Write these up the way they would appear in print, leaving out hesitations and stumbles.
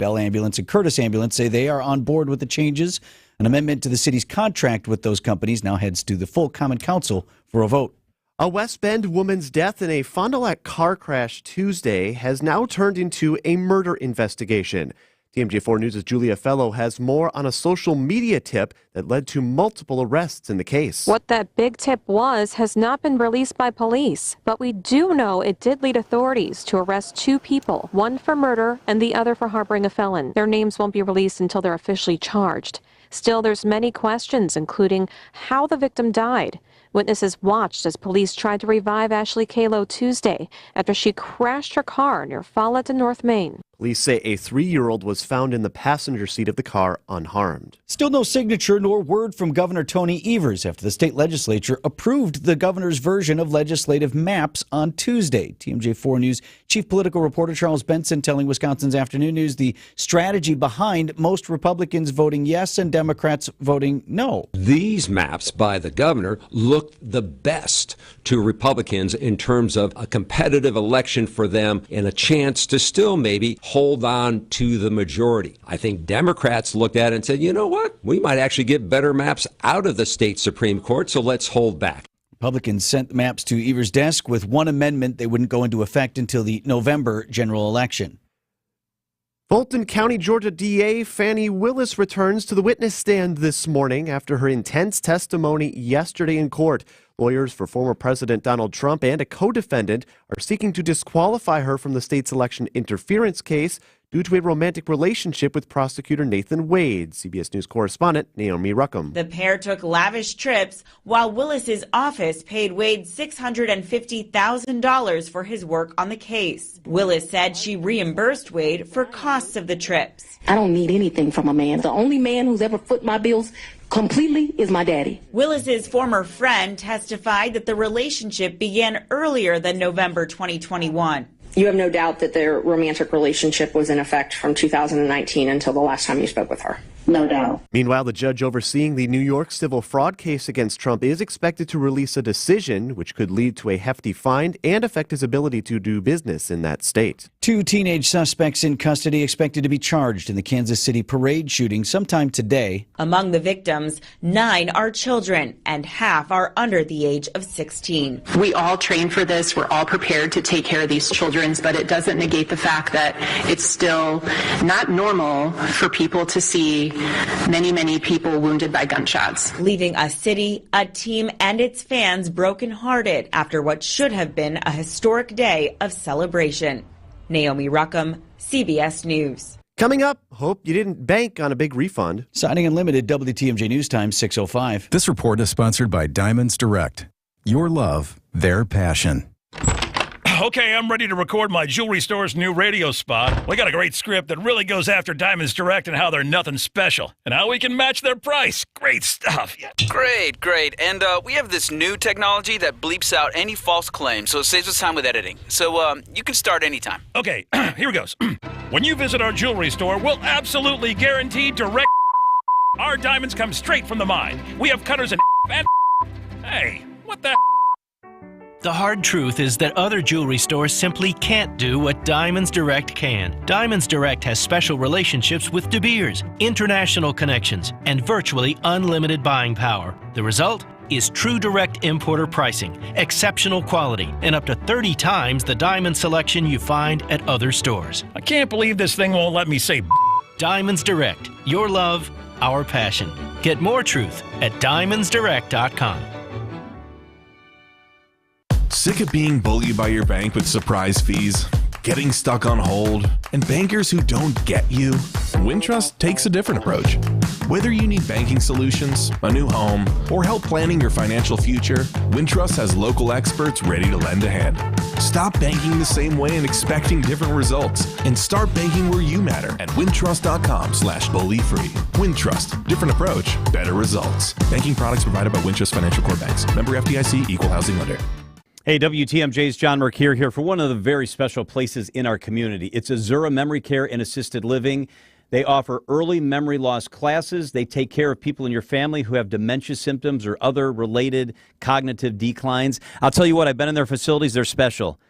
Bell Ambulance and Curtis Ambulance say they are on board with the changes. An amendment to the city's contract with those companies now heads to the full Common Council for a vote. A West Bend woman's death in a Fond du Lac car crash Tuesday has now turned into a murder investigation. TMJ4 News' Julia Fellow has more on a social media tip that led to multiple arrests in the case. What that big tip was has not been released by police, but we do know it did lead authorities to arrest 2 people, one for murder and the other for harboring a felon. Their names won't be released until they're officially charged. Still, there's many questions, including how the victim died. Witnesses watched as police tried to revive Ashley Kalo Tuesday after she crashed her car near Follett in North Main. Police say a 3-year-old was found in the passenger seat of the car unharmed. Still no signature nor word from Governor Tony Evers after the state legislature approved the governor's version of legislative maps on Tuesday. TMJ4 News chief political reporter Charles Benson telling Wisconsin's Afternoon News the strategy behind most Republicans voting yes and Democrats voting no. These maps by the governor looked the best to Republicans in terms of a competitive election for them and a chance to still maybe hold on to the majority. I think Democrats looked at it and said, you know what? We might actually get better maps out of the state Supreme Court, so let's hold back. Republicans sent the maps to Evers' desk with one amendment. They wouldn't go into effect until the November general election. Fulton County, Georgia DA Fani Willis returns to the witness stand this morning after her intense testimony yesterday in court. Lawyers for former President Donald Trump and a co-defendant are seeking to disqualify her from the state's election interference case due to a romantic relationship with prosecutor Nathan Wade. CBS News correspondent Naomi Ruckham. The pair took lavish trips while Willis's office paid Wade $650,000 for his work on the case. Willis said she reimbursed Wade for costs of the trips. I don't need anything from a man. The only man who's ever foot my bills completely is my daddy. Willis's former friend testified that the relationship began earlier than November 2021. You have no doubt that their romantic relationship was in effect from 2019 until the last time you spoke with her. No doubt. Meanwhile, the judge overseeing the New York civil fraud case against Trump is expected to release a decision which could lead to a hefty fine and affect his ability to do business in that state. 2 teenage suspects in custody expected to be charged in the Kansas City parade shooting sometime today. Among the victims, 9 are children and half are under the age of 16. We all train for this. We're all prepared to take care of these children, but it doesn't negate the fact that it's still not normal for people to see many people wounded by gunshots. Leaving a city, a team, and its fans brokenhearted after what should have been a historic day of celebration. Naomi Ruckham, CBS News. Coming up, hope you didn't bank on a big refund. Signing Unlimited, WTMJ News Time, 6:05. This report is sponsored by Diamonds Direct. Your love, their passion. Okay, I'm ready to record my jewelry store's new radio spot. We got a great script that really goes after Diamonds Direct and how they're nothing special and how we can match their price. Great stuff. Yeah. Great. And we have this new technology that bleeps out any false claims, so it saves us time with editing. So you can start anytime. Okay, here goes. When you visit our jewelry store, we'll absolutely guarantee direct. Our diamonds come straight from the mine. We have cutters and hey, what the? The hard truth is that other jewelry stores simply can't do what Diamonds Direct can. Diamonds Direct has special relationships with De Beers, international connections, and virtually unlimited buying power. The result is true direct importer pricing, exceptional quality, and up to 30 times the diamond selection you find at other stores. I can't believe this thing won't let me say Diamonds Direct. Your love, our passion. Get more truth at diamondsdirect.com. Sick of being bullied by your bank with surprise fees, getting stuck on hold, and bankers who don't get you? Wintrust takes a different approach. Whether you need banking solutions, a new home, or help planning your financial future, Wintrust has local experts ready to lend a hand. Stop banking the same way and expecting different results, and start banking where you matter at wintrust.com/bully-free. Wintrust, different approach, better results. Banking products provided by Wintrust Financial Corp Banks. Member FDIC, Equal Housing Lender. Hey, WTMJ's John Mercure here for one of the very special places in our community. It's Azura Memory Care and Assisted Living. They offer early memory loss classes. They take care of people in your family who have dementia symptoms or other related cognitive declines. I'll tell you what, I've been in their facilities. They're special.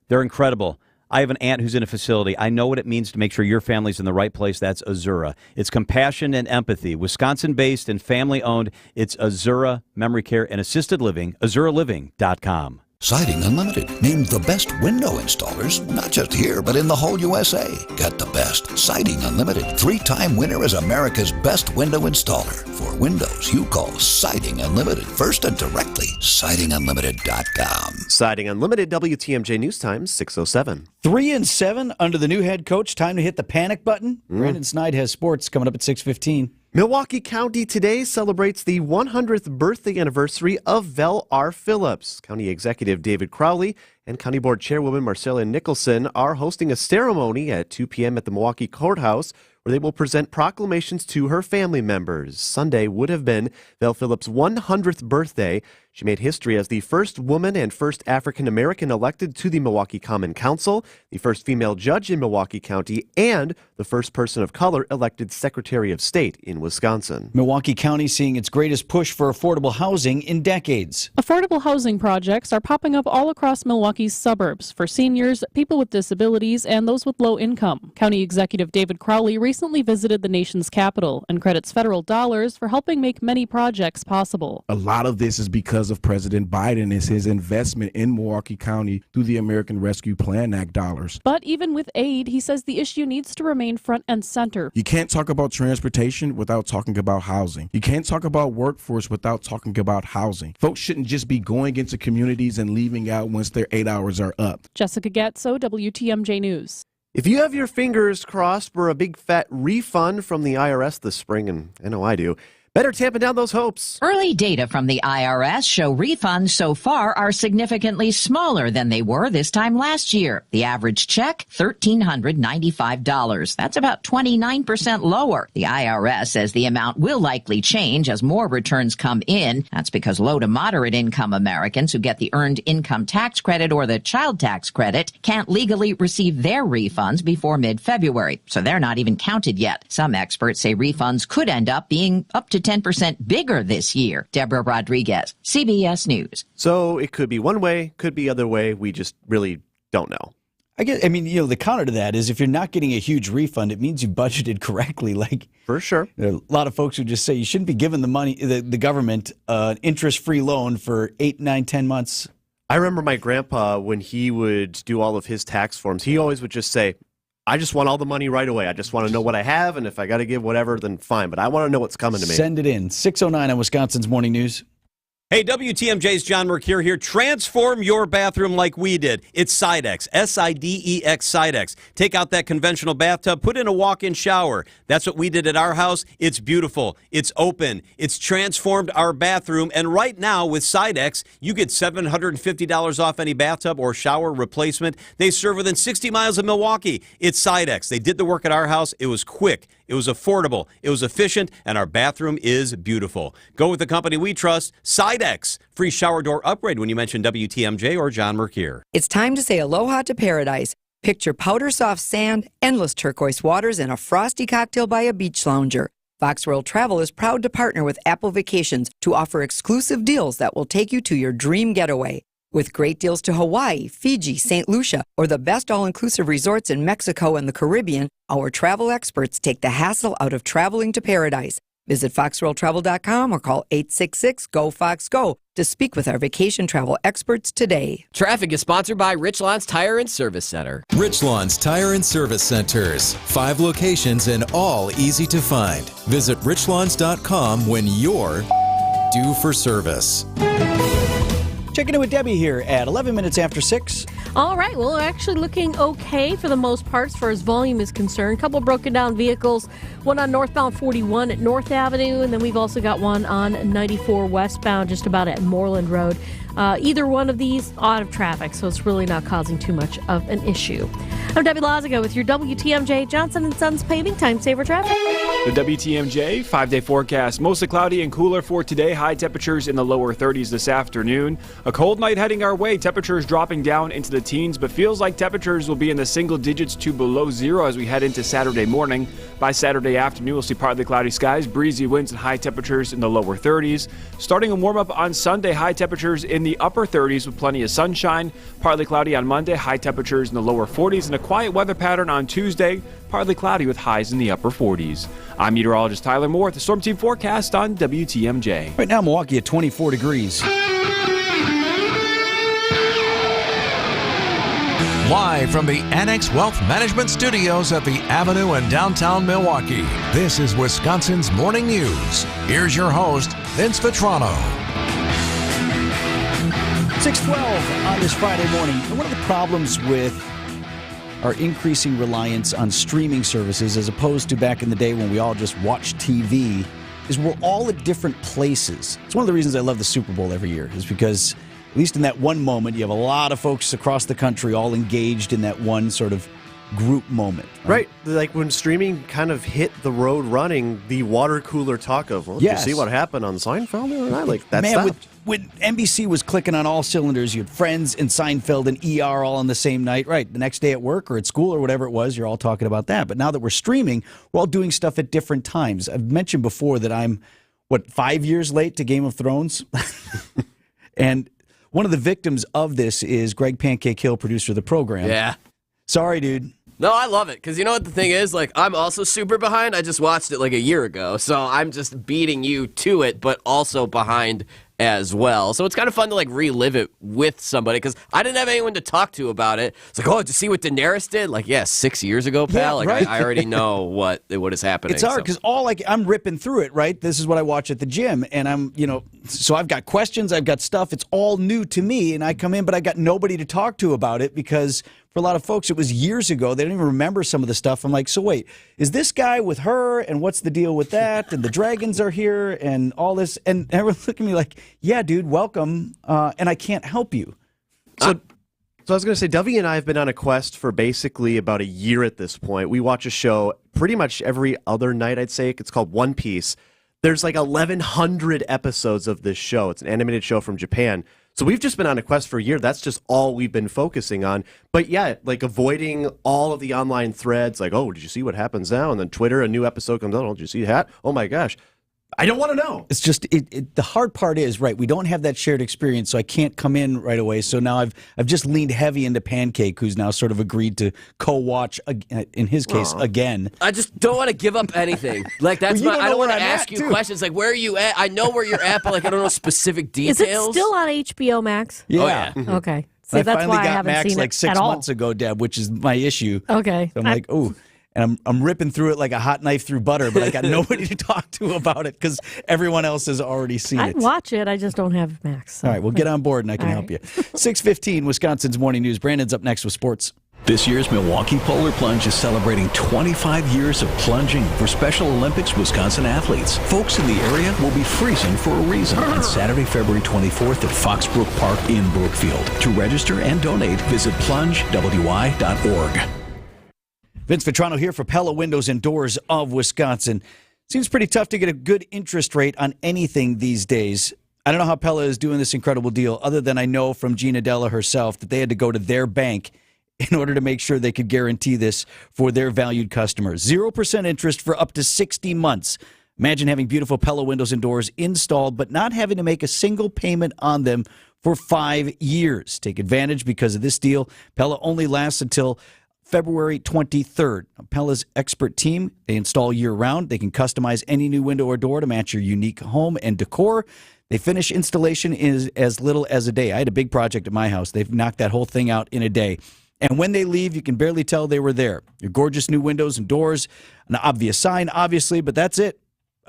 They're incredible. I have an aunt who's in a facility. I know what it means to make sure your family's in the right place. That's Azura. It's compassion and empathy. Wisconsin-based and family-owned. It's Azura Memory Care and Assisted Living. AzuraLiving.com. Siding Unlimited, named the best window installers, not just here, but in the whole USA. Got the best. Siding Unlimited, 3-time winner as America's best window installer. For windows, you call Siding Unlimited first and directly. SidingUnlimited.com. Siding Unlimited, WTMJ News Times, 6:07. 3-7 under the new head coach. Time to hit the panic button. Brandon Snide has sports coming up at 6:15. Milwaukee County today celebrates the 100th birthday anniversary of Vel R. Phillips. County Executive David Crowley and County Board Chairwoman Marcella Nicholson are hosting a ceremony at 2 p.m. at the Milwaukee Courthouse where they will present proclamations to her family members. Sunday would have been Vel Phillips' 100th birthday. She made history as the first woman and first African-American elected to the Milwaukee Common Council, the first female judge in Milwaukee County, and the first person of color elected Secretary of State in Wisconsin. Milwaukee County seeing its greatest push for affordable housing in decades. Affordable housing projects are popping up all across Milwaukee's suburbs for seniors, people with disabilities, and those with low income. County Executive David Crowley recently visited the nation's capital and credits federal dollars for helping make many projects possible. A lot of this is because of President Biden is his investment in Milwaukee County through the American Rescue Plan Act dollars. But even with aid, he says the issue needs to remain front and center. You can't talk about transportation without talking about housing. You can't talk about workforce without talking about housing. Folks shouldn't just be going into communities and leaving out once their 8 hours are up. Jessica Gatso, WTMJ News. If you have your fingers crossed for a big fat refund from the IRS this spring, and I know I do, better tamp down those hopes. Early data from the IRS show refunds so far are significantly smaller than they were this time last year. The average check, $1,395. That's about 29% lower. The IRS says the amount will likely change as more returns come in. That's because low to moderate income Americans who get the Earned Income Tax Credit or the Child Tax Credit can't legally receive their refunds before mid-February, so they're not even counted yet. Some experts say refunds could end up being up to 10% bigger this year. Deborah Rodriguez, CBS News. So it could be one way, could be other way. We just really don't know. I mean, the counter to that is if you're not getting a huge refund, it means you budgeted correctly. Like, for sure. There are a lot of folks who just say you shouldn't be giving the money, the government, an interest-free loan for 8, 9, 10 months. I remember my grandpa, when he would do all of his tax forms, he always would just say, I just want all the money right away. I just want to know what I have, and if I got to give whatever, then fine. But I want to know what's coming to me. Send it in. 6:09 on Wisconsin's Morning News. Hey, WTMJ's John Mercure here. Transform your bathroom like we did. It's Sidex, S-I-D-E-X, Sidex. Take out that conventional bathtub, put in a walk-in shower. That's what we did at our house. It's beautiful. It's open. It's transformed our bathroom. And right now with Sidex, you get $750 off any bathtub or shower replacement. They serve within 60 miles of Milwaukee. It's Sidex. They did the work at our house. It was quick. It was affordable. It was efficient. And our bathroom is beautiful. Go with the company we trust, Sidex. Free shower door upgrade when you mention WTMJ or John Mercure. It's time to say aloha to paradise. Picture powder soft sand, endless turquoise waters, and a frosty cocktail by a beach lounger. Fox World Travel is proud to partner with Apple Vacations to offer exclusive deals that will take you to your dream getaway. With great deals to Hawaii, Fiji, St. Lucia, or the best all-inclusive resorts in Mexico and the Caribbean, our travel experts take the hassle out of traveling to paradise. Visit foxworldtravel.com or call 866-GO-FOX-GO to speak with our vacation travel experts today. Traffic is sponsored by Richlands Tire and Service Center. Richlands Tire and Service Centers. 5 locations and all easy to find. Visit richlands.com when you're due for service. Checking in with Debbie here at 11 minutes after 6. All right, well, actually looking okay for the most part as far as volume is concerned. A couple broken down vehicles, one on northbound 41 at North Avenue, and then we've also got one on 94 westbound just about at Moreland Road. Either one of these out of traffic, so it's really not causing too much of an issue. I'm Debbie Lazago with your WTMJ Johnson & Sons Paving Time Saver Traffic. The WTMJ 5-day forecast. Mostly cloudy and cooler for today. High temperatures in the lower 30s this afternoon. A cold night heading our way. Temperatures dropping down into the teens, but feels like temperatures will be in the single digits to below zero as we head into Saturday morning. By Saturday afternoon, we'll see partly cloudy skies, breezy winds, and high temperatures in the lower 30s. Starting a warm-up on Sunday, high temperatures in the upper 30s with plenty of sunshine. Partly cloudy on Monday, high temperatures in the lower 40s, and a quiet weather pattern on Tuesday, partly cloudy with highs in the upper 40s. I'm meteorologist Tyler Moore with the Storm Team forecast on WTMJ. Right now, Milwaukee at 24 degrees. Live from the Annex Wealth Management Studios at the Avenue in downtown Milwaukee, this is Wisconsin's Morning News. Here's your host, Vince Vitrano. 6:12 on this Friday morning. And one of the problems with our increasing reliance on streaming services as opposed to back in the day when we all just watched TV is we're all at different places. It's one of the reasons I love the Super Bowl every year is because at least in that one moment, you have a lot of folks across the country all engaged in that one sort of group moment. Right. Like when streaming kind of hit the road running, the water cooler talk of, well, did you see what happened on Seinfeld the other night? Like, that's when NBC was clicking on all cylinders, you had Friends and Seinfeld and ER all on the same night. Right. The next day at work or at school or whatever it was, you're all talking about that. But now that we're streaming, we're all doing stuff at different times. I've mentioned before that I'm, 5 years late to Game of Thrones? And one of the victims of this is Greg Pancake Hill, producer of the program. Yeah. Sorry, dude. No, I love it, because you know what the thing is? Like, I'm also super behind. I just watched it like a year ago, so I'm just beating you to it, but also behind as well. So it's kind of fun to, like, relive it with somebody, because I didn't have anyone to talk to about it. It's like, oh, did you see what Daenerys did? Like, 6 years ago, pal. Yeah, right. I already know what is happening. It's hard, because I'm ripping through it, right? This is what I watch at the gym, and so I've got questions, I've got stuff. It's all new to me, and I come in, but I got nobody to talk to about it, because for a lot of folks, it was years ago. They don't even remember some of the stuff. I'm like, so wait, is this guy with her? And what's the deal with that? And the dragons are here and all this. And everyone's looking at me like, yeah, dude, welcome. And I can't help you. So I was going to say, Dovey and I have been on a quest for basically about a year at this point. We watch a show pretty much every other night, I'd say. It's called One Piece. There's like 1,100 episodes of this show. It's an animated show from Japan. So we've just been on a quest for a year. That's just all we've been focusing on. But yeah, like avoiding all of the online threads, like, oh, did you see what happens now? And then Twitter, a new episode comes out. Oh, did you see that? Oh my gosh. I don't want to know. It's just the hard part is, right, we don't have that shared experience, so I can't come in right away. So now I've just leaned heavy into Pancake, who's now sort of agreed to co-watch, in his case, again. I just don't want to give up anything. Like, that's I don't want to ask you questions. Like, where are you at? I know where you're at, but like, I don't know specific details. Is it still on HBO Max? Yeah. Oh, yeah. Okay. See, I that's finally why I got haven't Max seen like it 6 at all. months ago, Deb, which is my issue. Okay. So I'm like, ooh. And I'm ripping through it like a hot knife through butter, but I got nobody to talk to about it because everyone else has already seen it. I'd watch it. I just don't have Max. So. All right, well, get on board and I can help you. 6:15, Wisconsin's Morning News. Brandon's up next with sports. This year's Milwaukee Polar Plunge is celebrating 25 years of plunging for Special Olympics Wisconsin athletes. Folks in the area will be freezing for a reason on Saturday, February 24th at Foxbrook Park in Brookfield. To register and donate, visit plungewi.org. Vince Vitrano here for Pella Windows and Doors of Wisconsin. Seems pretty tough to get a good interest rate on anything these days. I don't know how Pella is doing this incredible deal, other than I know from Gina Della herself that they had to go to their bank in order to make sure they could guarantee this for their valued customers. 0% interest for up to 60 months. Imagine having beautiful Pella windows and doors installed, but not having to make a single payment on them for 5 years. Take advantage because of this deal. Pella only lasts until February 23rd. Pella's expert team, they install year-round. They can customize any new window or door to match your unique home and decor. They finish installation in as little as a day. I had a big project at my house. They've knocked that whole thing out in a day. And when they leave, you can barely tell they were there. Your gorgeous new windows and doors, an obvious sign, obviously, but that's it.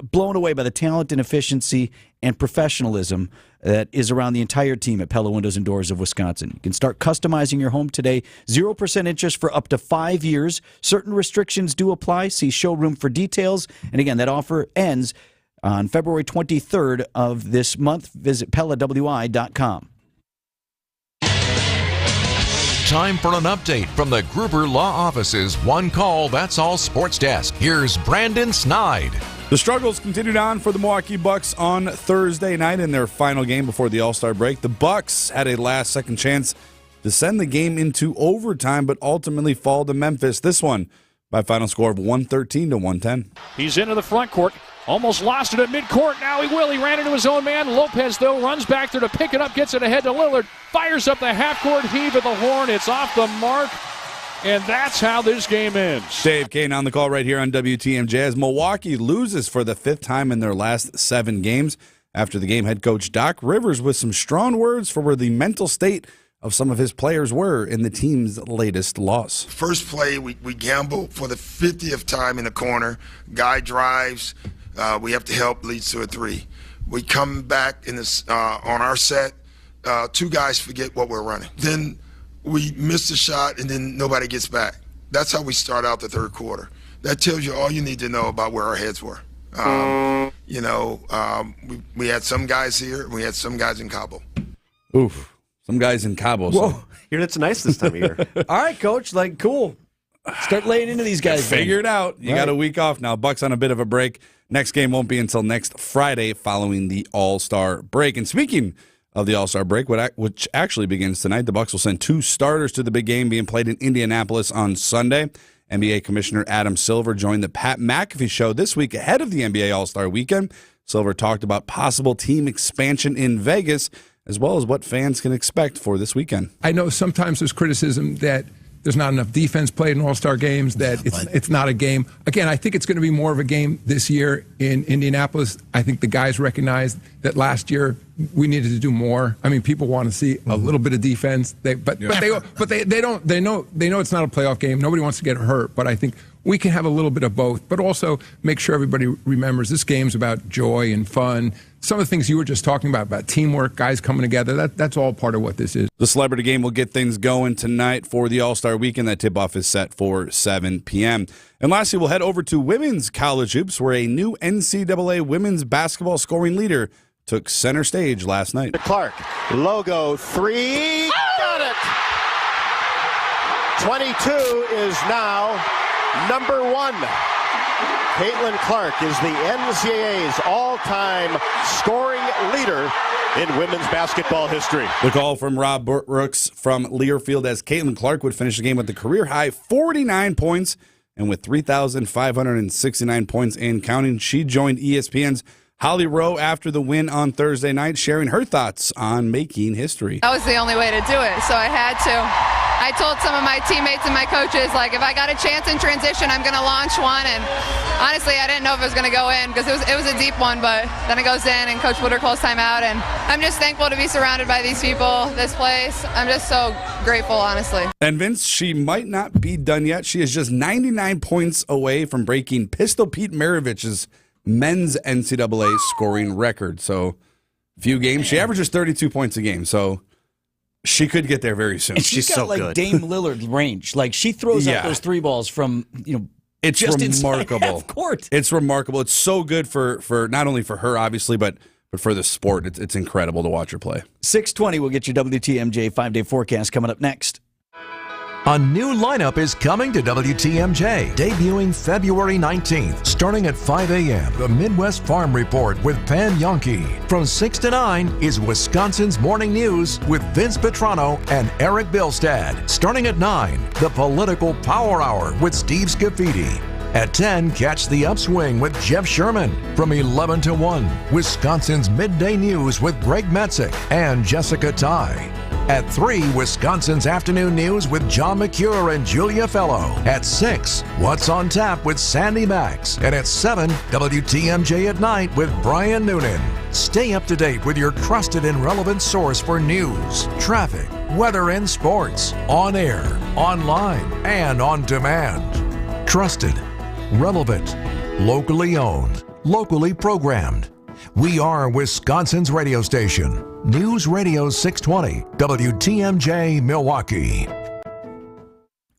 Blown away by the talent and efficiency and professionalism that is around the entire team at Pella Windows and Doors of Wisconsin. You can start customizing your home today. 0% interest for up to 5 years. Certain restrictions do apply. See showroom for details. And again, that offer ends on February 23rd of this month. Visit PellaWI.com. Time for an update from the Gruber Law Office's One Call, That's All Sports Desk. Here's Brandon Snide. The struggles continued on for the Milwaukee Bucks on Thursday night in their final game before the All-Star break. The Bucks had a last-second chance to send the game into overtime, but ultimately fall to Memphis. This one by a final score of 113-110. He's into the front court. Almost lost it at midcourt. Now he will. He ran into his own man. Lopez, though, runs back there to pick it up, gets it ahead to Lillard. Fires up the half-court heave at the horn. It's off the mark, and that's how this game ends. Dave Kane on the call right here on WTMJ as Milwaukee loses for the 5th time in their last 7 games. After the game, head coach Doc Rivers with some strong words for where the mental state of some of his players were in the team's latest loss. First play, we gamble for the 50th time in the corner. Guy drives. We have to help, leads to a 3. We come back in this on our set. 2 guys forget what we're running. Then we miss the shot, and then nobody gets back. That's how we start out the third quarter. That tells you all you need to know about where our heads were. We had some guys here, and we had some guys in Cabo. Oof. Some guys in Cabo. Whoa, it's nice this time of year. All right, Coach, cool. Start laying into these guys. Figure it out. You got a week off now. Bucks on a bit of a break. Next game won't be until next Friday following the All-Star break. And speaking of the All-Star break, which actually begins tonight, the Bucks will send 2 starters to the big game being played in Indianapolis on Sunday. NBA Commissioner Adam Silver joined the Pat McAfee Show this week ahead of the NBA All-Star weekend. Silver talked about possible team expansion in Vegas, as well as what fans can expect for this weekend. I know sometimes there's criticism that there's not enough defense played in All-Star games, that it's not a game. Again, I think it's going to be more of a game this year in Indianapolis. I think the guys recognized that last year we needed to do more. I mean, people want to see a little bit of defense, they know it's not a playoff game. Nobody wants to get hurt, but I think we can have a little bit of both, but also make sure everybody remembers this game's about joy and fun. Some of the things you were just talking about teamwork, guys coming together, that's all part of what this is. The celebrity game will get things going tonight for the All-Star weekend. That tip-off is set for 7 p.m. And lastly, we'll head over to women's college hoops, where a new NCAA women's basketball scoring leader took center stage last night. Clark, logo 3, got it! 22 is now number 1. Caitlin Clark is the NCAA's all-time scoring leader in women's basketball history. The call from Rob Brooks from Learfield as Caitlin Clark would finish the game with the career-high 49 points, and with 3,569 points and counting. She joined ESPN's Holly Rowe after the win on Thursday night, sharing her thoughts on making history. That was the only way to do it, so I had to. I told some of my teammates and my coaches, if I got a chance in transition, I'm going to launch one. And honestly, I didn't know if it was going to go in because it was a deep one, but then it goes in and Coach Woodard calls timeout. And I'm just thankful to be surrounded by these people, this place. I'm just so grateful, honestly. And Vince, she might not be done yet. She is just 99 points away from breaking Pistol Pete Maravich's men's NCAA scoring record. So, few games. She averages 32 points a game. So, she could get there very soon. And she's got so good. Dame Lillard range. She throws out those 3 balls from, it's just remarkable. Half court. It's remarkable. It's so good for not only for her, obviously, but for the sport. It's incredible to watch her play. 6:20 will get your WTMJ 5-day forecast coming up next. A new lineup is coming to WTMJ, debuting February 19th, starting at 5 a.m. The Midwest Farm Report with Pan Yonke. From 6 to 9 is Wisconsin's Morning News with Vince Vitrano and Eric Bilstad. Starting at 9, the Political Power Hour with Steve Scafidi. At 10, catch The Upswing with Jeff Sherman. From 11 to 1, Wisconsin's Midday News with Greg Metzik and Jessica Ty. At 3, Wisconsin's Afternoon News with John McCure and Julia Fellow. At 6, What's on Tap with Sandy Max. And at 7, WTMJ at Night with Brian Noonan. Stay up to date with your trusted and relevant source for news, traffic, weather, and sports. On air, online, and on demand. Trusted, relevant, locally owned, locally programmed. We are Wisconsin's radio station. News Radio 620, WTMJ, Milwaukee.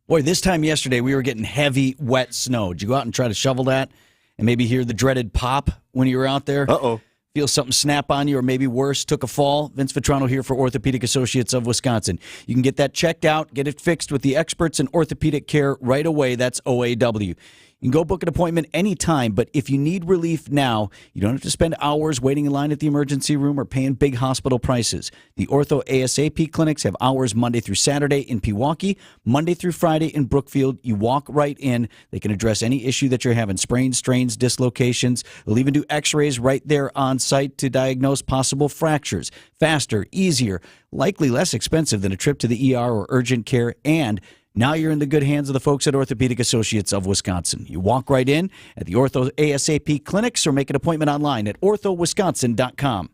Boy, this time yesterday we were getting heavy, wet snow. Did you go out and try to shovel that and maybe hear the dreaded pop when you were out there? Uh-oh. Feel something snap on you or maybe worse, took a fall? Vince Vitrano here for Orthopedic Associates of Wisconsin. You can get that checked out, get it fixed with the experts in orthopedic care right away. That's OAW. You can go book an appointment anytime, but if you need relief now, you don't have to spend hours waiting in line at the emergency room or paying big hospital prices. The Ortho ASAP clinics have hours Monday through Saturday in Pewaukee, Monday through Friday in Brookfield. You walk right in. They can address any issue that you're having, sprains, strains, dislocations. They'll even do x-rays right there on site to diagnose possible fractures. Faster, easier, likely less expensive than a trip to the ER or urgent care, and now you're in the good hands of the folks at Orthopedic Associates of Wisconsin. You walk right in at the Ortho ASAP clinics or make an appointment online at orthowisconsin.com.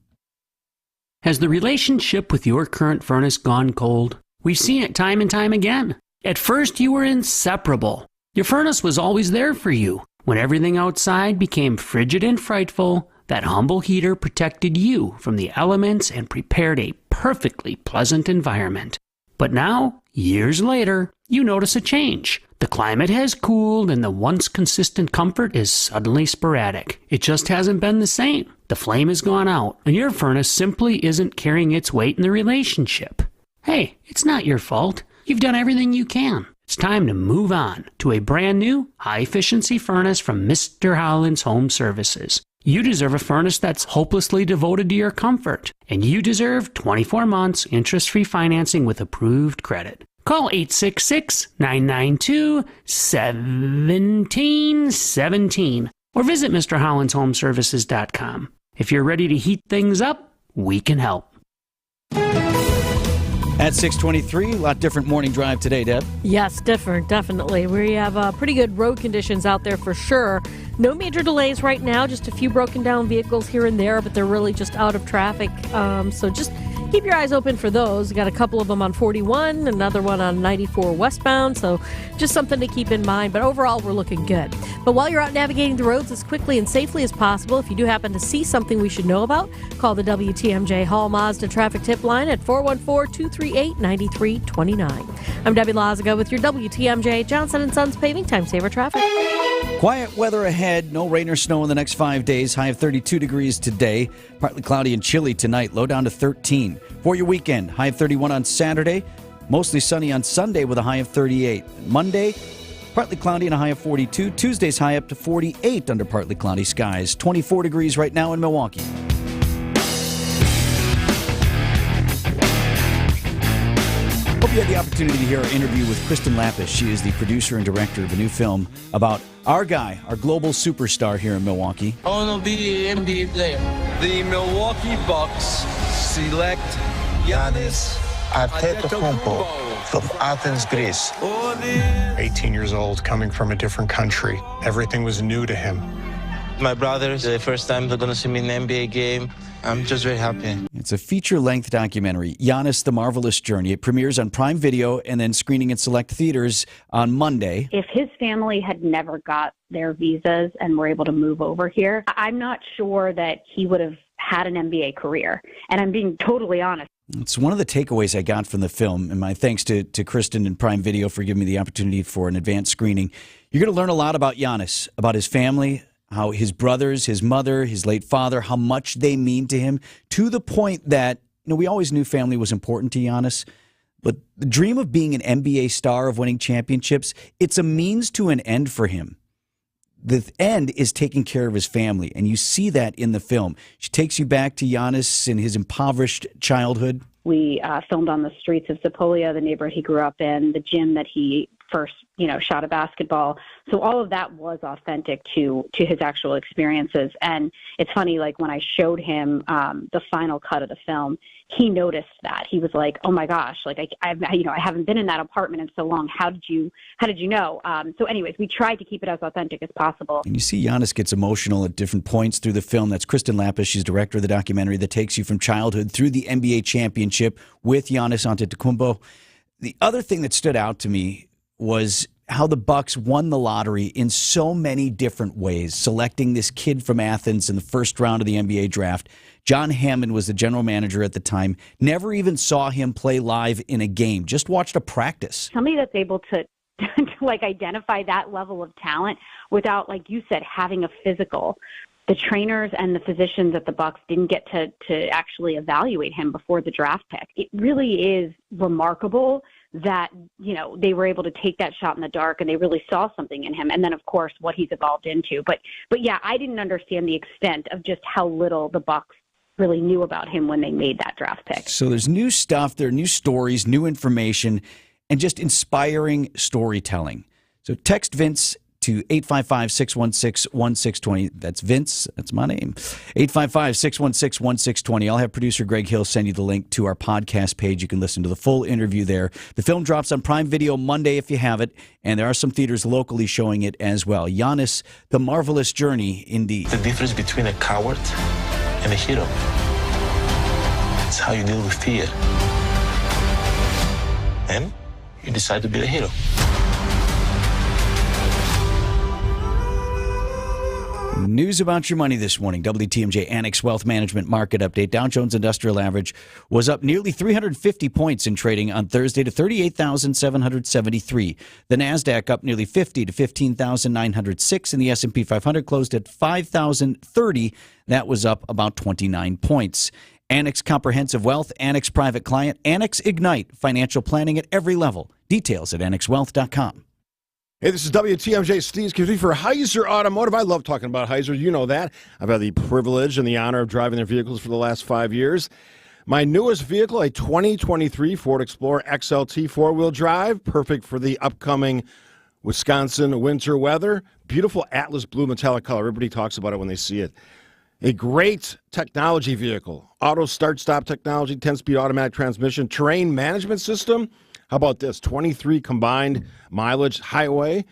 Has the relationship with your current furnace gone cold? We've seen it time and time again. At first, you were inseparable. Your furnace was always there for you. When everything outside became frigid and frightful, that humble heater protected you from the elements and prepared a perfectly pleasant environment. But now, years later, you notice a change. The climate has cooled and the once consistent comfort is suddenly sporadic. It just hasn't been the same. The flame has gone out, and your furnace simply isn't carrying its weight in the relationship. Hey, it's not your fault. You've done everything you can. It's time to move on to a brand new, high-efficiency furnace from Mr. Holland's Home Services. You deserve a furnace that's hopelessly devoted to your comfort, and you deserve 24 months interest-free financing with approved credit. Call 866-992-1717 or visit MrHollandsHomeservices.com. If you're ready to heat things up, we can help. At 6:23, a lot different morning drive today, Deb. Yes, different, definitely. We have pretty good road conditions out there for sure. No major delays right now, just a few broken down vehicles here and there, but they're really just out of traffic. So just keep your eyes open for those. We got a couple of them on 41, another one on 94 westbound, so just something to keep in mind. But overall, we're looking good. But while you're out navigating the roads as quickly and safely as possible, if you do happen to see something we should know about, call the WTMJ Hall Mazda traffic tip line at 414-238-9329. I'm Debbie Lazaga with your WTMJ Johnson & Sons Paving Time Saver Traffic. Quiet weather ahead. No rain or snow in the next 5 days. High of 32 degrees today. Partly cloudy and chilly tonight. Low down to 13. For your weekend, high of 31 on Saturday. Mostly sunny on Sunday with a high of 38. Monday, partly cloudy and a high of 42. Tuesday's high up to 48 under partly cloudy skies. 24 degrees right now in Milwaukee. Hope you had the opportunity to hear our interview with Kristen Lapis. She is the producer and director of a new film about our guy, our global superstar here in Milwaukee. I want to be an NBA player. The Milwaukee Bucks select Giannis Antetokounmpo from Athens, Greece. 18 years old, coming from a different country. Everything was new to him. My brothers, the first time they're going to see me in an NBA game. I'm just very happy. It's a feature-length documentary, Giannis, The Marvelous Journey. It premieres on Prime Video and then screening in select theaters on Monday. If his family had never got their visas and were able to move over here, I'm not sure that he would have had an NBA career. And I'm being totally honest. It's one of the takeaways I got from the film, and my thanks to Kristen and Prime Video for giving me the opportunity for an advanced screening. You're going to learn a lot about Giannis, about his family, how his brothers, his mother, his late father, how much they mean to him, to the point that, we always knew family was important to Giannis, but the dream of being an NBA star, of winning championships, it's a means to an end for him. The end is taking care of his family, and you see that in the film. She takes you back to Giannis in his impoverished childhood. We filmed on the streets of Sepolia, the neighborhood he grew up in, the gym that he first, shot a basketball. So all of that was authentic to his actual experiences. And it's funny, like when I showed him the final cut of the film, he noticed that. He was like, "Oh my gosh, like I haven't been in that apartment in so long. How did you know?" So anyways, we tried to keep it as authentic as possible. And you see Giannis gets emotional at different points through the film. That's Kristen Lapis. She's director of the documentary that takes you from childhood through the NBA championship with Giannis Antetokounmpo. The other thing that stood out to me was how the Bucks won the lottery in so many different ways, selecting this kid from Athens in the first round of the NBA draft. John Hammond was the general manager at the time, never even saw him play live in a game, just watched a practice. Somebody that's able to identify that level of talent without, like you said, having a physical. The trainers and the physicians at the Bucks didn't get to actually evaluate him before the draft pick. It really is remarkable that, they were able to take that shot in the dark and they really saw something in him. And then, of course, what he's evolved into. But yeah, I didn't understand the extent of just how little the Bucs really knew about him when they made that draft pick. So there's new stuff, there are new stories, new information, and just inspiring storytelling. So text Vince to 855-616-1620. That's Vince. That's my name. 855-616-1620. I'll have producer Greg Hill send you the link to our podcast page. You can listen to the full interview there. The film drops on Prime Video Monday if you have it, and there are some theaters locally showing it as well. Giannis, The Marvelous Journey, indeed. The difference between a coward and a hero. It's how you deal with fear. And you decide to be a hero. News about your money this morning. WTMJ Annex Wealth Management Market Update. Dow Jones Industrial Average was up nearly 350 points in trading on Thursday to 38,773. The Nasdaq up nearly 50 to 15,906, and the S&P 500 closed at 5,030. That was up about 29 points. Annex Comprehensive Wealth, Annex Private Client, Annex Ignite, financial planning at every level. Details at annexwealth.com. Hey, this is WTMJ Steve Committee for Heiser Automotive. I love talking about Heiser. You know that. I've had the privilege and the honor of driving their vehicles for the last 5 years. My newest vehicle, a 2023 Ford Explorer XLT four-wheel drive, perfect for the upcoming Wisconsin winter weather. Beautiful Atlas blue metallic color. Everybody talks about it when they see it. A great technology vehicle. Auto start-stop technology, 10-speed automatic transmission, terrain management system. How about this? 23 combined mileage highway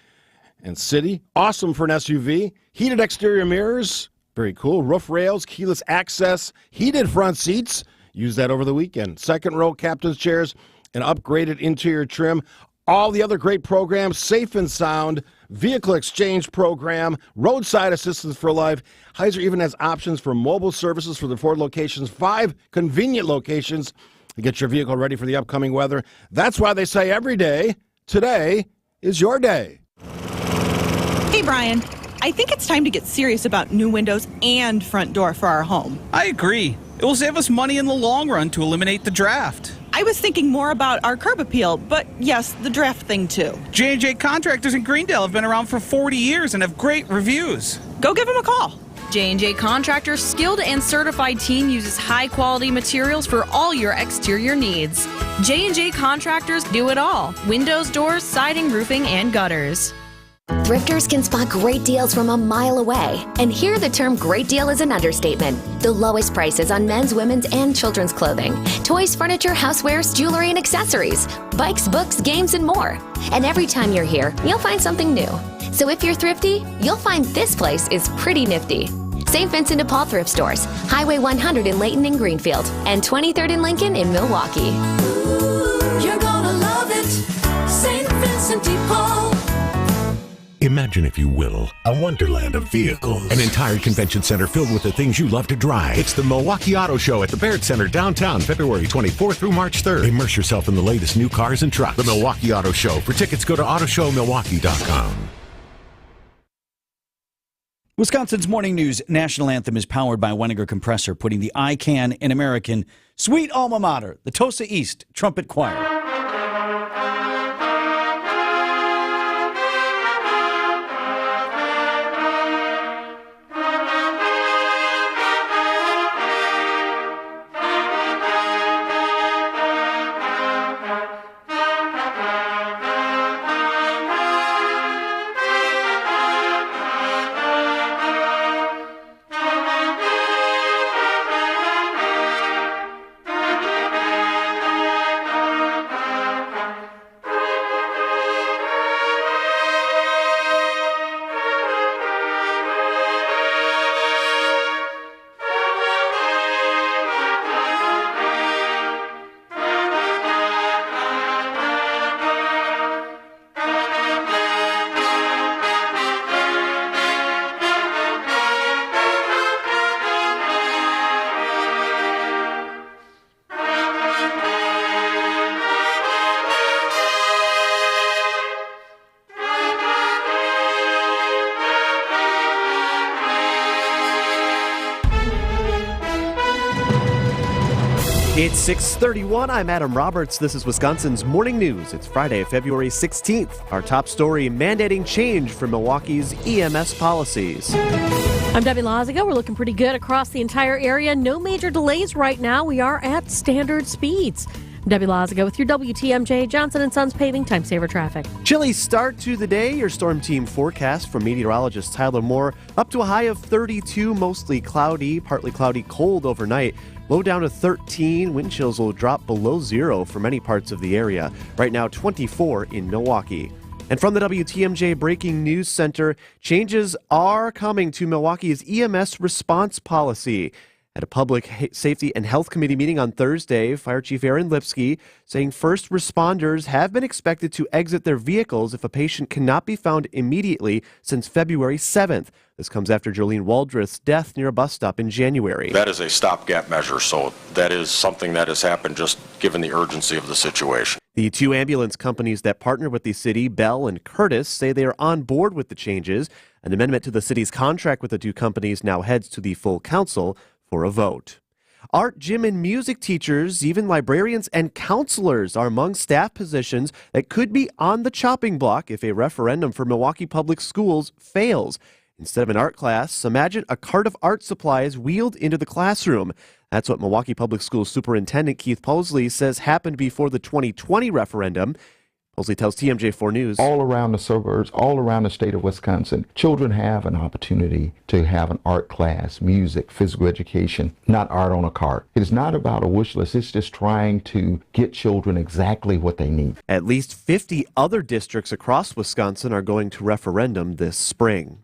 and city. Awesome for an SUV. Heated exterior mirrors. Very cool. Roof rails, keyless access, heated front seats. Use that over the weekend. Second row captain's chairs, an upgraded interior trim. All the other great programs, safe and sound, vehicle exchange program, roadside assistance for life. Heiser even has options for mobile services for the Ford locations, 5 convenient locations to get your vehicle ready for the upcoming weather. That's why they say every day, today is your day. Hey, Brian. I think it's time to get serious about new windows and front door for our home. I agree. It will save us money in the long run to eliminate the draft. I was thinking more about our curb appeal, but yes, the draft thing too. J&J Contractors in Greendale have been around for 40 years and have great reviews. Go give them a call. J&J Contractors' skilled and certified team uses high-quality materials for all your exterior needs. J&J Contractors do it all. Windows, doors, siding, roofing, and gutters. Thrifters can spot great deals from a mile away. And here the term great deal is an understatement. The lowest prices on men's, women's, and children's clothing. Toys, furniture, housewares, jewelry, and accessories. Bikes, books, games, and more. And every time you're here, you'll find something new. So if you're thrifty, you'll find this place is pretty nifty. St. Vincent de Paul Thrift Stores, Highway 100 in Layton and Greenfield, and 23rd and Lincoln in Milwaukee. Ooh, you're gonna love it, St. Vincent de Paul. Imagine, if you will, a wonderland of vehicles. An entire convention center filled with the things you love to drive. It's the Milwaukee Auto Show at the Baird Center downtown, February 24th through March 3rd. Immerse yourself in the latest new cars and trucks. The Milwaukee Auto Show. For tickets, go to autoshowmilwaukee.com. Wisconsin's Morning News National Anthem is powered by Weniger Compressor, putting the I-Can in American sweet alma mater, the Tosa East Trumpet Choir. It's 6:31. I'm Adam Roberts. This is Wisconsin's Morning News. It's Friday, February 16th. Our top story, mandating change for Milwaukee's EMS policies. I'm Debbie Laziga. We're looking pretty good across the entire area. No major delays right now. We are at standard speeds. Debbie Laziga with your WTMJ Johnson & Sons paving time saver traffic. Chilly start to the day. Your storm team forecast from meteorologist Tyler Moore. Up to a high of 32, mostly cloudy, partly cloudy, cold overnight. Low down to 13. Wind chills will drop below zero for many parts of the area. Right now, 24 in Milwaukee. And from the WTMJ Breaking News Center, changes are coming to Milwaukee's EMS response policy. At a Public Safety and Health Committee meeting on Thursday, Fire Chief Aaron Lipsky saying first responders have been expected to exit their vehicles if a patient cannot be found immediately since February 7th. This comes after Jolene Waldreth's death near a bus stop in January. That is a stopgap measure, so that is something that has happened just given the urgency of the situation. The two ambulance companies that partner with the city, Bell and Curtis, say they are on board with the changes. An amendment to the city's contract with the two companies now heads to the full council for a vote. Art, gym, and music teachers, even librarians and counselors are among staff positions that could be on the chopping block if a referendum for Milwaukee Public Schools fails. Instead of an art class, imagine a cart of art supplies wheeled into the classroom. That's what Milwaukee Public Schools Superintendent Keith Posley says happened before the 2020 referendum. Posley tells TMJ4 News. All around the suburbs, all around the state of Wisconsin, children have an opportunity to have an art class, music, physical education, not art on a cart. It is not about a wish list. It's just trying to get children exactly what they need. At least 50 other districts across Wisconsin are going to referendum this spring.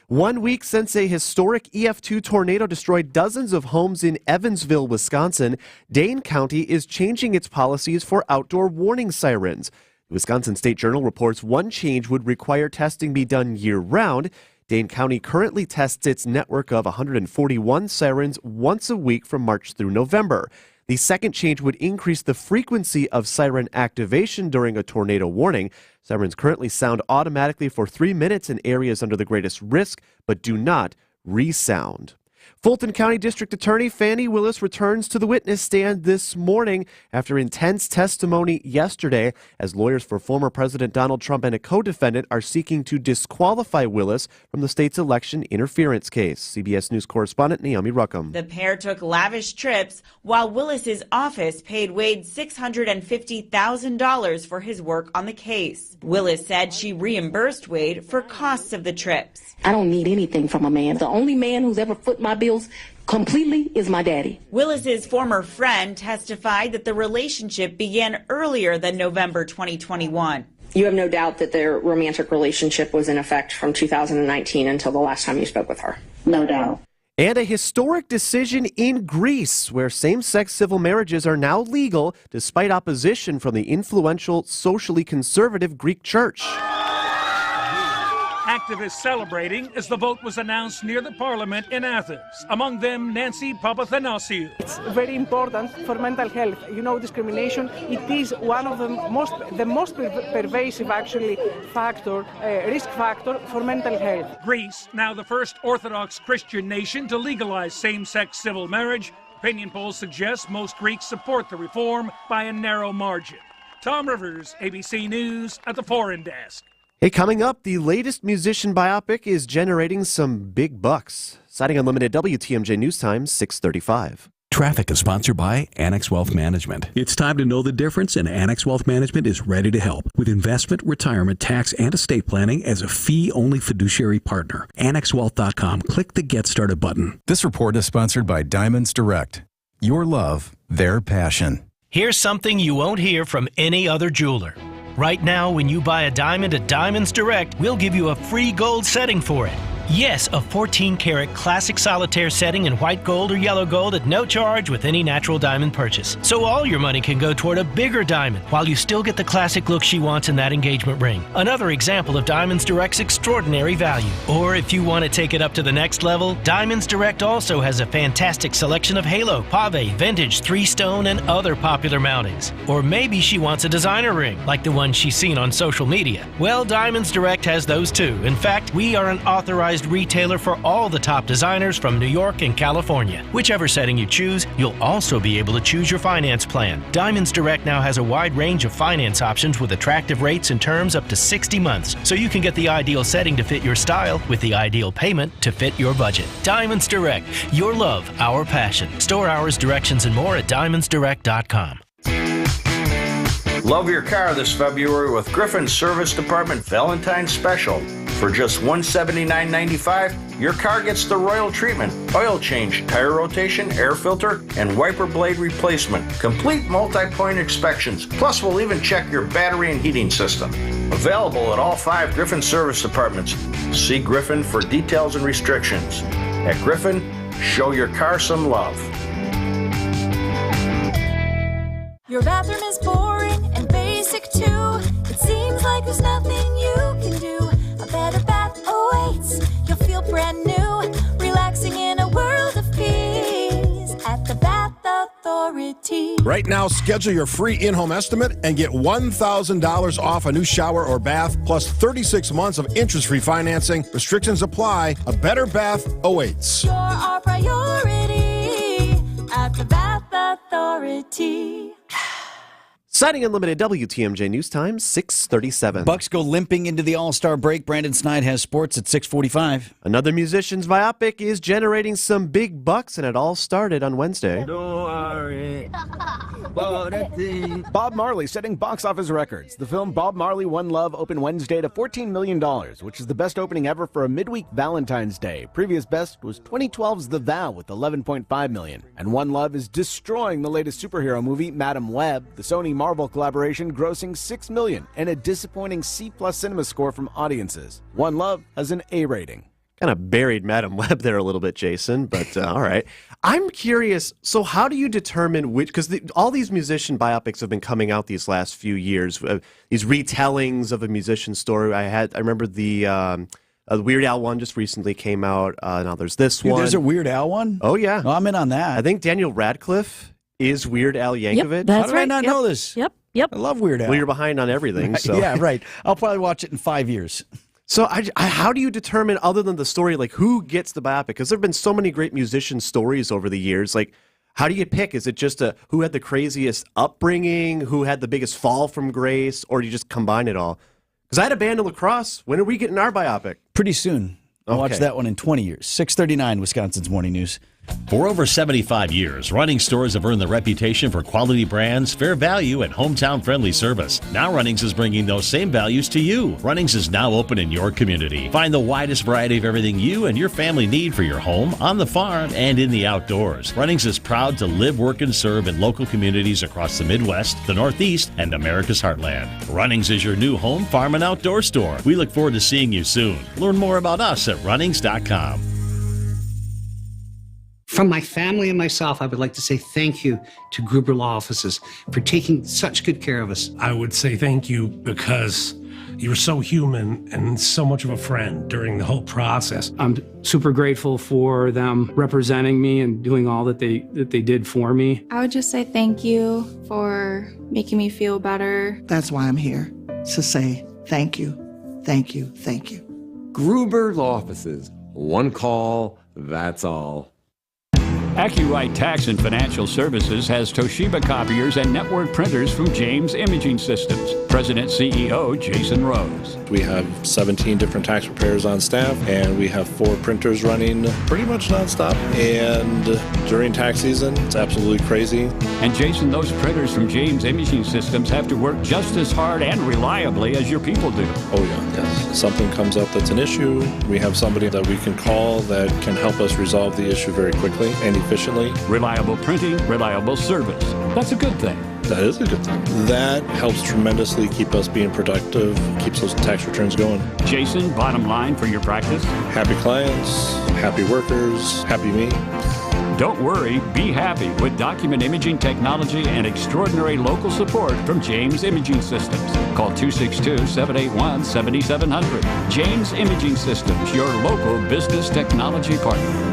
1 week since a historic EF2 tornado destroyed dozens of homes in Evansville, Wisconsin, Dane County is changing its policies for outdoor warning sirens. The Wisconsin State Journal reports one change would require testing be done year-round. Dane County currently tests its network of 141 sirens once a week from March through November. The second change would increase the frequency of siren activation during a tornado warning. Sirens currently sound automatically for 3 minutes in areas under the greatest risk, but do not resound. Fulton County District Attorney Fani Willis returns to the witness stand this morning after intense testimony yesterday as lawyers for former President Donald Trump and a co-defendant are seeking to disqualify Willis from the state's election interference case. CBS News correspondent Naomi Ruckham. The pair took lavish trips while Willis's office paid Wade $650,000 for his work on the case. Willis said she reimbursed Wade for costs of the trips. I don't need anything from a man. The only man who's ever foot my bills completely is my daddy. Willis's former friend testified that the relationship began earlier than November 2021. You have no doubt that their romantic relationship was in effect from 2019 until the last time you spoke with her. No doubt. And a historic decision in Greece, where same-sex civil marriages are now legal despite opposition from the influential, socially conservative Greek church. Activists celebrating as the vote was announced near the parliament in Athens. Among them, Nancy Papathanassiou. It's very important for mental health. You know, discrimination, it is one of the most pervasive, actually, risk factor for mental health. Greece, now the first Orthodox Christian nation to legalize same-sex civil marriage. Opinion polls suggest most Greeks support the reform by a narrow margin. Tom Rivers, ABC News at the Foreign Desk. Hey, coming up, the latest musician biopic is generating some big bucks. Citing Unlimited, WTMJ News Time, 6:35. Traffic is sponsored by Annex Wealth Management. It's time to know the difference, and Annex Wealth Management is ready to help with investment, retirement, tax, and estate planning as a fee-only fiduciary partner. AnnexWealth.com. Click the Get Started button. This report is sponsored by Diamonds Direct. Your love, their passion. Here's something you won't hear from any other jeweler. Right now, when you buy a diamond at Diamonds Direct, we'll give you a free gold setting for it. Yes, a 14-karat classic solitaire setting in white gold or yellow gold at no charge with any natural diamond purchase. So all your money can go toward a bigger diamond while you still get the classic look she wants in that engagement ring. Another example of Diamonds Direct's extraordinary value. Or if you want to take it up to the next level, Diamonds Direct also has a fantastic selection of halo, pave, vintage, 3-stone, and other popular mountings. Or maybe she wants a designer ring, like the one she's seen on social media. Well, Diamonds Direct has those too. In fact, we are an authorized authorized retailer for all the top designers from New York and California. Whichever setting you choose, you'll also be able to choose your finance plan. Diamonds Direct now has a wide range of finance options with attractive rates and terms up to 60 months, so you can get the ideal setting to fit your style with the ideal payment to fit your budget. Diamonds Direct, your love, our passion. Store hours, directions, and more at diamondsdirect.com. Love your car this February with Griffin's Service Department Valentine's Special. For just $179.95, your car gets the royal treatment, oil change, tire rotation, air filter, and wiper blade replacement. Complete multi-point inspections. Plus, we'll even check your battery and heating system. Available at all 5 Griffin service departments. See Griffin for details and restrictions. At Griffin, show your car some love. Your bathroom is boring and basic too. It seems like there's nothing you can do. A better bath awaits. You'll feel brand new, relaxing in a world of peace at the Bath Authority. Right now, schedule your free in-home estimate and get $1,000 off a new shower or bath, plus 36 months of interest-free financing. Restrictions apply. A better bath awaits. You're our priority at the Bath Authority. Citing Unlimited WTMJ News Time, 6:37. Bucks go limping into the All-Star break. Brandon Snide has sports at 6:45. Another musician's biopic is generating some big bucks, and it all started on Wednesday. Don't worry about a thing. Bob Marley setting box office records. The film Bob Marley One Love opened Wednesday to $14 million, which is the best opening ever for a midweek Valentine's Day. Previous best was 2012's The Vow with $11.5 million. And One Love is destroying the latest superhero movie, Madam Web. The Sony Marvel collaboration grossing $6 million and a disappointing C+ cinema score from audiences. One Love has an A rating. Kind of buried Madam Web there a little bit, Jason, but all right. I'm curious, so how do you determine which, because all these musician biopics have been coming out these last few years, these retellings of a musician story. I remember the Weird Al one just recently came out. Now there's this one. There's a Weird Al one? Oh, yeah. Oh, I'm in on that. I think Daniel Radcliffe is Weird Al Yankovic. Yep, that's How did I not know this? Yep. I love Weird Al. Well, you're behind on everything. So. Yeah, right. I'll probably watch it in 5 years. So how do you determine, other than the story, like who gets the biopic? Because there have been so many great musician stories over the years. Like, how do you pick? Is it just who had the craziest upbringing, who had the biggest fall from grace, or do you just combine it all? Because I had a band in lacrosse. When are we getting our biopic? Pretty soon. I'll watch that one in 20 years. 6:39, Wisconsin's Morning News. For over 75 years, Runnings stores have earned the reputation for quality brands, fair value, and hometown-friendly service. Now Runnings is bringing those same values to you. Runnings is now open in your community. Find the widest variety of everything you and your family need for your home, on the farm, and in the outdoors. Runnings is proud to live, work, and serve in local communities across the Midwest, the Northeast, and America's heartland. Runnings is your new home, farm, and outdoor store. We look forward to seeing you soon. Learn more about us at runnings.com. From my family and myself, I would like to say thank you to Gruber Law Offices for taking such good care of us. I would say thank you because you were so human and so much of a friend during the whole process. I'm super grateful for them representing me and doing all that they did for me. I would just say thank you for making me feel better. That's why I'm here, to say thank you, thank you, thank you. Gruber Law Offices. One call, that's all. AccuRite Tax and Financial Services has Toshiba copiers and network printers from James Imaging Systems. President CEO Jason Rose. We have 17 different tax preparers on staff, and we have 4 printers running pretty much nonstop. And during tax season, it's absolutely crazy. And Jason, those printers from James Imaging Systems have to work just as hard and reliably as your people do. Oh yeah, yes. Something comes up that's an issue, we have somebody that we can call that can help us resolve the issue very quickly and efficiently. Reliable printing, reliable service. That's a good thing. That is a good thing. That helps tremendously keep us being productive, keeps those tax returns going. Jason, bottom line for your practice? Happy clients, happy workers, happy me. Don't worry, be happy with document imaging technology and extraordinary local support from James Imaging Systems. Call 262-781-7700. James Imaging Systems, your local business technology partner.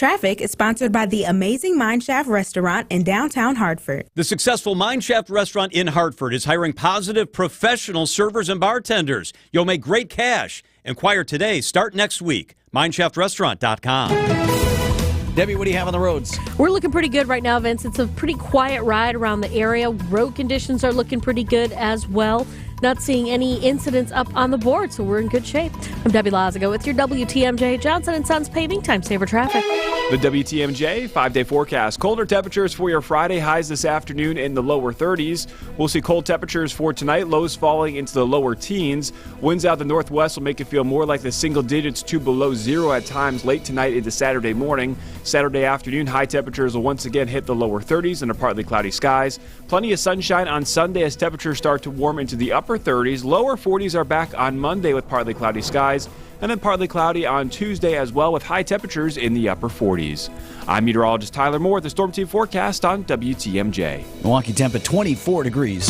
Traffic is sponsored by the amazing Mineshaft Restaurant in downtown Hartford. The successful Mineshaft Restaurant in Hartford is hiring positive professional servers and bartenders. You'll make great cash. Inquire today. Start next week. MineshaftRestaurant.com. Debbie, what do you have on the roads? We're looking pretty good right now, Vince. It's a pretty quiet ride around the area. Road conditions are looking pretty good as well. Not seeing any incidents up on the board, so we're in good shape. I'm Debbie Lazago with your WTMJ Johnson & Sons Paving Time Saver Traffic. The WTMJ 5-day forecast. Colder temperatures for your Friday, highs this afternoon in the lower 30s. We'll see cold temperatures for tonight, lows falling into the lower teens. Winds out the northwest will make it feel more like the single digits to below zero at times late tonight into Saturday morning. Saturday afternoon, high temperatures will once again hit the lower 30s under partly cloudy skies. Plenty of sunshine on Sunday as temperatures start to warm into the upper 30s. Lower 40s are back on Monday with partly cloudy skies, and then partly cloudy on Tuesday as well with high temperatures in the upper 40s. I'm meteorologist Tyler Moore with the Storm Team forecast on WTMJ. Milwaukee temp at 24 degrees.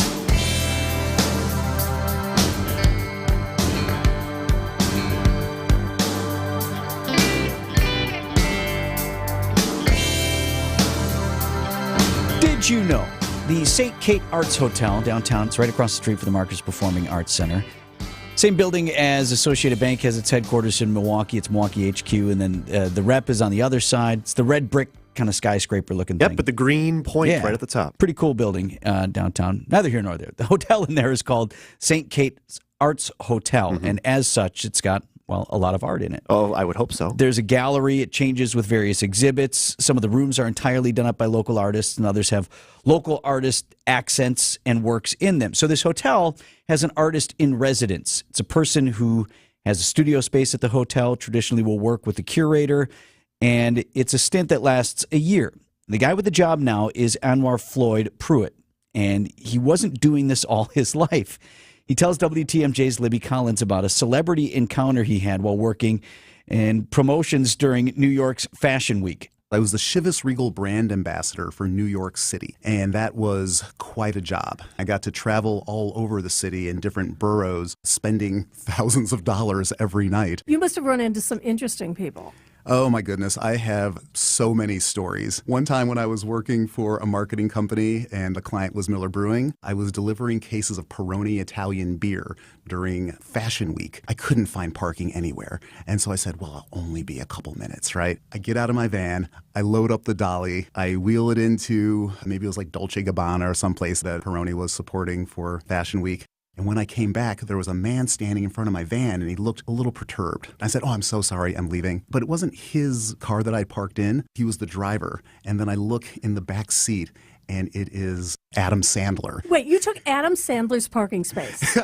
Did you know the St. Kate Arts Hotel downtown, it's right across the street from the Marcus Performing Arts Center. Same building as Associated Bank has its headquarters in Milwaukee. It's Milwaukee HQ, and then the rep is on the other side. It's the red brick kind of skyscraper-looking thing. Yep, but the green point right at the top. Pretty cool building downtown. Neither here nor there. The hotel in there is called St. Kate's Arts Hotel, and as such, it's got, well, a lot of art in it. Oh, I would hope so. There's a gallery. It changes with various exhibits. Some of the rooms are entirely done up by local artists, and others have local artist accents and works in them. So this hotel has an artist in residence. It's a person who has a studio space at the hotel, traditionally will work with the curator, and it's a stint that lasts a year. The guy with the job now is Anwar Floyd Pruitt, and he wasn't doing this all his life. He tells WTMJ's Libby Collins about a celebrity encounter he had while working in promotions during New York's Fashion Week. I was the Chivas Regal brand ambassador for New York City, and that was quite a job. I got to travel all over the city in different boroughs, spending thousands of dollars every night. You must have run into some interesting people. Oh my goodness, I have so many stories. One time when I was working for a marketing company and the client was Miller Brewing, I was delivering cases of Peroni Italian beer during Fashion Week. I couldn't find parking anywhere. And so I said, well, I'll only be a couple minutes, right? I get out of my van, I load up the dolly, I wheel it into, maybe it was like Dolce Gabbana or someplace that Peroni was supporting for Fashion Week. And when I came back, there was a man standing in front of my van, and he looked a little perturbed. I said, oh, I'm so sorry, I'm leaving. But it wasn't his car that I parked in. He was the driver. And then I look in the back seat, and it is Adam Sandler. Wait, you took Adam Sandler's parking space?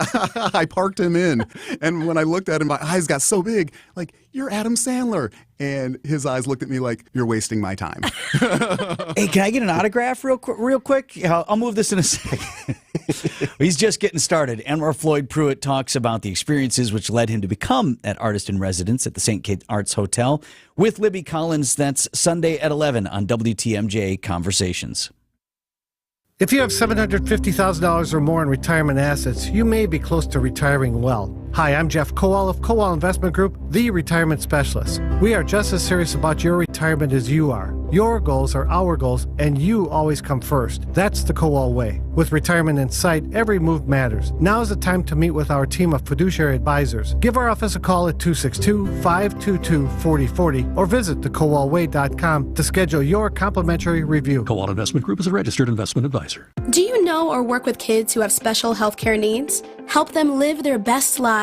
I parked him in. And when I looked at him, my eyes got so big, like, you're Adam Sandler. And his eyes looked at me like, you're wasting my time. Hey, can I get an autograph real quick? I'll move this in a second. He's just getting started. Anwar Floyd Pruitt talks about the experiences which led him to become that artist in residence at the St. Kate Arts Hotel with Libby Collins. That's Sunday at 11 on WTMJ Conversations. If you have $750,000 or more in retirement assets, you may be close to retiring well. Hi, I'm Jeff Kowal of Kowal Investment Group, the retirement specialist. We are just as serious about your retirement as you are. Your goals are our goals, and you always come first. That's the Kowal way. With retirement in sight, every move matters. Now is the time to meet with our team of fiduciary advisors. Give our office a call at 262-522-4040 or visit thekowalway.com to schedule your complimentary review. Kowal Investment Group is a registered investment advisor. Do you know or work with kids who have special health care needs? Help them live their best lives.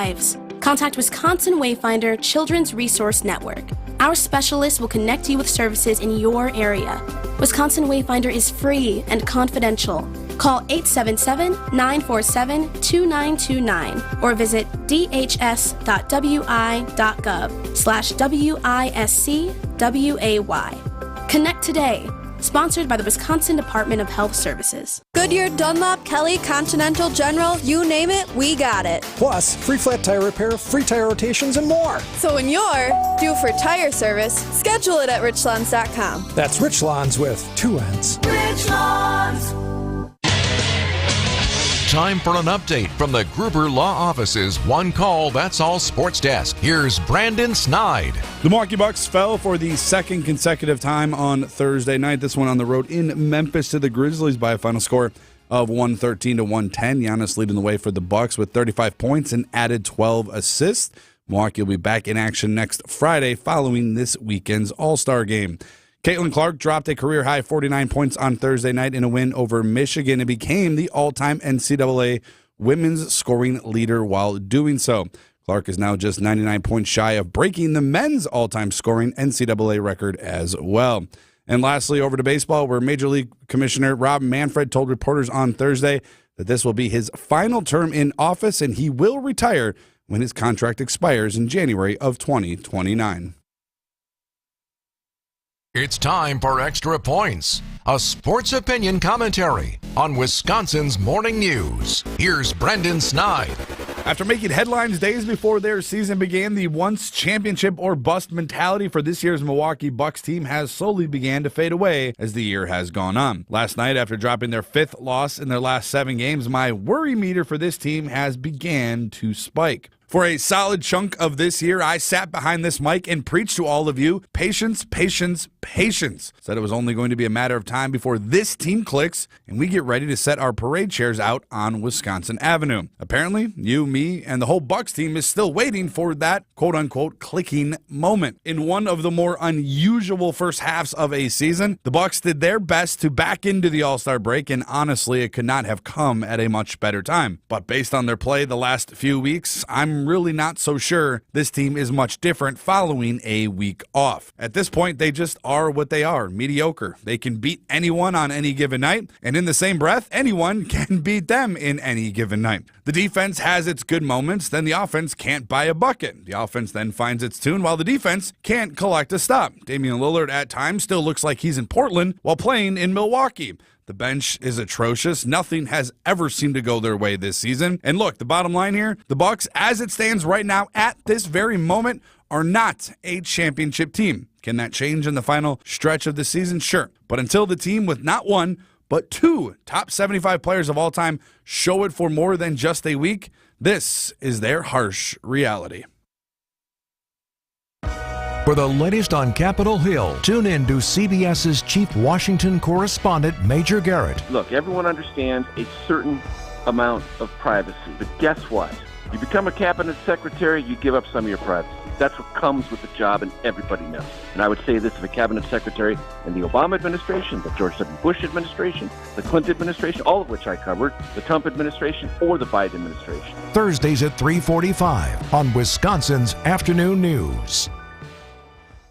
Contact Wisconsin Wayfinder Children's Resource Network. Our specialists will connect you with services in your area. Wisconsin Wayfinder is free and confidential. Call 877-947-2929 or visit dhs.wi.gov/WISCWAY. Connect today. Sponsored by the Wisconsin Department of Health Services. Goodyear, Dunlop, Kelly, Continental, General, you name it, we got it. Plus, free flat tire repair, free tire rotations, and more. So when you're due for tire service, schedule it at richlawns.com. That's Rich Lawns with 2 N's. Rich Lawns. It's time for an update from the Gruber Law Office's One Call, That's All Sports Desk. Here's Brandon Snide. The Milwaukee Bucks fell for the second consecutive time on Thursday night. This one on the road in Memphis to the Grizzlies by a final score of 113-110. Giannis leading the way for the Bucks with 35 points and added 12 assists. Milwaukee will be back in action next Friday following this weekend's All-Star game. Caitlin Clark dropped a career-high 49 points on Thursday night in a win over Michigan and became the all-time NCAA women's scoring leader while doing so. Clark is now just 99 points shy of breaking the men's all-time scoring NCAA record as well. And lastly, over to baseball, where Major League Commissioner Rob Manfred told reporters on Thursday that this will be his final term in office and he will retire when his contract expires in January of 2029. It's time for Extra Points, a sports opinion commentary on Wisconsin's morning news. Here's Brendan Snide. After making headlines days before their season began, the once championship or bust mentality for this year's Milwaukee Bucks team has slowly began to fade away as the year has gone on. Last night, after dropping their fifth loss in their last 7 games, my worry meter for this team has began to spike. For a solid chunk of this year, I sat behind this mic and preached to all of you, patience, patience, patience. Said it was only going to be a matter of time before this team clicks and we get ready to set our parade chairs out on Wisconsin Avenue. Apparently, you, me, and the whole Bucks team is still waiting for that quote-unquote clicking moment. In one of the more unusual first halves of a season, the Bucks did their best to back into the All-Star break, and honestly, it could not have come at a much better time. But based on their play the last few weeks, I'm really not so sure this team is much different following a week off. At this point, they just are what they are, mediocre. They can beat anyone on any given night, and in the same breath, anyone can beat them in any given night. The defense has its good moments, then the offense can't buy a bucket. The offense then finds its tune while the defense can't collect a stop. Damian Lillard at times still looks like he's in Portland while playing in Milwaukee. The bench is atrocious. Nothing has ever seemed to go their way this season. And look, the bottom line here, the Bucks, as it stands right now at this very moment, are not a championship team. Can that change in the final stretch of the season? Sure. But until the team with not one, but 2 top 75 players of all time show it for more than just a week, this is their harsh reality. For the latest on Capitol Hill, tune in to CBS's Chief Washington Correspondent, Major Garrett. Look, everyone understands a certain amount of privacy, but guess what? You become a cabinet secretary, you give up some of your privacy. That's what comes with the job, and everybody knows. And I would say this of a cabinet secretary in the Obama administration, the George W. Bush administration, the Clinton administration, all of which I covered, the Trump administration, or the Biden administration. Thursdays at 3:45 on Wisconsin's Afternoon News.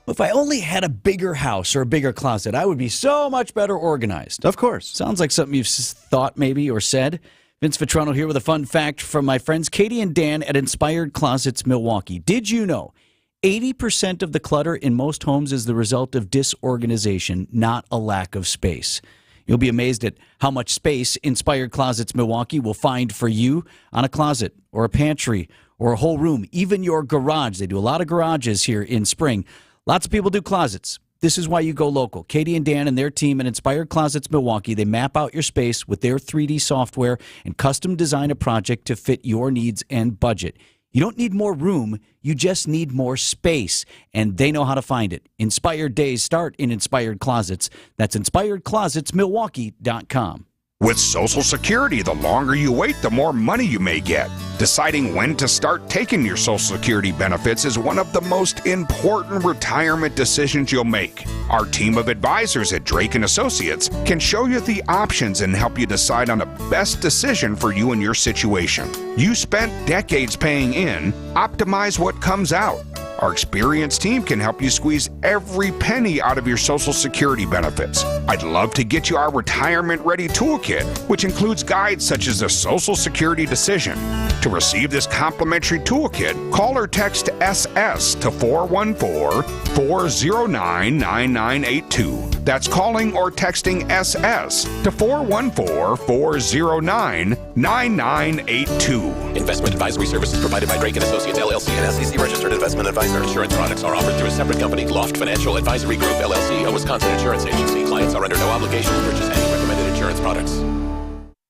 If I only had a bigger house or a bigger closet, I would be so much better organized. Of course. Sounds like something you've thought maybe or said. Vince Vitrano here with a fun fact from my friends Katie and Dan at Inspired Closets Milwaukee. Did you know 80% of the clutter in most homes is the result of disorganization, not a lack of space? You'll be amazed at how much space Inspired Closets Milwaukee will find for you on a closet or a pantry or a whole room, even your garage. They do a lot of garages here in spring. Lots of people do closets. This is why you go local. Katie and Dan and their team at Inspired Closets Milwaukee, they map out your space with their 3D software and custom design a project to fit your needs and budget. You don't need more room, you just need more space, and they know how to find it. Inspired days start in Inspired Closets. That's inspiredclosetsmilwaukee.com. With Social Security, the longer you wait, the more money you may get. Deciding when to start taking your Social Security benefits is one of the most important retirement decisions you'll make. Our team of advisors at Drake & Associates can show you the options and help you decide on the best decision for you and your situation. You spent decades paying in, optimize what comes out. Our experienced team can help you squeeze every penny out of your Social Security benefits. I'd love to get you our Retirement Ready Toolkit, which includes guides such as the Social Security Decision. To receive this complimentary toolkit, call or text SS to 414-409-9982. That's calling or texting SS to 414-409-9982. Investment advisory services provided by Drake & Associates, LLC, an SEC-registered investment advisor. Insurance products are offered through a separate company, Loft Financial Advisory Group, LLC, a Wisconsin insurance agency. Clients are under no obligation to purchase any recommended insurance products.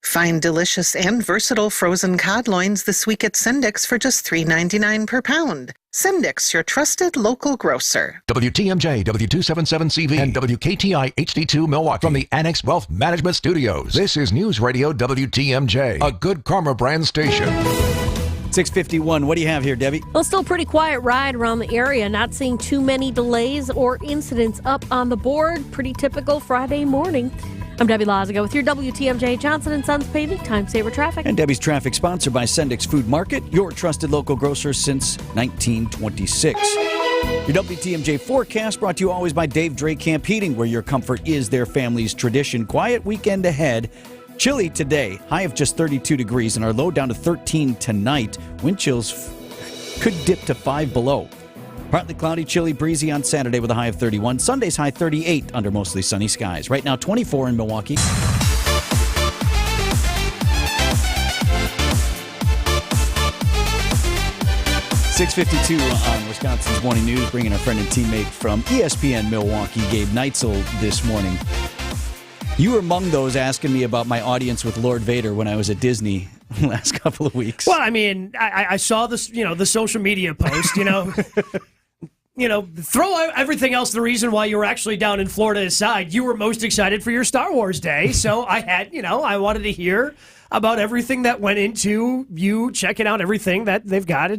Find delicious and versatile frozen cod loins this week at Sendik's for just $3.99 per pound. Sendik's, your trusted local grocer. WTMJ, W277CV, and WKTI HD2 Milwaukee from the Annex Wealth Management Studios. This is News Radio WTMJ, a Good Karma brand station. 6:51. What do you have here, Debbie? Well, still pretty quiet ride around the area. Not seeing too many delays or incidents up on the board. Pretty typical Friday morning. I'm Debbie Lazago with your WTMJ Johnson & Sons Paving Time Saver Traffic. And Debbie's traffic sponsored by Sendik's Food Market, your trusted local grocer since 1926. Your WTMJ forecast brought to you always by Dave Dre Camp Heating, where your comfort is their family's tradition. Quiet weekend ahead. Chilly today, high of just 32 degrees, and our low down to 13 tonight. Wind chills could dip to 5 below. Partly cloudy, chilly, breezy on Saturday with a high of 31. Sunday's high 38 under mostly sunny skies. Right now, 24 in Milwaukee. 6:52 on Wisconsin's Morning News, bringing our friend and teammate from ESPN Milwaukee, Gabe Neitzel, this morning. You were among those asking me about my audience with Lord Vader when I was at Disney the last couple of weeks. Well, I mean, I saw this, the social media post, throw everything else, the reason why you were actually down in Florida aside, you were most excited for your Star Wars day. So I had, I wanted to hear about everything that went into you checking out everything that they've got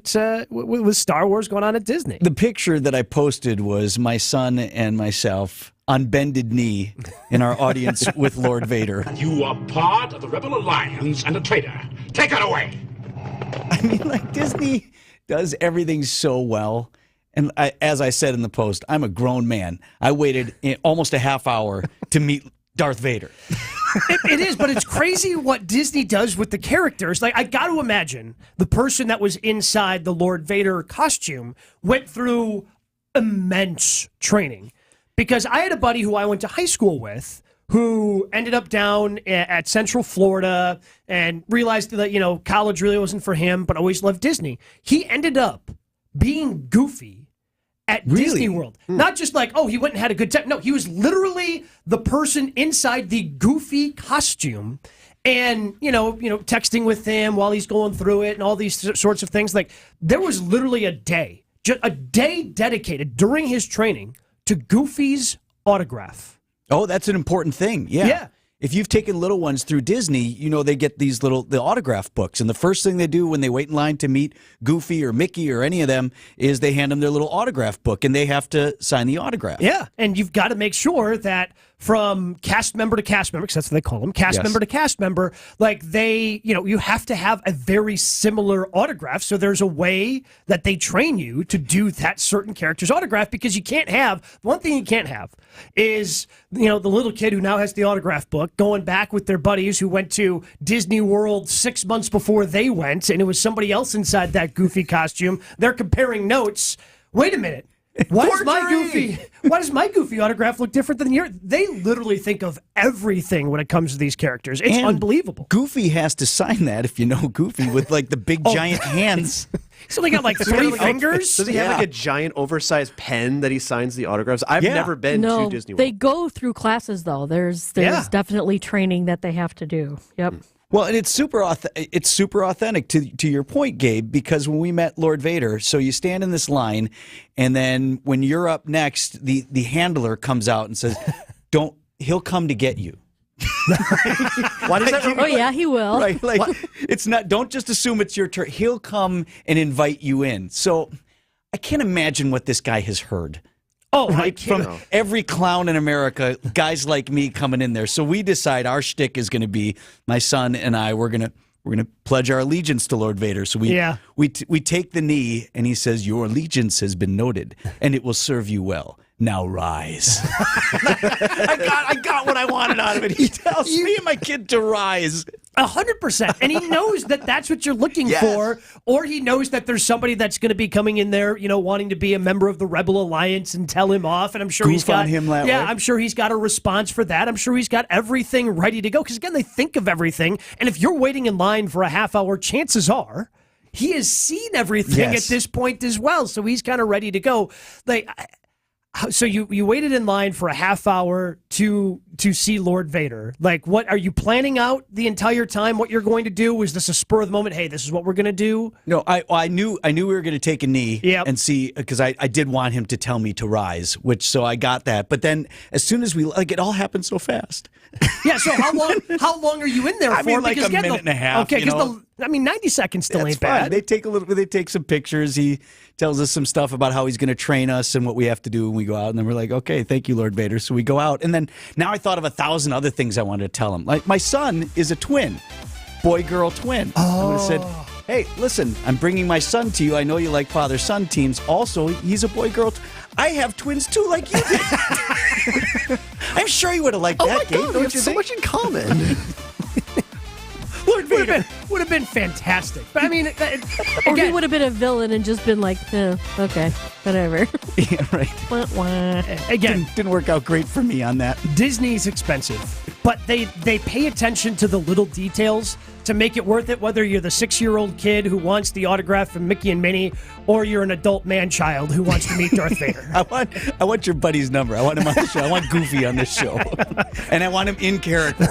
with Star Wars going on at Disney. The picture that I posted was my son and myself on bended knee in our audience with Lord Vader. You are part of the Rebel Alliance and a traitor. Take it away. I mean, Disney does everything so well. And as I said in the post, I'm a grown man. I waited almost a half hour to meet Darth Vader. It is, but it's crazy what Disney does with the characters. I got to imagine the person that was inside the Lord Vader costume went through immense training. Because I had a buddy who I went to high school with who ended up down at Central Florida and realized that, college really wasn't for him, but always loved Disney. He ended up being Goofy at Disney World. Not just he went and had a good time. No, he was literally the person inside the Goofy costume and, texting with him while he's going through it and all these sorts of things. There was literally a day dedicated during his training to Goofy's autograph. Oh, that's an important thing. Yeah. If you've taken little ones through Disney, they get these the autograph books. And the first thing they do when they wait in line to meet Goofy or Mickey or any of them is they hand them their little autograph book and they have to sign the autograph. Yeah. And you've got to make sure that from cast member to cast member, because that's what they call them, member to cast member, you have to have a very similar autograph. So there's a way that they train you to do that certain character's autograph, because one thing you can't have is, the little kid who now has the autograph book going back with their buddies who went to Disney World 6 months before they went, and it was somebody else inside that Goofy costume. They're comparing notes. Wait a minute. Why does my Goofy autograph look different than yours? They literally think of everything when it comes to these characters. It's unbelievable. Goofy has to sign that, if you know Goofy, with the big giant hands. He's only got 3 fingers. Does he have a giant oversized pen that he signs the autographs? I've never been to Disney World. They go through classes though. There's definitely training that they have to do. Yep. Well, and it's super authentic to your point, Gabe, because when we met Lord Vader, so you stand in this line, and then when you're up next, the handler comes out and says, he'll come to get you. Why does that? Oh yeah, he will. Right, it's not. Don't just assume it's your turn. He'll come and invite you in. So I can't imagine what this guy has heard. Oh, right, from every clown in America, guys like me coming in there. So we decide our shtick is going to be, my son and I, we're gonna pledge our allegiance to Lord Vader. So we take the knee, and he says, "Your allegiance has been noted, and it will serve you well. Now rise." I got what I wanted out of it. He tells me and my kid to rise. 100%. And he knows that that's what you're looking for, or he knows that there's somebody that's going to be coming in there, wanting to be a member of the Rebel Alliance and tell him off. And I'm sure he's got I'm sure he's got a response for that. I'm sure he's got everything ready to go. Because again, they think of everything. And if you're waiting in line for a half hour, chances are he has seen everything at this point as well. So he's kind of ready to go. So you waited in line for a half hour to see Lord Vader. Like, what are you planning out the entire time? What you're going to do? Was this a spur of the moment? Hey, this is what we're going to do. No, I knew we were going to take a knee and see, because I did want him to tell me to rise, so I got that. But then as soon as it all happened so fast. Yeah. So how long are you in there for? I mean, like a minute and a half. Okay, because 90 seconds still ain't fine. bad. They take some pictures. He tells us some stuff about how he's going to train us and what we have to do when we go out. And then we're like, okay, thank you, Lord Vader. So we go out. And then now I thought of 1,000 other things I wanted to tell him. Like, my son is a twin, boy-girl twin. I would have said, hey, listen, I'm bringing my son to you. I know you like father-son teams. Also, he's a boy-girl. I have twins, too, like you did. I'm sure you would have liked that, Gabe. We have so much in common. Lord Vader would have been fantastic. But I mean, or he would have been a villain and just been like, okay, whatever. Yeah, right. Again, didn't work out great for me on that. Disney's expensive, but they pay attention to the little details to make it worth it, whether you're the 6-year-old kid who wants the autograph from Mickey and Minnie, or you're an adult man-child who wants to meet Darth Vader. I want your buddy's number. I want him on the show. I want Goofy on this show. And I want him in character.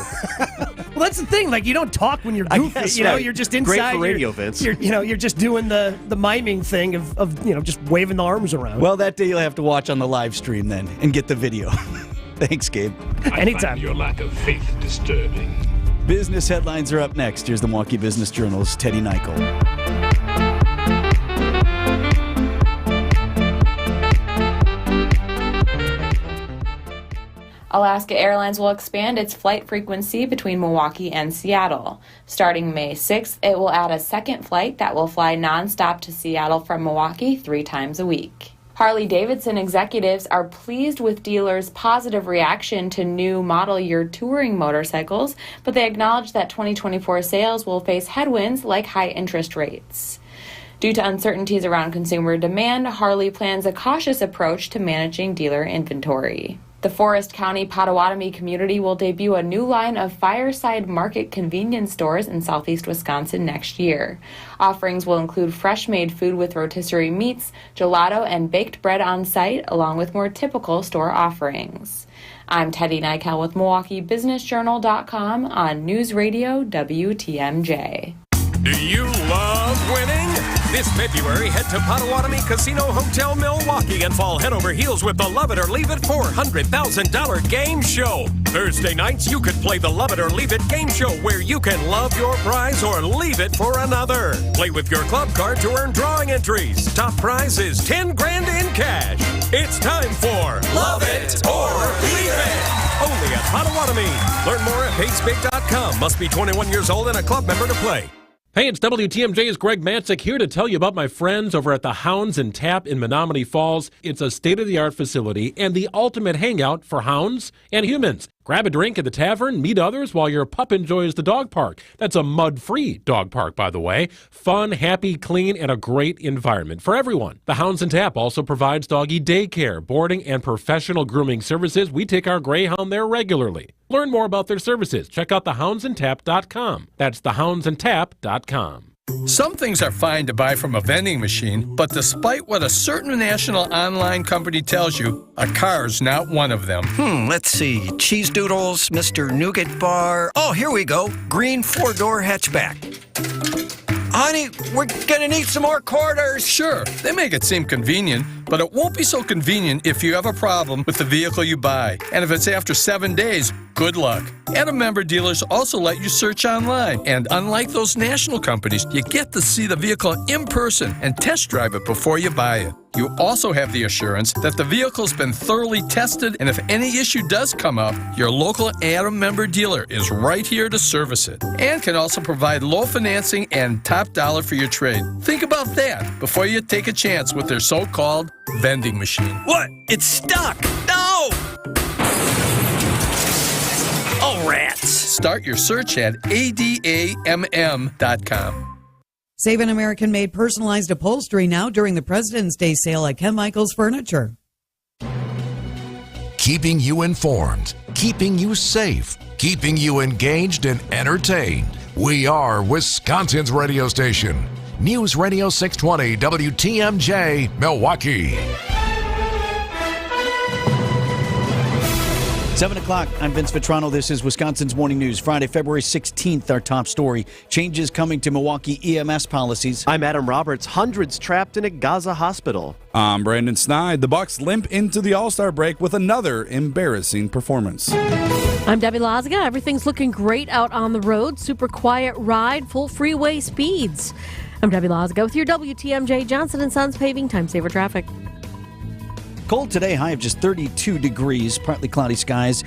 Well, that's the thing. Like, you don't talk when you're Goofy. You're just inside. Great for radio, Vince. You're just doing the miming thing of just waving the arms around. Well, that day you'll have to watch on the live stream then and get the video. Thanks, Gabe. Anytime. I find your lack of faith disturbing. Business headlines are up next. Here's the Milwaukee Business Journal's Teddy Nichol. Alaska Airlines will expand its flight frequency between Milwaukee and Seattle. Starting May 6th, it will add a second flight that will fly nonstop to Seattle from Milwaukee 3 times a week. Harley-Davidson executives are pleased with dealers' positive reaction to new model year touring motorcycles, but they acknowledge that 2024 sales will face headwinds like high interest rates. Due to uncertainties around consumer demand, Harley plans a cautious approach to managing dealer inventory. The Forest County Potawatomi community will debut a new line of Fireside Market convenience stores in southeast Wisconsin next year. Offerings will include fresh-made food with rotisserie meats, gelato, and baked bread on site, along with more typical store offerings. I'm Teddy Nichol with MilwaukeeBusinessJournal.com on News Radio WTMJ. Do you love winning? This February, head to Potawatomi Casino Hotel Milwaukee and fall head over heels with the Love It or Leave It $400,000 game show. Thursday nights, you could play the Love It or Leave It game show where you can love your prize or leave it for another. Play with your club card to earn drawing entries. Top prize is $10,000 in cash. It's time for Love It or Leave It. Only at Potawatomi. Learn more at PaceBig.com. Must be 21 years old and a club member to play. Hey, it's WTMJ's Greg Matzik here to tell you about my friends over at the Hounds and Tap in Menominee Falls. It's a state-of-the-art facility and the ultimate hangout for hounds and humans. Grab a drink at the tavern, meet others while your pup enjoys the dog park. That's a mud-free dog park, by the way. Fun, happy, clean, and a great environment for everyone. The Hounds and Tap also provides doggy daycare, boarding, and professional grooming services. We take our greyhound there regularly. Learn more about their services. Check out thehoundsandtap.com. That's thehoundsandtap.com. Some things are fine to buy from a vending machine, but despite what a certain national online company tells you, a car's not one of them. Let's see. Cheese doodles, Mr. Nougat bar. Oh, here we go. Green 4-door hatchback. Honey, we're gonna need some more quarters. Sure, they make it seem convenient, but it won't be so convenient if you have a problem with the vehicle you buy. And if it's after 7 days, good luck. Adam member dealers also let you search online. And unlike those national companies, you get to see the vehicle in person and test drive it before you buy it. You also have the assurance that the vehicle's been thoroughly tested, and if any issue does come up, your local Adam member dealer is right here to service it. And can also provide low financing and top dollar for your trade. Think about that before you take a chance with their so-called vending machine. What? It's stuck! No! Oh, rats! Start your search at ADAMM.com. Save an American-made personalized upholstery now during the President's Day sale at Ken Michaels Furniture. Keeping you informed, keeping you safe, keeping you engaged and entertained. We are Wisconsin's radio station. News Radio 620 WTMJ, Milwaukee. 7 o'clock, I'm Vince Vitrano. This is Wisconsin's Morning News. Friday, February 16th, our top story. Changes coming to Milwaukee EMS policies. I'm Adam Roberts. Hundreds trapped in a Gaza hospital. I'm Brandon Snide. The Bucks limp into the All-Star break with another embarrassing performance. I'm Debbie Lazaga. Everything's looking great out on the road. Super quiet ride, full freeway speeds. I'm Debbie Lazaga with your WTMJ Johnson & Sons paving time saver traffic. Cold today, high of just 32 degrees, partly cloudy skies,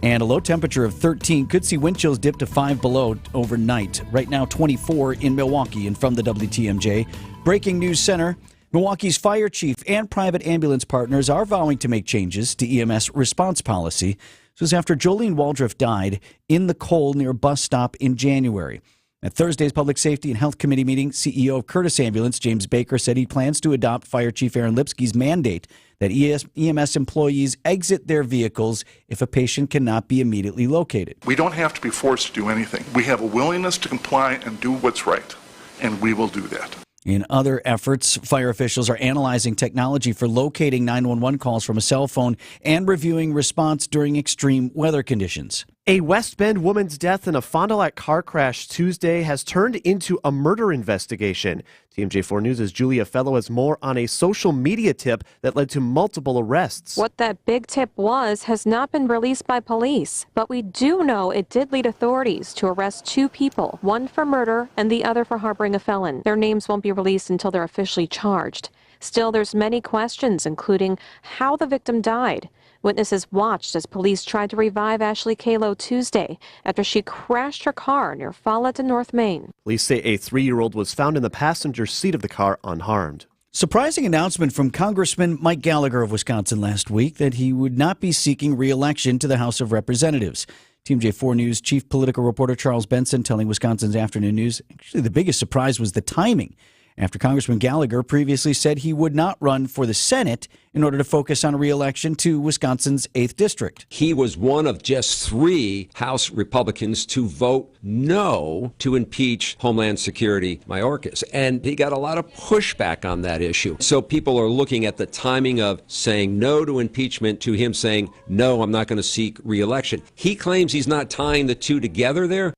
and a low temperature of 13. Could see wind chills dip to 5 below overnight. Right now, 24 in Milwaukee. And from the WTMJ Breaking News Center, Milwaukee's fire chief and private ambulance partners are vowing to make changes to EMS response policy. This was after Jolene Waldriff died in the cold near a bus stop in January. At Thursday's Public Safety and Health Committee meeting, CEO of Curtis Ambulance, James Baker, said he plans to adopt Fire Chief Aaron Lipsky's mandate that EMS employees exit their vehicles if a patient cannot be immediately located. We don't have to be forced to do anything. We have a willingness to comply and do what's right, and we will do that. In other efforts, fire officials are analyzing technology for locating 911 calls from a cell phone and reviewing response during extreme weather conditions. A West Bend woman's death in a Fond du Lac car crash Tuesday has turned into a murder investigation. TMJ4 News' Julia Fellow has more on a social media tip that led to multiple arrests. What that big tip was has not been released by police, but we do know it did lead authorities to arrest 2 people, one for murder and the other for harboring a felon. Their names won't be released until they're officially charged. Still, there's many questions, including how the victim died. Witnesses watched as police tried to revive Ashley Kalo Tuesday after she crashed her car near Follett in North Main. Police say a 3-year-old was found in the passenger seat of the car unharmed. Surprising announcement from Congressman Mike Gallagher of Wisconsin last week that he would not be seeking re-election to the House of Representatives. TMJ4 News chief political reporter Charles Benson telling Wisconsin's Afternoon News, actually the biggest surprise was the timing, after Congressman Gallagher previously said he would not run for the Senate in order to focus on a re-election to Wisconsin's 8th District. He was one of just 3 House Republicans to vote no to impeach Homeland Security Mayorkas, and he got a lot of pushback on that issue. So people are looking at the timing of saying no to impeachment to him saying, no, I'm not going to seek re-election. He claims he's not tying the two together there.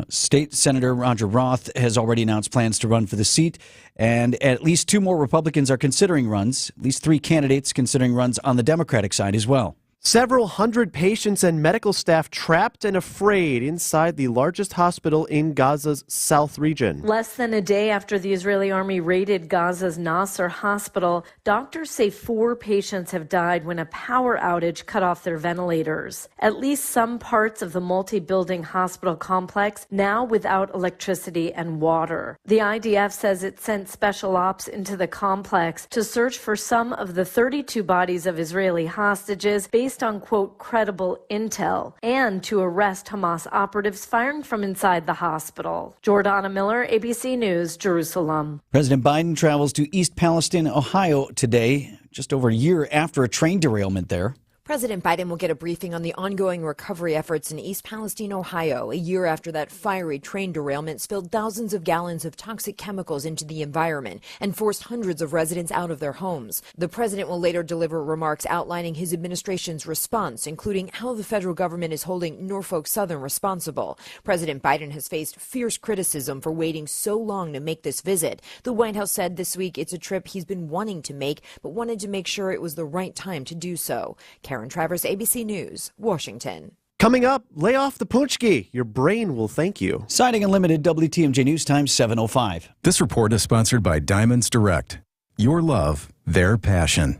State Senator Roger Roth has already announced plans to run for the seat, and at least 2 more Republicans are considering runs, at least 3 candidates considering runs on the Democratic side as well. Several hundred patients and medical staff trapped and afraid inside the largest hospital in Gaza's south region. Less than a day after the Israeli army raided Gaza's Nasser hospital, doctors say 4 patients have died when a power outage cut off their ventilators. At least some parts of the multi-building hospital complex now without electricity and water. The IDF says it sent special ops into the complex to search for some of the 32 bodies of Israeli hostages based on, quote, credible intel, and to arrest Hamas operatives firing from inside the hospital. Jordana Miller, ABC News, Jerusalem. President Biden travels to East Palestine, Ohio today, just over a year after a train derailment there. President Biden will get a briefing on the ongoing recovery efforts in East Palestine, Ohio, a year after that fiery train derailment spilled thousands of gallons of toxic chemicals into the environment and forced hundreds of residents out of their homes. The president will later deliver remarks outlining his administration's response, including how the federal government is holding Norfolk Southern responsible. President Biden has faced fierce criticism for waiting so long to make this visit. The White House said this week it's a trip he's been wanting to make, but wanted to make sure it was the right time to do so. Karen Travers, ABC News, Washington. Coming up, lay off the punchki. Your brain will thank you. Siding Unlimited, WTMJ News Time, 7:05. This report is sponsored by Diamonds Direct. Your love, their passion.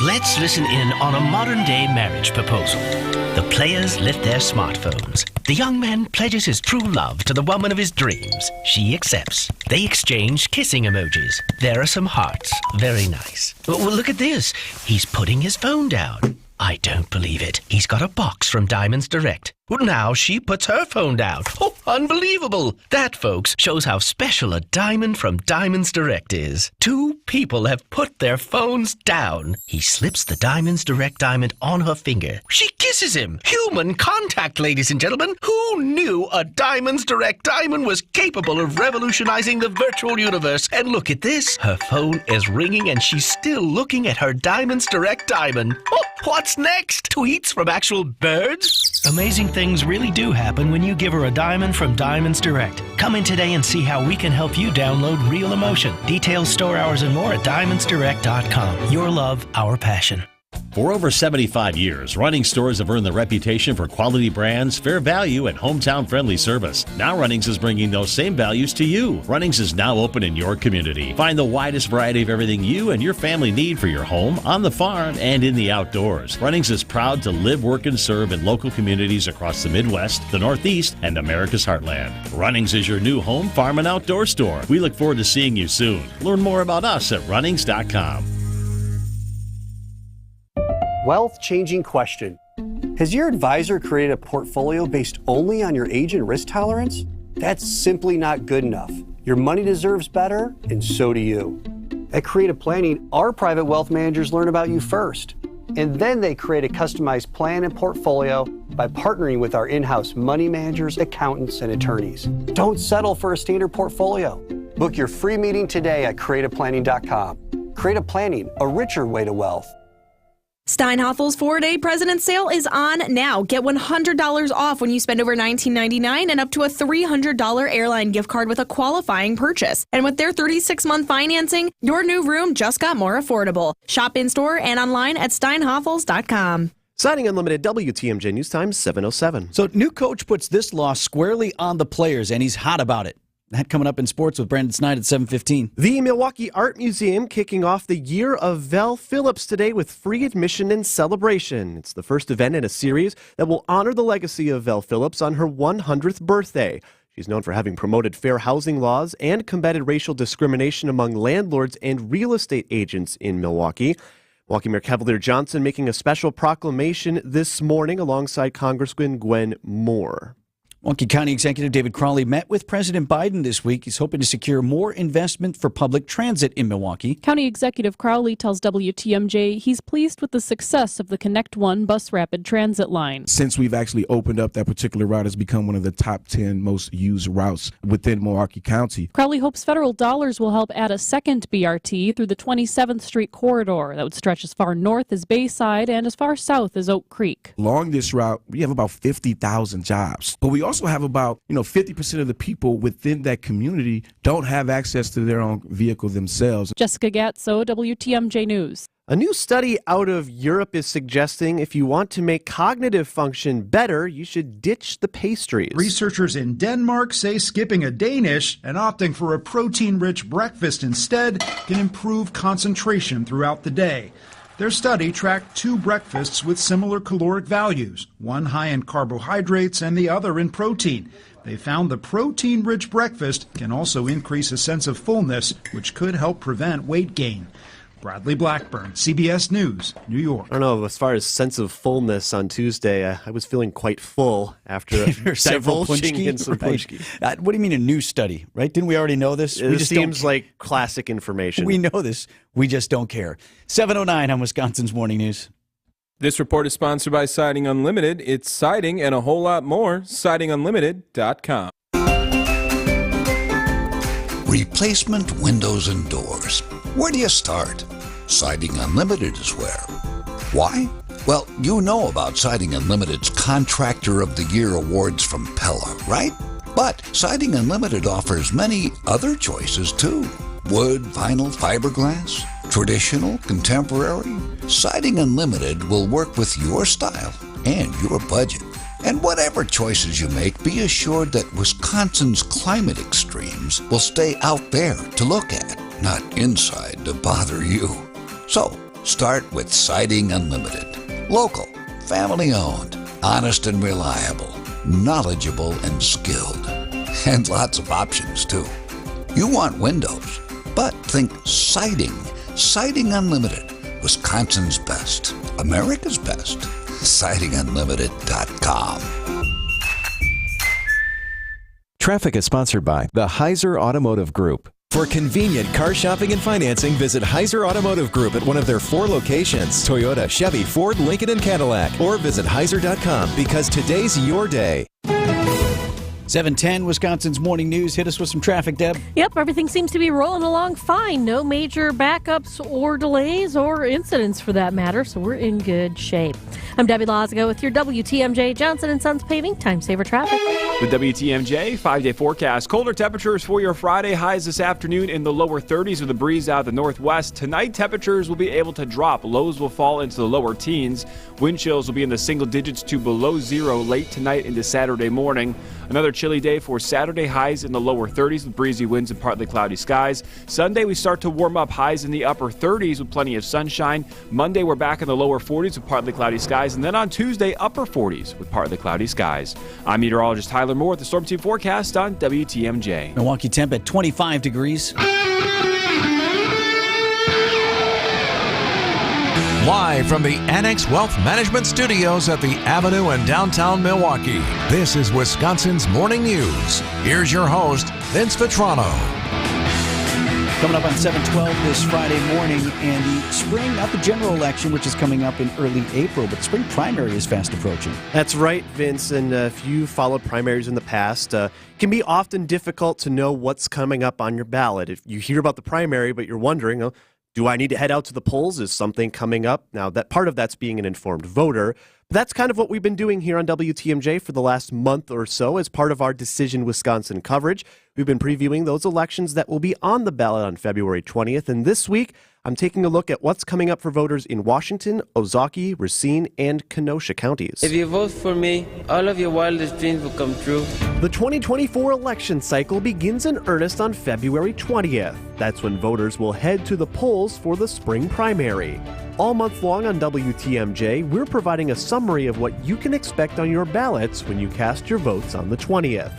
Let's listen in on a modern-day marriage proposal. The players lift their smartphones. The young man pledges his true love to the woman of his dreams. She accepts. They exchange kissing emojis. There are some hearts. Very nice. Well, look at this. He's putting his phone down. I don't believe it. He's got a box from Diamonds Direct. Well, now she puts her phone down. Oh, unbelievable. That, folks, shows how special a diamond from Diamonds Direct is. 2 people have put their phones down. He slips the Diamonds Direct diamond on her finger. She kisses him. Human contact, ladies and gentlemen. Who knew a Diamonds Direct diamond was capable of revolutionizing the virtual universe? And look at this. Her phone is ringing and she's still looking at her Diamonds Direct diamond. Oh, What's next? Tweets from actual birds? Amazing things really do happen when you give her a diamond from Diamonds Direct. Come in today and see how we can help you download real emotion. Details, store hours, and more at diamondsdirect.com. Your love, our passion. For over 75 years, Runnings stores have earned the reputation for quality brands, fair value, and hometown-friendly service. Now Runnings is bringing those same values to you. Runnings is now open in your community. Find the widest variety of everything you and your family need for your home, on the farm, and in the outdoors. Runnings is proud to live, work, and serve in local communities across the Midwest, the Northeast, and America's heartland. Runnings is your new home, farm, and outdoor store. We look forward to seeing you soon. Learn more about us at runnings.com. Wealth-changing question. Has your advisor created a portfolio based only on your age and risk tolerance? That's simply not good enough. Your money deserves better, and so do you. At Creative Planning, our private wealth managers learn about you first, and then they create a customized plan and portfolio by partnering with our in-house money managers, accountants, and attorneys. Don't settle for a standard portfolio. Book your free meeting today at creativeplanning.com. Creative Planning, a richer way to wealth. Steinhaffel's 4-day President's Sale is on now. Get $100 off when you spend over $19.99 and up to a $300 airline gift card with a qualifying purchase. And with their 36-month financing, your new room just got more affordable. Shop in-store and online at steinhaffels.com. Signing Unlimited, WTMJ News Time 7:07. So new coach puts this loss squarely on the players, and he's hot about it. That coming up in sports with Brandon Snide at 7:15. The Milwaukee Art Museum kicking off the Year of Val Phillips today with free admission and celebration. It's the first event in a series that will honor the legacy of Val Phillips on her 100th birthday. She's known for having promoted fair housing laws and combated racial discrimination among landlords and real estate agents in Milwaukee. Milwaukee Mayor Cavalier Johnson making a special proclamation this morning alongside Congresswoman Gwen Moore. Milwaukee County Executive David Crowley met with President Biden this week. He's hoping to secure more investment for public transit in Milwaukee. County Executive Crowley tells WTMJ he's pleased with the success of the Connect One bus rapid transit line. Since we've actually opened up, that particular route has become one of the top 10 most used routes within Milwaukee County. Crowley hopes federal dollars will help add a second BRT through the 27th Street corridor that would stretch as far north as Bayside and as far south as Oak Creek. Along this route, we have about 50,000 jobs, but we also have about 50% of the people within that community don't have access to their own vehicle themselves. Jessica Gatso, WTMJ News. A new study out of Europe is suggesting if you want to make cognitive function better, you should ditch the pastries. Researchers in Denmark say skipping a Danish and opting for a protein-rich breakfast instead can improve concentration throughout the day. Their study tracked two breakfasts with similar caloric values, one high in carbohydrates and the other in protein. They found the protein-rich breakfast can also increase a sense of fullness, which could help prevent weight gain. Bradley Blackburn, CBS News, New York. I don't know, as far as sense of fullness on Tuesday, I was feeling quite full after divulging in some punchki. What do you mean a new study, right? Didn't we already know this? It just seems like classic information. We know this. We just don't care. 7:09 on Wisconsin's Morning News. This report is sponsored by Siding Unlimited. It's siding and a whole lot more. SidingUnlimited.com. Replacement windows and doors. Where do you start? Siding Unlimited is where. Why? Well, you know about Siding Unlimited's Contractor of the Year awards from Pella, right? But Siding Unlimited offers many other choices too. Wood, vinyl, fiberglass, traditional, contemporary. Siding Unlimited will work with your style and your budget. And whatever choices you make, be assured that Wisconsin's climate extremes will stay out there to look at, not inside to bother you. So, start with Siding Unlimited. Local, family-owned, honest and reliable, knowledgeable and skilled. And lots of options, too. You want windows, but think siding. Siding Unlimited, Wisconsin's best, America's best. SidingUnlimited.com. Traffic is sponsored by the Heiser Automotive Group. For convenient car shopping and financing, visit Heiser Automotive Group at one of their 4 locations, Toyota, Chevy, Ford, Lincoln, and Cadillac. Or visit Heiser.com because today's your day. 7:10, Wisconsin's Morning News. Hit us with some traffic, Deb. Yep, everything seems to be rolling along fine. No major backups or delays or incidents for that matter, so we're in good shape. I'm Debbie Lazago with your WTMJ Johnson & Sons Paving Time Saver Traffic. With WTMJ, 5-day forecast. Colder temperatures for your Friday. Highs this afternoon in the lower 30s with a breeze out of the northwest. Tonight, temperatures will be able to drop. Lows will fall into the lower teens. Wind chills will be in the single digits to below zero late tonight into Saturday morning. Another chilly day for Saturday, highs in the lower 30s with breezy winds and partly cloudy skies. Sunday, we start to warm up, highs in the upper 30s with plenty of sunshine. Monday, we're back in the lower 40s with partly cloudy skies. And then on Tuesday, upper 40s with partly cloudy skies. I'm meteorologist Tyler Moore with the Storm Team forecast on WTMJ. Milwaukee temp at 25 degrees. Live from the Annex Wealth Management Studios at the Avenue in downtown Milwaukee, this is Wisconsin's Morning News. Here's your host, Vince Vitrano. Coming up on 7:12 this Friday morning, and the spring, not the general election, which is coming up in early April, but the spring primary is fast approaching. That's right, Vince, and if you followed primaries in the past, it can be often difficult to know what's coming up on your ballot. If you hear about the primary, but you're wondering, do I need to head out to the polls? Is something coming up? Now, that part of that's being an informed voter. But that's kind of what we've been doing here on WTMJ for the last month or so as part of our Decision Wisconsin coverage. We've been previewing those elections that will be on the ballot on February 20th. And this week, I'm taking a look at what's coming up for voters in Washington, Ozaukee, Racine, and Kenosha counties. If you vote for me, all of your wildest dreams will come true. The 2024 election cycle begins in earnest on February 20th. That's when voters will head to the polls for the spring primary. All month long on WTMJ, we're providing a summary of what you can expect on your ballots when you cast your votes on the 20th.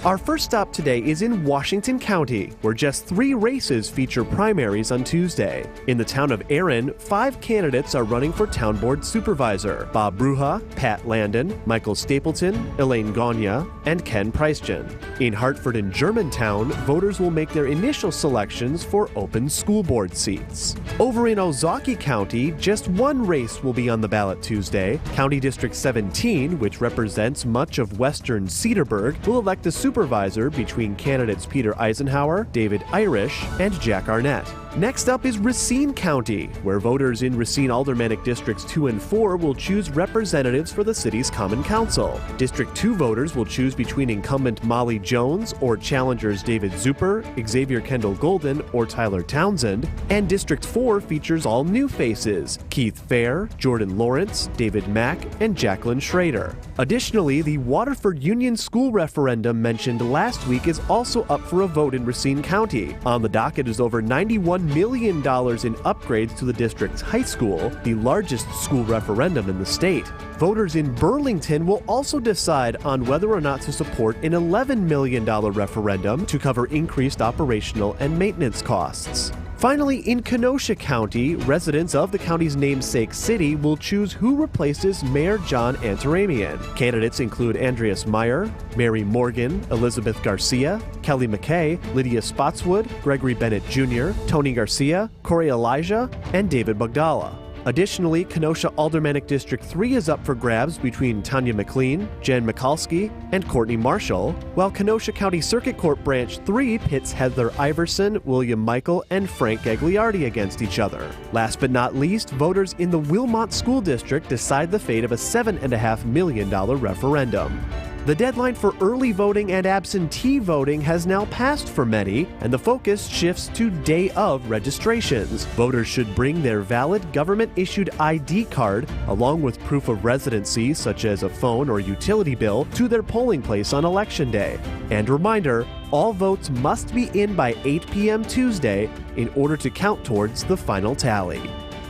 Our first stop today is in Washington County, where just 3 races feature primaries on Tuesday. In the town of Erin, 5 candidates are running for town board supervisor: Bob Bruja, Pat Landon, Michael Stapleton, Elaine Gagne, and Ken Preisgen. In Hartford and Germantown, voters will make their initial selections for open school board seats. Over in Ozaukee County, just 1 race will be on the ballot Tuesday. County District 17, which represents much of western Cedarburg, will elect a supervisor between candidates Peter Eisenhower, David Irish, and Jack Arnett. Next up is Racine County, where voters in Racine Aldermanic Districts 2 and 4 will choose representatives for the city's Common Council. District 2 voters will choose between incumbent Molly Jones or challengers David Zuper, Xavier Kendall Golden, or Tyler Townsend. And District 4 features all new faces: Keith Fair, Jordan Lawrence, David Mack, and Jacqueline Schrader. Additionally, the Waterford Union School referendum mentioned last week is also up for a vote in Racine County. On the docket is over $91 million in upgrades to the district's high school, the largest school referendum in the state. Voters in Burlington will also decide on whether or not to support an $11 million referendum to cover increased operational and maintenance costs. Finally, in Kenosha County, residents of the county's namesake city will choose who replaces Mayor John Antaramian. Candidates include Andreas Meyer, Mary Morgan, Elizabeth Garcia, Kelly McKay, Lydia Spotswood, Gregory Bennett Jr., Tony Garcia, Corey Elijah, and David Bugdala. Additionally, Kenosha Aldermanic District 3 is up for grabs between Tanya McLean, Jan Mikulski, and Courtney Marshall, while Kenosha County Circuit Court Branch 3 pits Heather Iverson, William Michael, and Frank Gagliardi against each other. Last but not least, voters in the Wilmot School District decide the fate of a $7.5 million referendum. The deadline for early voting and absentee voting has now passed for many, and the focus shifts to day of registrations. Voters should bring their valid government-issued ID card, along with proof of residency, such as a phone or utility bill, to their polling place on Election Day. And reminder, all votes must be in by 8 p.m. Tuesday in order to count towards the final tally.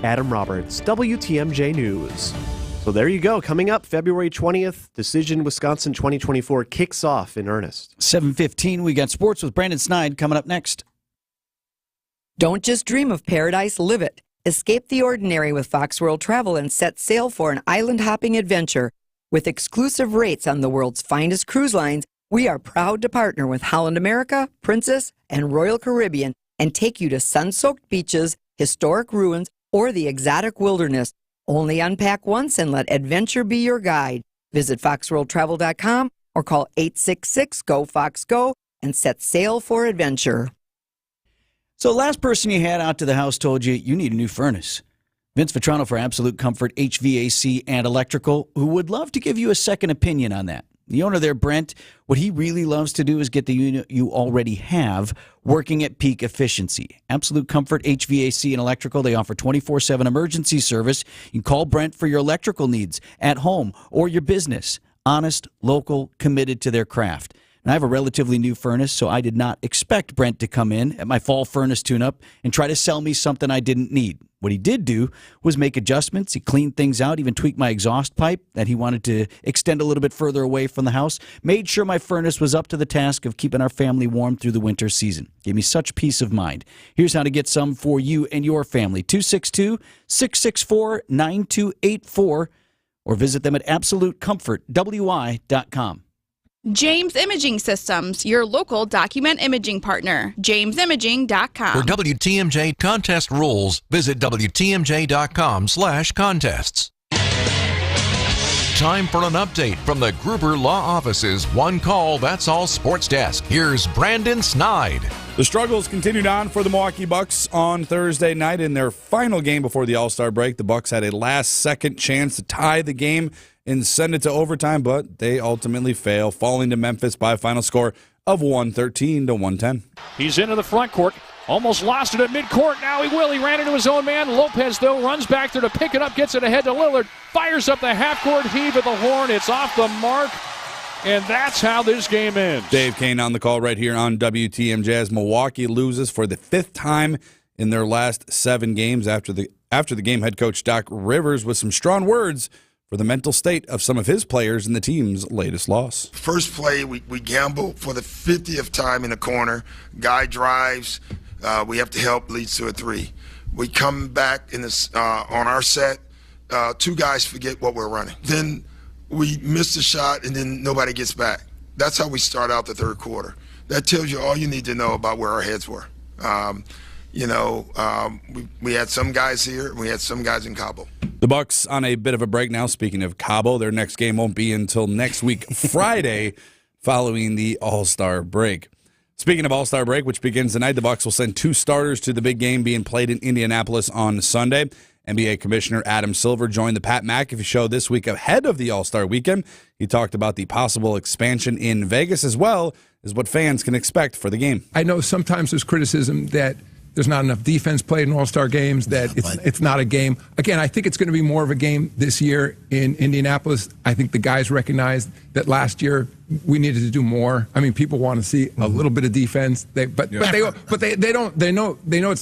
Adam Roberts, WTMJ News. So there you go. Coming up, February 20th, Decision Wisconsin 2024 kicks off in earnest. 7:15, we got sports with Brandon Snide coming up next. Don't just dream of paradise, live it. Escape the ordinary with Fox World Travel and set sail for an island-hopping adventure. With exclusive rates on the world's finest cruise lines, we are proud to partner with Holland America, Princess, and Royal Caribbean and take you to sun-soaked beaches, historic ruins, or the exotic wilderness. Only unpack once and let adventure be your guide. Visit foxworldtravel.com or call 866-GO-FOX-GO and set sail for adventure. So the last person you had out to the house told you need a new furnace. Vince Vitrano for Absolute Comfort HVAC and Electrical, who would love to give you a second opinion on that. The owner there, Brent, what he really loves to do is get the unit you already have working at peak efficiency. Absolute Comfort HVAC and Electrical, they offer 24/7 emergency service. You can call Brent for your electrical needs at home or your business. Honest, local, committed to their craft. And I have a relatively new furnace, so I did not expect Brent to come in at my fall furnace tune-up and try to sell me something I didn't need. What he did do was make adjustments. He cleaned things out, even tweaked my exhaust pipe that he wanted to extend a little bit further away from the house. Made sure my furnace was up to the task of keeping our family warm through the winter season. Gave me such peace of mind. Here's how to get some for you and your family. 262-664-9284 or visit them at AbsoluteComfortWI.com. James Imaging Systems, your local document imaging partner. JamesImaging.com. For WTMJ contest rules, visit WTMJ.com/contests. Time for an update from the Gruber Law Office's One Call, That's All Sports Desk. Here's Brandon Snide. The struggles continued on for the Milwaukee Bucks on Thursday night in their final game before the All-Star break. The Bucks had a last-second chance to tie the game and send it to overtime, but they ultimately fail, falling to Memphis by a final score of 113-110. He's into the front court, almost lost it at midcourt. Now he will. He ran into his own man. Lopez, though, runs back there to pick it up, gets it ahead to Lillard, fires up the half-court heave at the horn. It's off the mark, and that's how this game ends. Dave Kane on the call right here on WTMJ as Milwaukee loses for the fifth time in their last 7 games. After the game, head coach Doc Rivers with some strong words for the mental state of some of his players in the team's latest loss. First play, we gamble for the 50th time in the corner. Guy drives. We have to help, leads to a 3. We come back in this on our set. 2 guys forget what we're running. Then we miss the shot, and then nobody gets back. That's how we start out the third quarter. That tells you all you need to know about where our heads were. We had some guys here, and we had some guys in Cabo. The Bucks on a bit of a break now. Speaking of Cabo, their next game won't be until next week, Friday, following the All-Star break. Speaking of All-Star break, which begins tonight, the Bucks will send 2 starters to the big game being played in Indianapolis on Sunday. NBA Commissioner Adam Silver joined the Pat McAfee Show this week ahead of the All-Star weekend. He talked about the possible expansion in Vegas as well as what fans can expect for the game. I know sometimes there's criticism that there's not enough defense played in All-Star games, that it's not a game. Again, I think it's going to be more of a game this year in Indianapolis. I think the guys recognized that last year we needed to do more. I mean, people want to see a little bit of defense, they know it's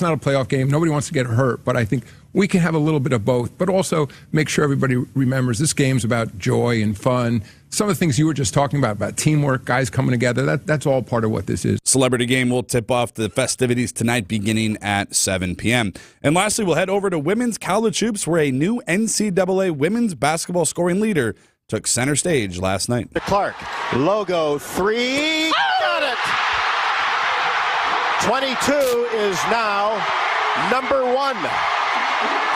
not a playoff game. Nobody wants to get hurt, but I think we can have a little bit of both, but also make sure everybody remembers this game's about joy and fun. Some of the things you were just talking about teamwork, guys coming together, that's all part of what this is. Celebrity Game will tip off the festivities tonight beginning at 7 p.m. And lastly, we'll head over to women's college hoops where a new NCAA women's basketball scoring leader took center stage last night. Clark, logo 3, got it! 22 is now number 1.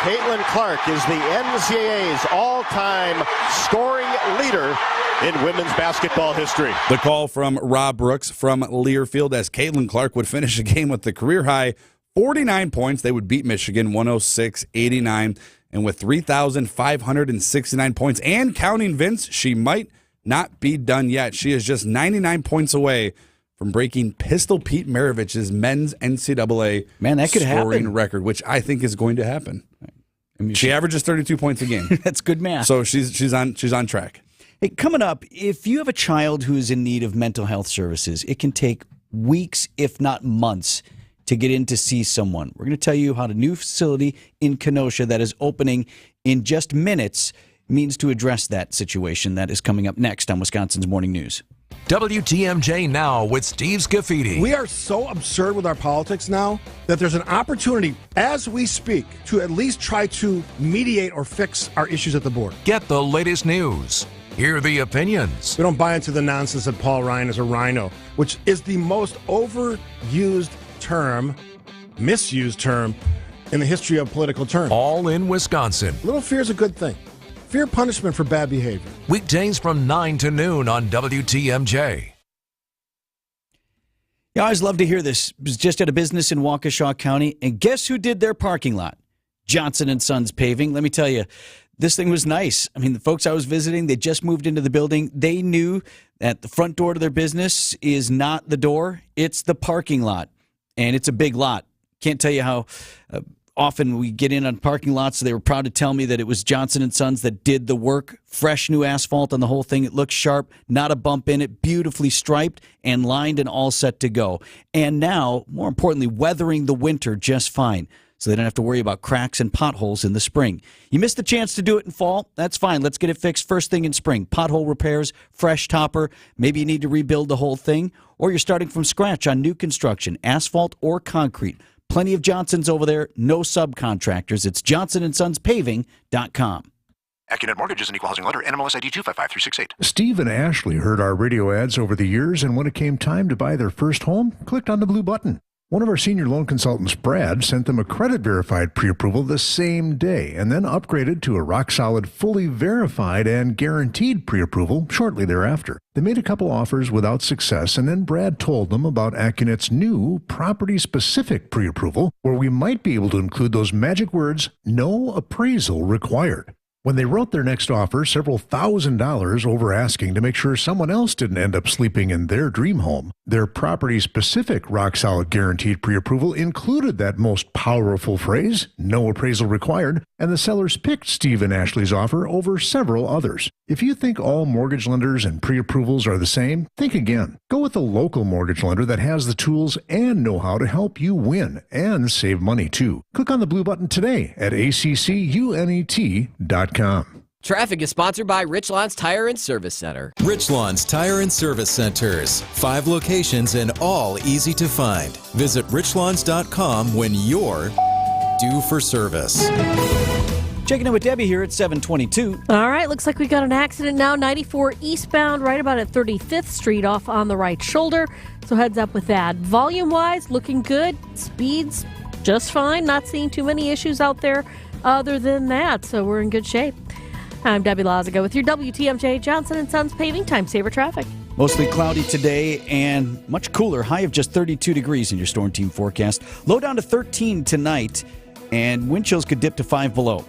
Caitlin Clark is the NCAA's all-time scoring leader in women's basketball history. The call from Rob Brooks from Learfield as Caitlin Clark would finish a game with the career-high 49 points. They would beat Michigan 106-89. And with 3,569 points and counting, Vince, she might not be done yet. She is just 99 points away from breaking Pistol Pete Maravich's men's NCAA scoring record, which I think is going to happen. I mean, she averages 32 points a game. That's good math. So she's on track. Hey, coming up, if you have a child who is in need of mental health services, it can take weeks, if not months, to get in to see someone. We're going to tell you how the new facility in Kenosha that is opening in just minutes means to address that situation. That is coming up next on Wisconsin's Morning News. WTMJ Now with Steve Scafidi. We are so absurd with our politics now that there's an opportunity as we speak to at least try to mediate or fix our issues at the border. Get the latest news. Hear the opinions. We don't buy into the nonsense that Paul Ryan is a rhino, which is the most overused term, misused term in the history of political terms. All in Wisconsin. Little fear is a good thing. Fear punishment for bad behavior. Weekdays from 9 to noon on WTMJ. Yeah, I always love to hear this. I was just at a business in Waukesha County, and guess who did their parking lot? Johnson & Sons Paving. Let me tell you, this thing was nice. I mean, the folks I was visiting, they just moved into the building. They knew that the front door to their business is not the door, it's the parking lot. And it's a big lot. Can't tell you how often we get in on parking lots. So they were proud to tell me that it was Johnson & Sons that did the work. Fresh new asphalt on the whole thing. It looks sharp, not a bump in it, beautifully striped and lined and all set to go. And now, more importantly, weathering the winter just fine. So they don't have to worry about cracks and potholes in the spring. You missed the chance to do it in fall? That's fine. Let's get it fixed first thing in spring. Pothole repairs, fresh topper. Maybe you need to rebuild the whole thing, or you're starting from scratch on new construction, asphalt or concrete. Plenty of Johnsons over there, no subcontractors. It's johnsonandsonspaving.com. AccuNet Mortgage is an equal housing lender. NMLS ID 255368. Steve and Ashley heard our radio ads over the years, and when it came time to buy their first home, clicked on the blue button. One of our senior loan consultants, Brad, sent them a credit-verified pre-approval the same day and then upgraded to a rock-solid, fully verified and guaranteed pre-approval shortly thereafter. They made a couple offers without success, and then Brad told them about AccuNet's new property-specific pre-approval, where we might be able to include those magic words, no appraisal required. When they wrote their next offer, several $1,000s over asking to make sure someone else didn't end up sleeping in their dream home, their property-specific rock-solid guaranteed pre-approval included that most powerful phrase, no appraisal required, and the sellers picked Steve and Ashley's offer over several others. If you think all mortgage lenders and pre-approvals are the same, think again. Go with a local mortgage lender that has the tools and know-how to help you win and save money, too. Click on the blue button today at accunet.com. Traffic is sponsored by Richlands Tire and Service Center. Richlands Tire and Service Centers. 5 locations and all easy to find. Visit richlands.com when you're due for service. Checking in with Debbie here at 722. All right, looks like we got an accident now. 94 eastbound, right about at 35th Street off on the right shoulder. So heads up with that. Volume-wise, looking good. Speeds, just fine. Not seeing too many issues out there other than that. So we're in good shape. I'm Debbie Lazaga with your WTMJ Johnson & Sons Paving Time Saver Traffic. Mostly cloudy today and much cooler. High of just 32 degrees in your Storm Team forecast. Low down to 13 tonight, and wind chills could dip to 5 below.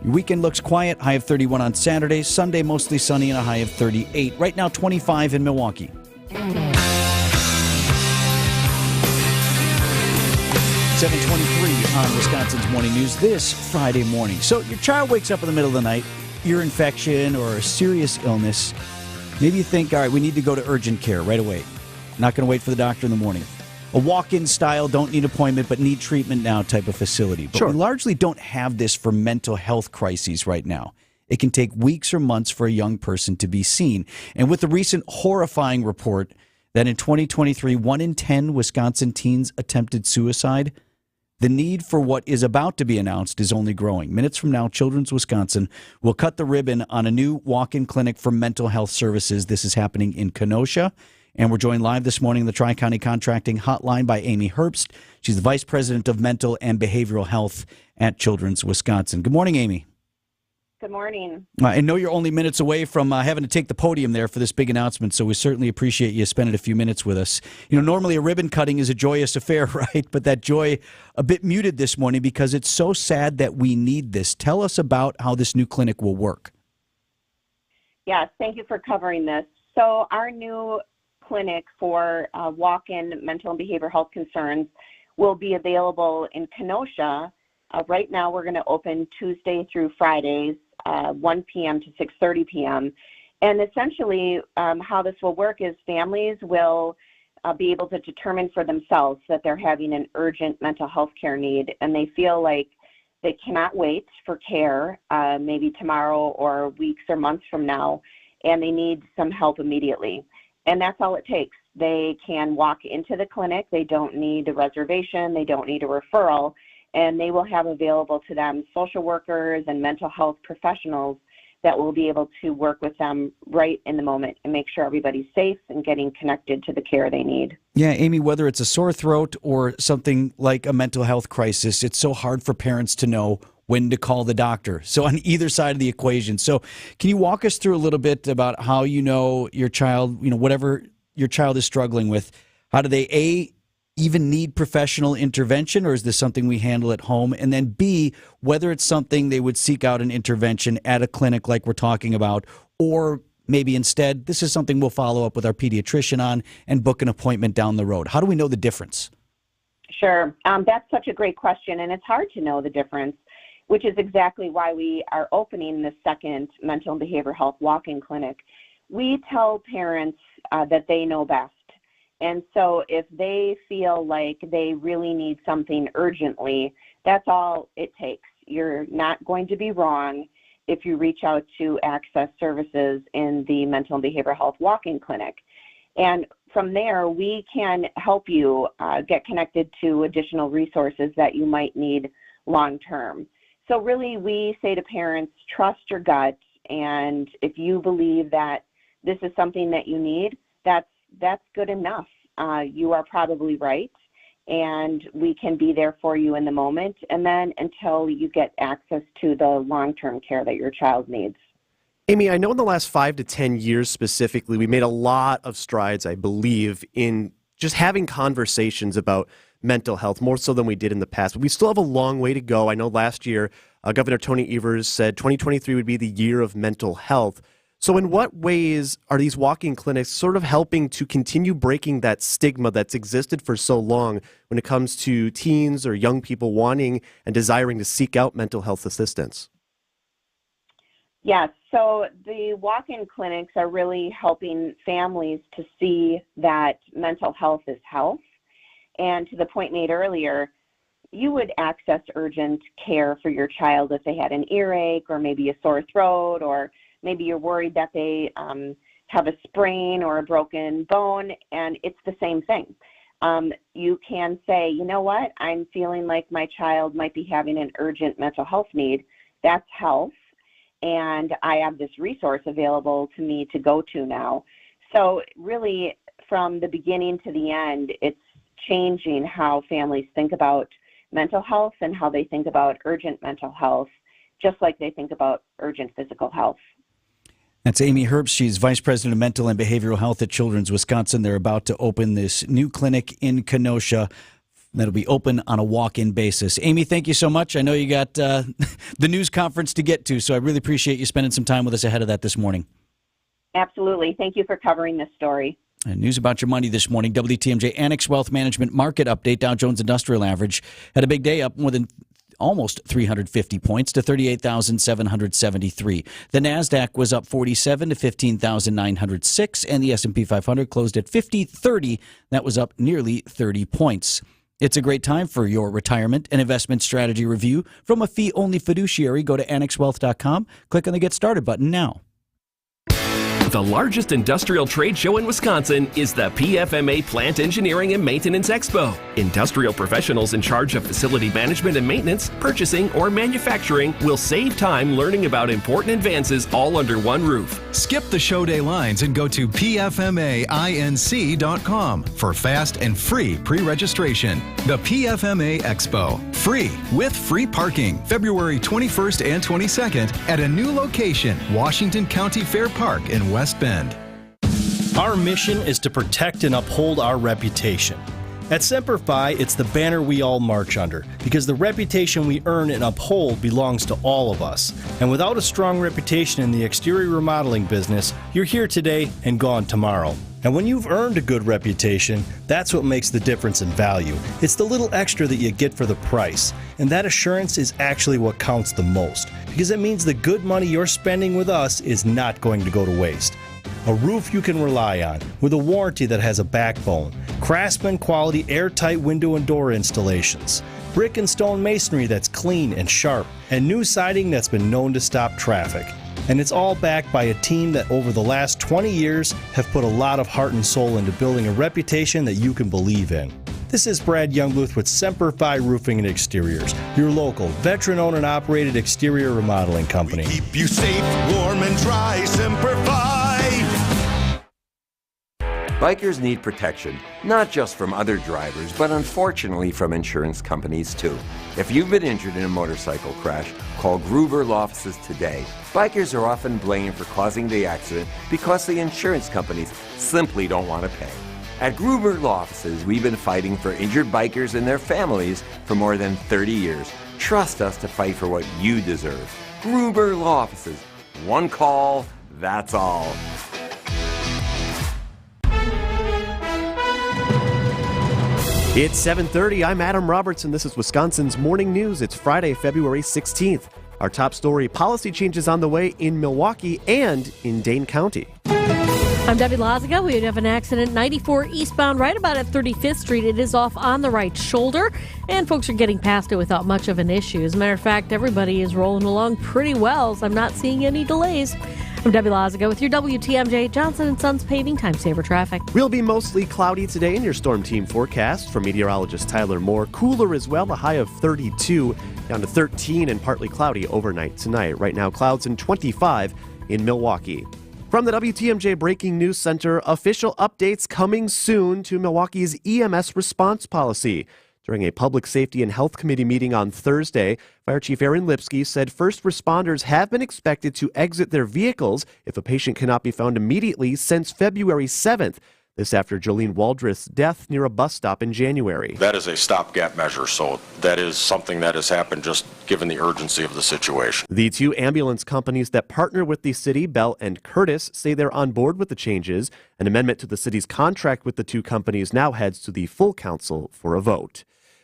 Your weekend looks quiet. High of 31 on Saturday. Sunday mostly sunny and a high of 38. Right now 25 in Milwaukee. 7:23 on Wisconsin's Morning News this Friday morning. So your child wakes up in the middle of the night, ear infection or a serious illness. Maybe you think, all right, we need to go to urgent care right away. Not going to wait for the doctor in the morning. A walk-in style, don't need appointment, but need treatment now type of facility. But we largely don't have this for mental health crises right now. It can take weeks or months for a young person to be seen. And with the recent horrifying report that in 2023, 1 in 10 Wisconsin teens attempted suicide, the need for what is about to be announced is only growing. Minutes from now, Children's Wisconsin will cut the ribbon on a new walk-in clinic for mental health services. This is happening in Kenosha. And we're joined live this morning in the Tri-County Contracting Hotline by Amy Herbst. She's the Vice President of Mental and Behavioral Health at Children's Wisconsin. Good morning, Amy. Good morning. I know you're only minutes away from having to take the podium there for this big announcement, so we certainly appreciate you spending a few minutes with us. You know, normally a ribbon cutting is a joyous affair, right? But that joy a bit muted this morning because it's so sad that we need this. Tell us about how this new clinic will work. Yes, thank you for covering this. So our new clinic for walk-in mental and behavioral health concerns will be available in Kenosha. Right now we're going to open Tuesday through Fridays, 1 p.m. to 6:30 p.m. And essentially how this will work is families will be able to determine for themselves that they're having an urgent mental health care need and they feel like they cannot wait for care maybe tomorrow or weeks or months from now, and they need some help immediately. And that's all it takes. They can walk into the clinic. They don't need a reservation. They don't need a referral. And they will have available to them social workers and mental health professionals that will be able to work with them right in the moment and make sure everybody's safe and getting connected to the care they need. Yeah, Amy, whether it's a sore throat or something like a mental health crisis, it's so hard for parents to know when to call the doctor. So on either side of the equation. So can you walk us through a little bit about how you know your child, whatever your child is struggling with, how do they, even need professional intervention, or is this something we handle at home? And then B, whether it's something they would seek out an intervention at a clinic like we're talking about, or maybe instead, this is something we'll follow up with our pediatrician on and book an appointment down the road. How do we know the difference? Sure. That's such a great question, and it's hard to know the difference, which is exactly why we are opening the second mental and behavioral health walk-in clinic. We tell parents that they know best. And so if they feel like they really need something urgently, that's all it takes. You're not going to be wrong if you reach out to access services in the mental and behavioral health walk-in clinic. And from there, we can help you get connected to additional resources that you might need long-term. So really, we say to parents, trust your gut. And if you believe that this is something that you need, that's good enough. You are probably right, and we can be there for you in the moment, and then until you get access to the long-term care that your child needs. Amy, I know in the last 5 to 10 years specifically, we made a lot of strides, I believe, in just having conversations about mental health, more so than we did in the past. But we still have a long way to go. I know last year, Governor Tony Evers said 2023 would be the year of mental health. So in what ways are these walk-in clinics sort of helping to continue breaking that stigma that's existed for so long when it comes to teens or young people wanting and desiring to seek out mental health assistance? Yes, so the walk-in clinics are really helping families to see that mental health is health. And to the point made earlier, you would access urgent care for your child if they had an earache or maybe a sore throat, or maybe you're worried that they have a sprain or a broken bone, and it's the same thing. You can say, you know what, I'm feeling like my child might be having an urgent mental health need. That's health, and I have this resource available to me to go to now. So really, from the beginning to the end, it's changing how families think about mental health and how they think about urgent mental health, just like they think about urgent physical health. That's Amy Herbst. She's Vice President of Mental and Behavioral Health at Children's Wisconsin. They're about to open this new clinic in Kenosha that'll be open on a walk-in basis. Amy, thank you so much. I know you got the news conference to get to, so I really appreciate you spending some time with us ahead of that this morning. Absolutely. Thank you for covering this story. And news about your money this morning. WTMJ Annex Wealth Management Market Update. Dow Jones Industrial Average had a big day, up more than almost 350 points to 38,773. The NASDAQ was up 47 to 15,906, and the S&P 500 closed at 5030. That was up nearly 30 points. It's a great time for your retirement and investment strategy review. From a fee-only fiduciary, go to annexwealth.com. Click on the Get Started button now. The largest industrial trade show in Wisconsin is the PFMA Plant Engineering and Maintenance Expo. Industrial professionals in charge of facility management and maintenance, purchasing, or manufacturing will save time learning about important advances all under one roof. Skip the show day lines and go to pfmainc.com for fast and free pre-registration. The PFMA Expo, free with free parking, February 21st and 22nd at a new location, Washington County Fair Park in West Bend. Our mission is to protect and uphold our reputation. At Semper Fi, it's the banner we all march under, because the reputation we earn and uphold belongs to all of us. And without a strong reputation in the exterior remodeling business, you're here today and gone tomorrow. And when you've earned a good reputation, that's what makes the difference in value. It's the little extra that you get for the price. And that assurance is actually what counts the most, because it means the good money you're spending with us is not going to go to waste. A roof you can rely on, with a warranty that has a backbone, Craftsman quality airtight window and door installations, brick and stone masonry that's clean and sharp, and new siding that's been known to stop traffic. And it's all backed by a team that over the last 20 years have put a lot of heart and soul into building a reputation that you can believe in. This is Brad Youngbluth with Semper Fi Roofing and Exteriors, your local, veteran-owned and operated exterior remodeling company. We keep you safe, warm, and dry, Semper Fi. Bikers need protection, not just from other drivers, but unfortunately from insurance companies too. If you've been injured in a motorcycle crash, call Gruber Law Offices today. Bikers are often blamed for causing the accident because the insurance companies simply don't want to pay. At Gruber Law Offices, we've been fighting for injured bikers and their families for more than 30 years. Trust us to fight for what you deserve. Gruber Law Offices. One call, that's all. It's 7:30. I'm Adam Roberts, and this is Wisconsin's Morning News. It's Friday, February 16th. Our top story, policy changes on the way in Milwaukee and in Dane County. I'm Debbie Laziga. We have an accident 94 eastbound right about at 35th Street. It is off on the right shoulder, and folks are getting past it without much of an issue. As a matter of fact, everybody is rolling along pretty well, so I'm not seeing any delays. I'm Debbie Laziga with your WTMJ Johnson & Sons Paving Time Saver traffic. We'll be mostly cloudy today in your storm team forecast. From meteorologist Tyler Moore, cooler as well, a high of 32, down to 13 and partly cloudy overnight tonight. Right now, clouds and 25 in Milwaukee. From the WTMJ Breaking News Center, official updates coming soon to Milwaukee's EMS response policy. During a Public Safety and Health Committee meeting on Thursday, Fire Chief Aaron Lipsky said first responders have been expected to exit their vehicles if a patient cannot be found immediately since February 7th. This after Jolene Waldreth's death near a bus stop in January. That is a stopgap measure, so that is something that has happened just given the urgency of the situation. The two ambulance companies that partner with the city, Bell and Curtis, say they're on board with the changes. An amendment to the city's contract with the two companies now heads to the full council for a vote.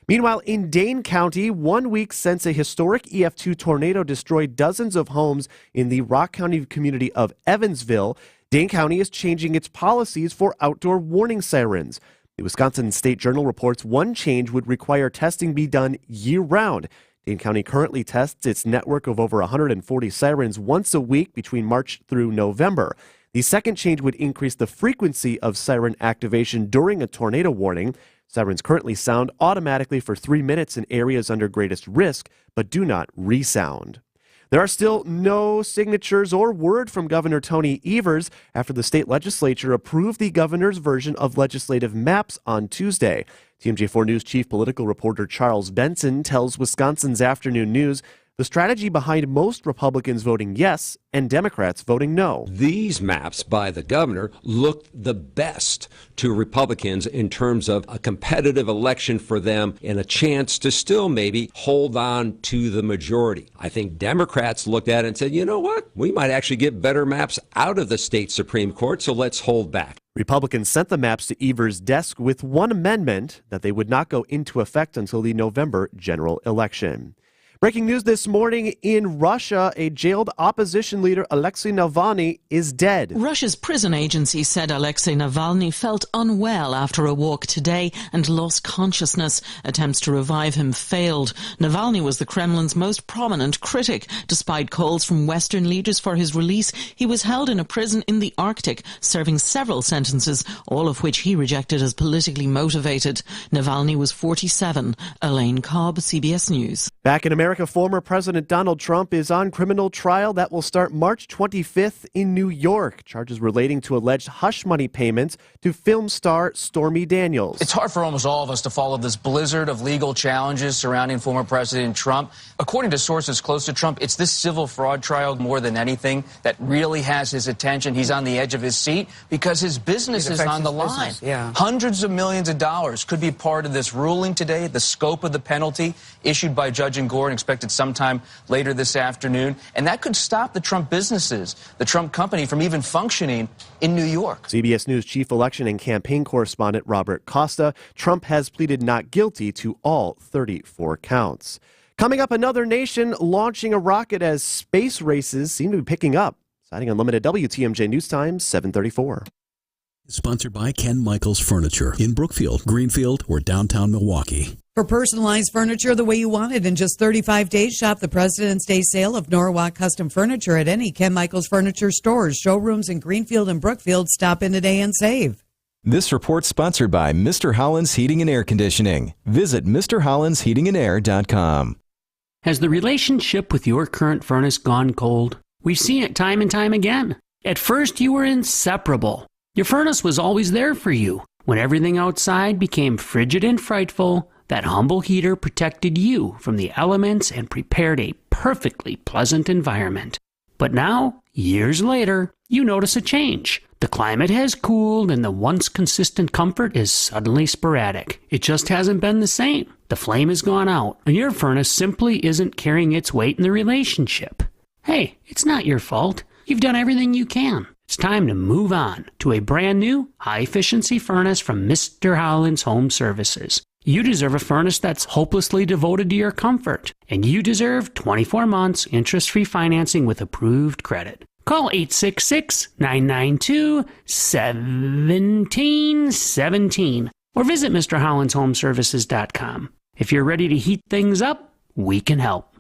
Meanwhile, in Dane County, 1 week since a historic EF2 tornado destroyed dozens of homes in the Rock County community of Evansville, Dane County is changing its policies for outdoor warning sirens. The Wisconsin State Journal reports one change would require testing be done year-round. Dane County currently tests its network of over 140 sirens once a week between March through November. The second change would increase the frequency of siren activation during a tornado warning. Sirens currently sound automatically for 3 minutes in areas under greatest risk, but do not resound. There are still no signatures or word from Governor Tony Evers after the state legislature approved the governor's version of legislative maps on Tuesday. TMJ4 News chief political reporter Charles Benson tells Wisconsin's Afternoon News the strategy behind most Republicans voting yes and Democrats voting no. These maps by the governor looked the best to Republicans in terms of a competitive election for them and a chance to still maybe hold on to the majority. I think Democrats looked at it and said, you know what, we might actually get better maps out of the state Supreme Court, so let's hold back. Republicans sent the maps to Evers' desk with one amendment that they would not go into effect until the November general election. Breaking news this morning in Russia, a jailed opposition leader, Alexei Navalny, is dead. Russia's prison agency said Alexei Navalny felt unwell after a walk today and lost consciousness. Attempts to revive him failed. Navalny was the Kremlin's most prominent critic. Despite calls from Western leaders for his release, he was held in a prison in the Arctic, serving several sentences, all of which he rejected as politically motivated. Navalny was 47. Elaine Cobb, CBS News. Back in America, former President Donald Trump is on criminal trial that will start March 25th in New York. Charges relating to alleged hush money payments to film star Stormy Daniels. It's hard for almost all of us to follow this blizzard of legal challenges surrounding former President Trump. According to sources close to Trump, it's this civil fraud trial more than anything that really has his attention. He's on the edge of his seat because his business is on the line. Yeah. Hundreds of millions of dollars could be part of this ruling today. The scope of the penalty issued by Judge Gore expected sometime later this afternoon. And that could stop the Trump businesses, the Trump company, from even functioning in New York. CBS News chief election and campaign correspondent Robert Costa. Trump has pleaded not guilty to all 34 counts. Coming up, another nation launching a rocket as space races seem to be picking up. Citing Unlimited, WTMJ News Times, 7:34. Sponsored by Ken Michaels Furniture in Brookfield, Greenfield, or downtown Milwaukee. For personalized furniture the way you want it in just 35 days, shop the President's Day sale of Norwalk Custom Furniture at any Ken Michaels Furniture stores, showrooms in Greenfield and Brookfield. Stop in today and save. This report's sponsored by Mr. Holland's Heating and Air Conditioning. Visit MrHollandsHeatingandAir.com. Has the relationship with your current furnace gone cold? We've seen it time and time again. At first, you were inseparable. Your furnace was always there for you. When everything outside became frigid and frightful, that humble heater protected you from the elements and prepared a perfectly pleasant environment. But now, years later, you notice a change. The climate has cooled and the once consistent comfort is suddenly sporadic. It just hasn't been the same. The flame has gone out, and your furnace simply isn't carrying its weight in the relationship. Hey, it's not your fault. You've done everything you can. It's time to move on to a brand new, high-efficiency furnace from Mr. Holland's Home Services. You deserve a furnace that's hopelessly devoted to your comfort, and you deserve 24 months interest-free financing with approved credit. Call 866-992-1717 or visit MrHollandsHomeservices.com. If you're ready to heat things up, we can help.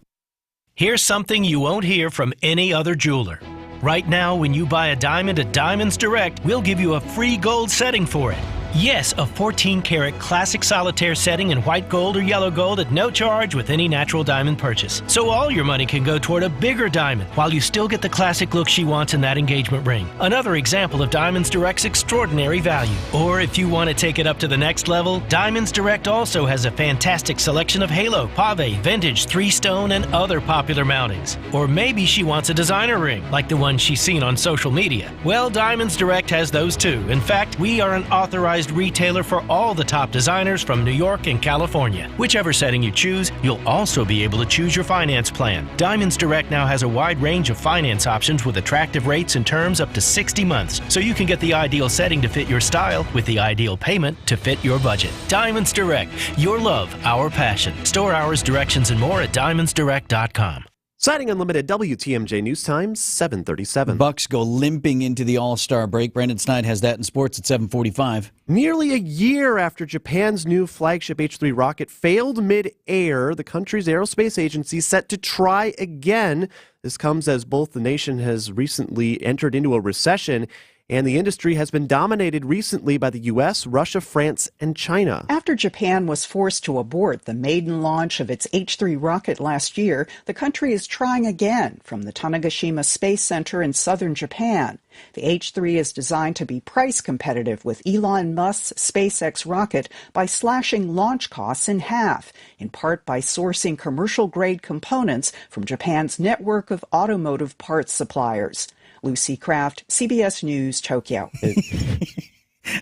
Here's something you won't hear from any other jeweler. Right now, when you buy a diamond at Diamonds Direct, we'll give you a free gold setting for it. Yes, a 14-karat classic solitaire setting in white gold or yellow gold at no charge with any natural diamond purchase. So all your money can go toward a bigger diamond while you still get the classic look she wants in that engagement ring. Another example of Diamonds Direct's extraordinary value. Or if you want to take it up to the next level, Diamonds Direct also has a fantastic selection of halo, pave, vintage, 3-stone, and other popular mountings. Or maybe she wants a designer ring, like the one she's seen on social media. Well, Diamonds Direct has those too. In fact, we are an authorized retailer for all the top designers from New York and California. Whichever setting you choose, you'll also be able to choose your finance plan. Diamonds Direct now has a wide range of finance options with attractive rates and terms up to 60 months, so you can get the ideal setting to fit your style with the ideal payment to fit your budget. Diamonds Direct, your love, our passion. Store hours, directions, and more at diamondsdirect.com. Citing Unlimited, WTMJ News Times, 7:37. Bucks go limping into the All-Star break. Brandon Snide has that in sports at 7:45. Nearly a year after Japan's new flagship H-3 rocket failed mid-air, the country's aerospace agency set to try again. This comes as both the nation has recently entered into a recession, and the industry has been dominated recently by the U.S., Russia, France, and China. After Japan was forced to abort the maiden launch of its H-3 rocket last year, the country is trying again from the Tanegashima Space Center in southern Japan. The H-3 is designed to be price competitive with Elon Musk's SpaceX rocket by slashing launch costs in half, in part by sourcing commercial-grade components from Japan's network of automotive parts suppliers. Lucy Kraft, CBS News, Tokyo.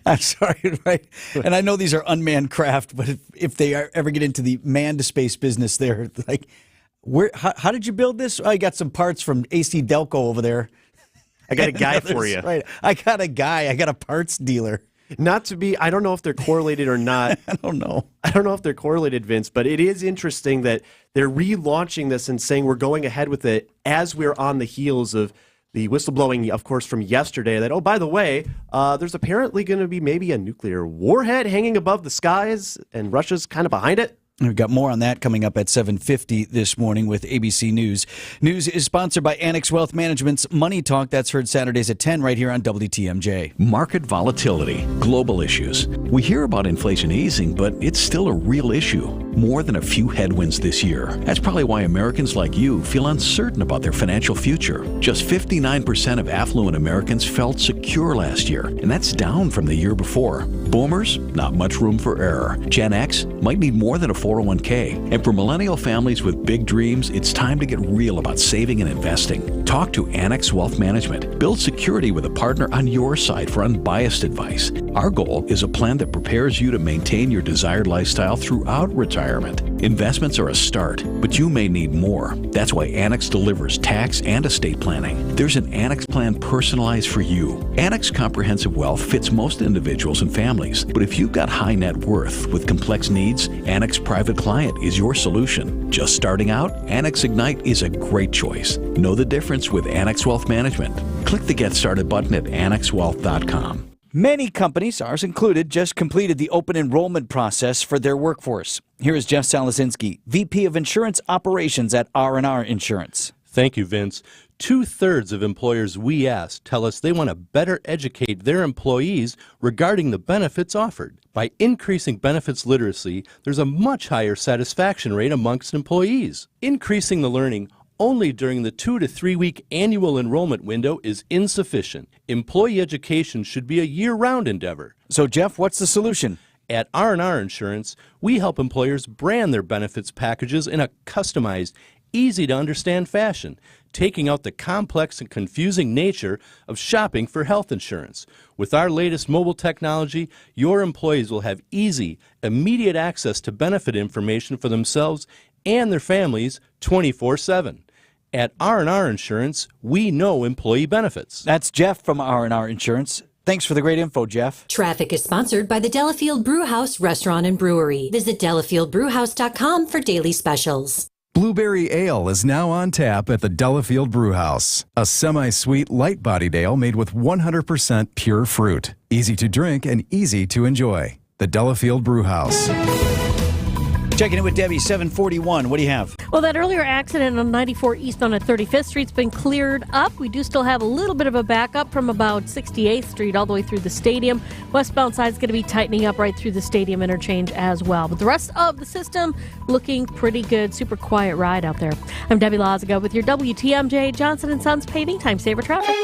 I'm sorry, right? And I know these are unmanned craft, but if they ever get into the manned space business, they're like, how did you build this? I got some parts from AC Delco over there. I got a guy for you. Right. I got a guy. I got a parts dealer. Not to be, I don't know if they're correlated or not. I don't know. I don't know if they're correlated, Vince, but it is interesting that they're relaunching this and saying we're going ahead with it as we're on the heels of the whistleblowing, of course, from yesterday that, oh, by the way, there's apparently going to be maybe a nuclear warhead hanging above the skies, and Russia's kind of behind it. We've got more on that coming up at 7:50 this morning with ABC News. News is sponsored by Annex Wealth Management's Money Talk. That's heard Saturdays at 10 right here on WTMJ. Market volatility, global issues. We hear about inflation easing, but it's still a real issue. More than a few headwinds this year. That's probably why Americans like you feel uncertain about their financial future. Just 59% of affluent Americans felt secure last year, and that's down from the year before. Boomers, not much room for error. Gen X might need more than a 401k. And for millennial families with big dreams, it's time to get real about saving and investing. Talk to Annex Wealth Management. Build security with a partner on your side for unbiased advice. Our goal is a plan that prepares you to maintain your desired lifestyle throughout retirement. Investments are a start, but you may need more. That's why Annex delivers tax and estate planning. There's an Annex plan personalized for you. Annex Comprehensive Wealth fits most individuals and families, but if you've got high net worth with complex needs, Annex Private Client is your solution. Just starting out? Annex Ignite is a great choice. Know the difference with Annex Wealth Management. Click the Get Started button at annexwealth.com. Many companies, ours included, just completed the open enrollment process for their workforce. Here is Jeff Salazinski, VP of Insurance Operations at R&R Insurance. Thank you, Vince. 2/3 of employers we asked tell us they want to better educate their employees regarding the benefits offered. By increasing benefits literacy, there's a much higher satisfaction rate amongst employees. Increasing the learning only during the 2 to 3 week annual enrollment window is insufficient. Employee education should be a year-round endeavor. So, Jeff, what's the solution? At R&R Insurance, we help employers brand their benefits packages in a customized, easy-to-understand fashion, taking out the complex and confusing nature of shopping for health insurance. With our latest mobile technology, your employees will have easy, immediate access to benefit information for themselves and their families 24/7. At R&R Insurance, we know employee benefits. That's Jeff from R&R Insurance. Thanks for the great info, Jeff. Traffic is sponsored by the Delafield Brewhouse Restaurant and Brewery. Visit delafieldbrewhouse.com for daily specials. Blueberry Ale is now on tap at the Delafield Brewhouse. A semi-sweet, light-bodied ale made with 100% pure fruit. Easy to drink and easy to enjoy. The Delafield Brewhouse. Checking in with Debbie, 741. What do you have? Well, that earlier accident on 94 eastbound at 35th Street's been cleared up. We do still have a little bit of a backup from about 68th Street all the way through the stadium. Westbound side's going to be tightening up right through the stadium interchange as well. But the rest of the system looking pretty good. Super quiet ride out there. I'm Debbie Lazaga with your WTMJ Johnson & Sons Paving Time Saver Traffic.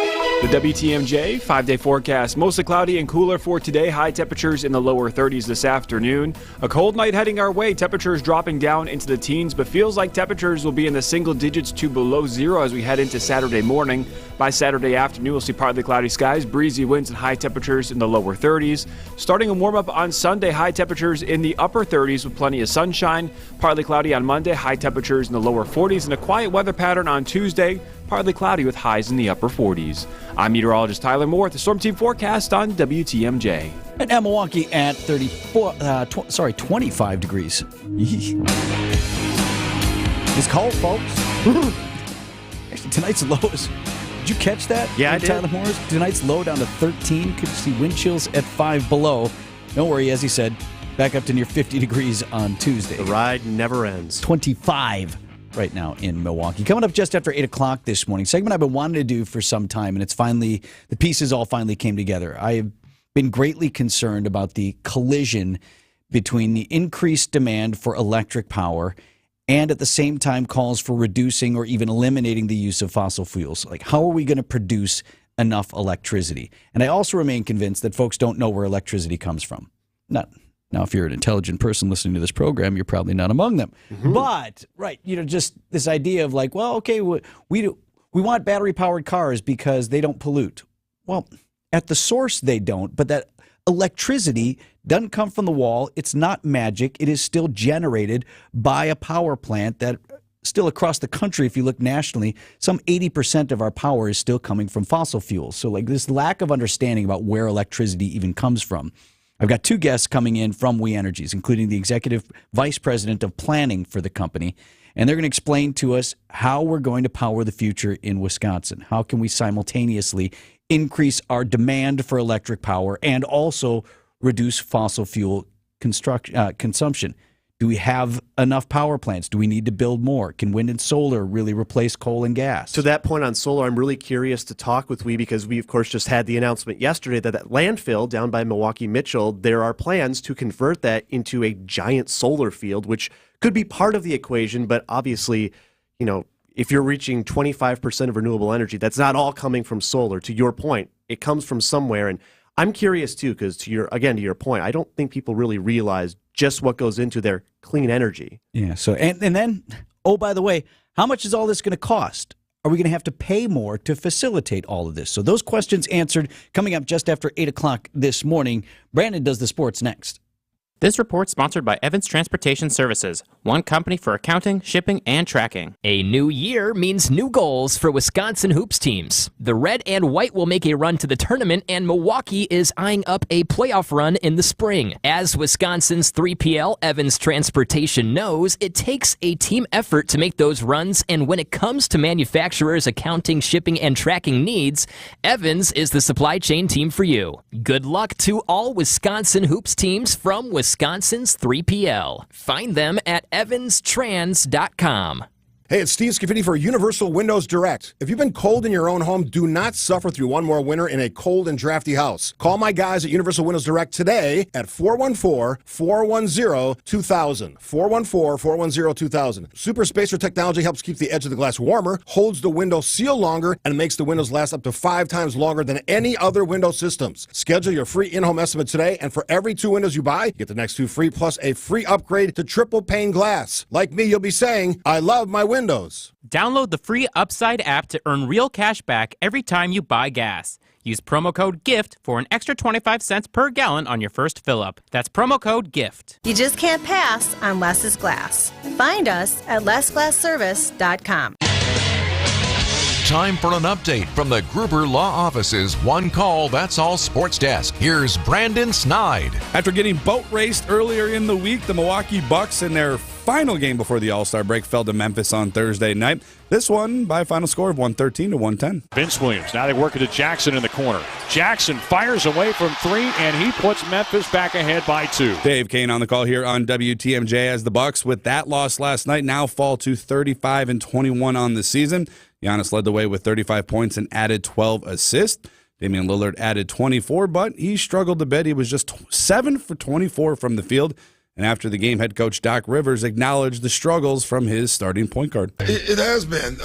The WTMJ 5-day forecast. Mostly cloudy and cooler for today. High temperatures in the lower 30s this afternoon. A cold night heading our way. Temperatures dropping down into the teens, but feels like temperatures will be in the single digits to below zero as we head into Saturday morning. By Saturday afternoon, we'll see partly cloudy skies, breezy winds, and high temperatures in the lower 30s. Starting a warm-up on Sunday, high temperatures in the upper 30s with plenty of sunshine. Partly cloudy on Monday, high temperatures in the lower 40s, and a quiet weather pattern on Tuesday. Partly cloudy with highs in the upper 40s. I'm meteorologist Tyler Moore with the Storm Team forecast on WTMJ. And now Milwaukee at 25 degrees. It's cold, folks. Actually, tonight's low is... Did you catch that? Yeah, I did. Tyler Moore's tonight's low down to 13. Could see wind chills at 5 below. Don't worry, as he said, back up to near 50 degrees on Tuesday. The ride never ends. 25 right now in Milwaukee. Coming up just after 8 o'clock this morning, segment I've been wanting to do for some time, and it's finally, the pieces all finally came together. I have been greatly concerned about the collision between the increased demand for electric power and at the same time calls for reducing or even eliminating the use of fossil fuels. Like, how are we going to produce enough electricity? And I also remain convinced that folks don't know where electricity comes from. Now, if you're an intelligent person listening to this program, you're probably not among them. Mm-hmm. But, right, just this idea of like, well, okay, we want battery-powered cars because they don't pollute. Well, at the source, they don't, but that electricity doesn't come from the wall. It's not magic. It is still generated by a power plant that still across the country, if you look nationally, some 80% of our power is still coming from fossil fuels. So like this lack of understanding about where electricity even comes from. I've got two guests coming in from We Energies, including the executive vice president of planning for the company. And they're going to explain to us how we're going to power the future in Wisconsin. How can we simultaneously increase our demand for electric power and also reduce fossil fuel consumption? Do we have enough power plants? Do we need to build more? Can wind and solar really replace coal and gas? To that point on solar, I'm really curious to talk with we because we, of course, just had the announcement yesterday that landfill down by Milwaukee Mitchell, there are plans to convert that into a giant solar field, which could be part of the equation. But obviously, if you're reaching 25% of renewable energy, that's not all coming from solar. To your point, it comes from somewhere. And I'm curious, too, because to your point, I don't think people really realize just what goes into their clean energy. Yeah. So, and then, oh, by the way, how much is all this going to cost? Are we going to have to pay more to facilitate all of this? So those questions answered coming up just after 8 o'clock this morning. Brandon does the sports next. This report sponsored by Evans Transportation Services, one company for accounting, shipping, and tracking. A new year means new goals for Wisconsin hoops teams. The red and white will make a run to the tournament, and Milwaukee is eyeing up a playoff run in the spring. As Wisconsin's 3PL Evans Transportation knows, it takes a team effort to make those runs, and when it comes to manufacturers' accounting, shipping, and tracking needs, Evans is the supply chain team for you. Good luck to all Wisconsin hoops teams from Wisconsin's 3PL. Find them at evanstrans.com. Hey, it's Steve Scafidi for Universal Windows Direct. If you've been cold in your own home, do not suffer through one more winter in a cold and drafty house. Call my guys at Universal Windows Direct today at 414-410-2000. 414-410-2000. Super Spacer technology helps keep the edge of the glass warmer, holds the window seal longer, and makes the windows last up to 5 times longer than any other window systems. Schedule your free in-home estimate today, and for every 2 windows you buy, you get the next 2 free, plus a free upgrade to triple pane glass. Like me, you'll be saying, I love my windows. Download the free Upside app to earn real cash back every time you buy gas. Use promo code GIFT for an extra 25 cents per gallon on your first fill-up. That's promo code GIFT. You just can't pass on Less is Glass. Find us at lessglassservice.com. Time for an update from the Gruber Law Office's One Call, That's All Sports Desk. Here's Brandon Snide. After getting boat raced earlier in the week, the Milwaukee Bucks in their final game before the All-Star break fell to Memphis on Thursday night. This one by a final score of 113-110. Vince Williams, now they work it to Jackson in the corner. Jackson fires away from 3, and he puts Memphis back ahead by 2. Dave Kane on the call here on WTMJ as the Bucks, with that loss last night, now fall to 35-21 on the season. Giannis led the way with 35 points and added 12 assists. Damian Lillard added 24, but he struggled a bit. He was just 7 for 24 from the field. And after the game, head coach Doc Rivers acknowledged the struggles from his starting point guard. It has been.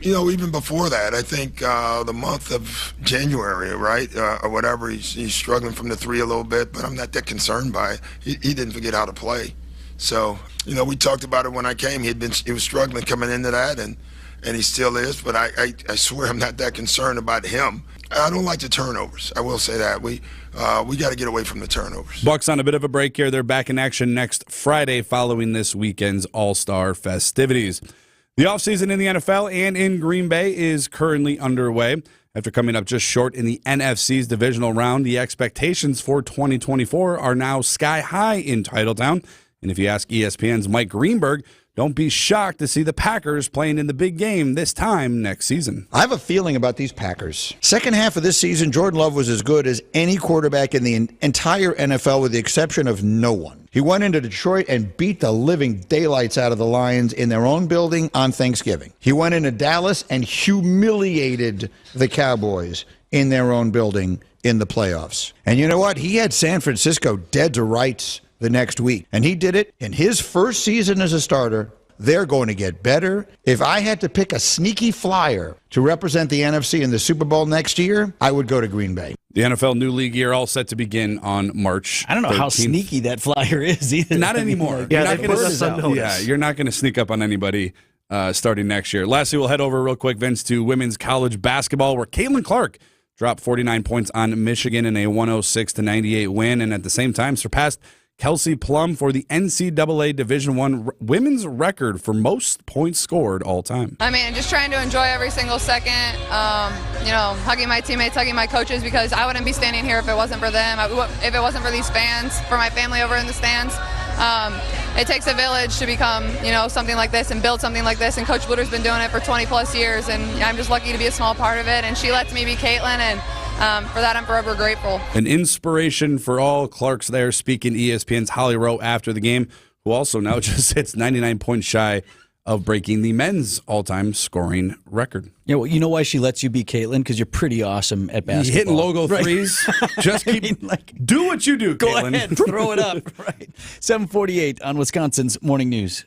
Even before that, I think the month of January, right, or whatever, he's struggling from the 3 a little bit, but I'm not that concerned by it. He didn't forget how to play. So, we talked about it when I came. He was struggling coming into that, and he still is, but I swear I'm not that concerned about him. I don't like the turnovers. I will say that. We got to get away from the turnovers. Bucks on a bit of a break here. They're back in action next Friday following this weekend's All-Star festivities. The offseason in the NFL and in Green Bay is currently underway. After coming up just short in the NFC's divisional round, the expectations for 2024 are now sky high in Titletown. And if you ask ESPN's Mike Greenberg, don't be shocked to see the Packers playing in the big game this time next season. I have a feeling about these Packers. Second half of this season, Jordan Love was as good as any quarterback in the entire NFL with the exception of no one. He went into Detroit and beat the living daylights out of the Lions in their own building on Thanksgiving. He went into Dallas and humiliated the Cowboys in their own building in the playoffs. And you know what? He had San Francisco dead to rights the next week. And he did it in his first season as a starter. They're going to get better. If I had to pick a sneaky flyer to represent the NFC in the Super Bowl next year, I would go to Green Bay. The NFL new league year all set to begin on March 13th. I don't know how sneaky that flyer is either. Not anymore. You're not going to sneak up on anybody starting next year. Lastly, we'll head over real quick, Vince, to women's college basketball, where Caitlin Clark dropped 49 points on Michigan in a 106-98 win, and at the same time surpassed Kelsey Plum for the NCAA Division I women's record for most points scored all time. I mean, just trying to enjoy every single second, hugging my teammates, hugging my coaches, because I wouldn't be standing here if it wasn't for them, if it wasn't for these fans, for my family over in the stands. It takes a village to become, something like this and build something like this, and Coach Bluter's been doing it for 20-plus years, and I'm just lucky to be a small part of it, and she lets me be Caitlin, and for that, I'm forever grateful. An inspiration for all. Clark's there speaking to ESPN's Holly Rowe after the game, who also now just hits 99 points shy of breaking the men's all-time scoring record. Yeah, well, you know why she lets you be Caitlin? Because you're pretty awesome at basketball. Hitting logo threes. Just keep do what you do, Caitlin. Go ahead, throw it up. Right. 7:48 on Wisconsin's Morning News.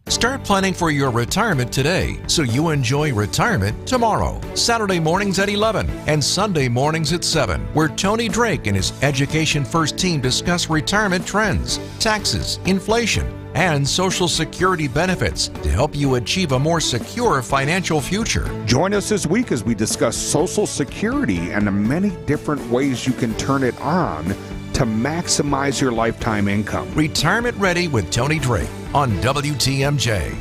Start planning for your retirement today so you enjoy retirement tomorrow. Saturday mornings at 11 and Sunday mornings at 7, where Tony Drake and his Education First team discuss retirement trends, taxes, inflation, and Social Security benefits to help you achieve a more secure financial future. Join us this week as we discuss Social Security and the many different ways you can turn it on to maximize your lifetime income. Retirement Ready with Tony Drake on WTMJ.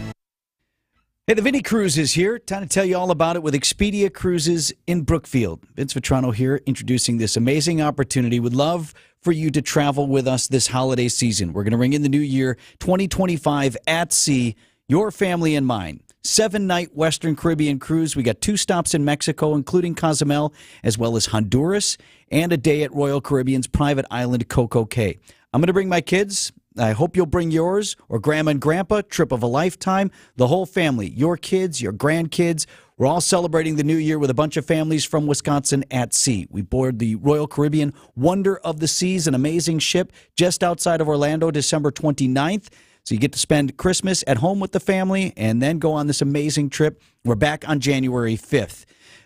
Hey, the Vinny Cruise is here. Time to tell you all about it with Expedia Cruises in Brookfield. Vince Vitrano here, introducing this amazing opportunity. Would love for you to travel with us this holiday season. We're going to ring in the new year, 2025 at sea, your family and mine. 7-night Western Caribbean cruise. We got 2 stops in Mexico, including Cozumel, as well as Honduras, and a day at Royal Caribbean's private island, Coco Cay. I'm going to bring my kids. I hope you'll bring yours or grandma and grandpa, trip of a lifetime, the whole family, your kids, your grandkids. We're all celebrating the new year with a bunch of families from Wisconsin at sea. We board the Royal Caribbean Wonder of the Seas, an amazing ship just outside of Orlando, December 29th. So you get to spend Christmas at home with the family and then go on this amazing trip. We're back on January 5th.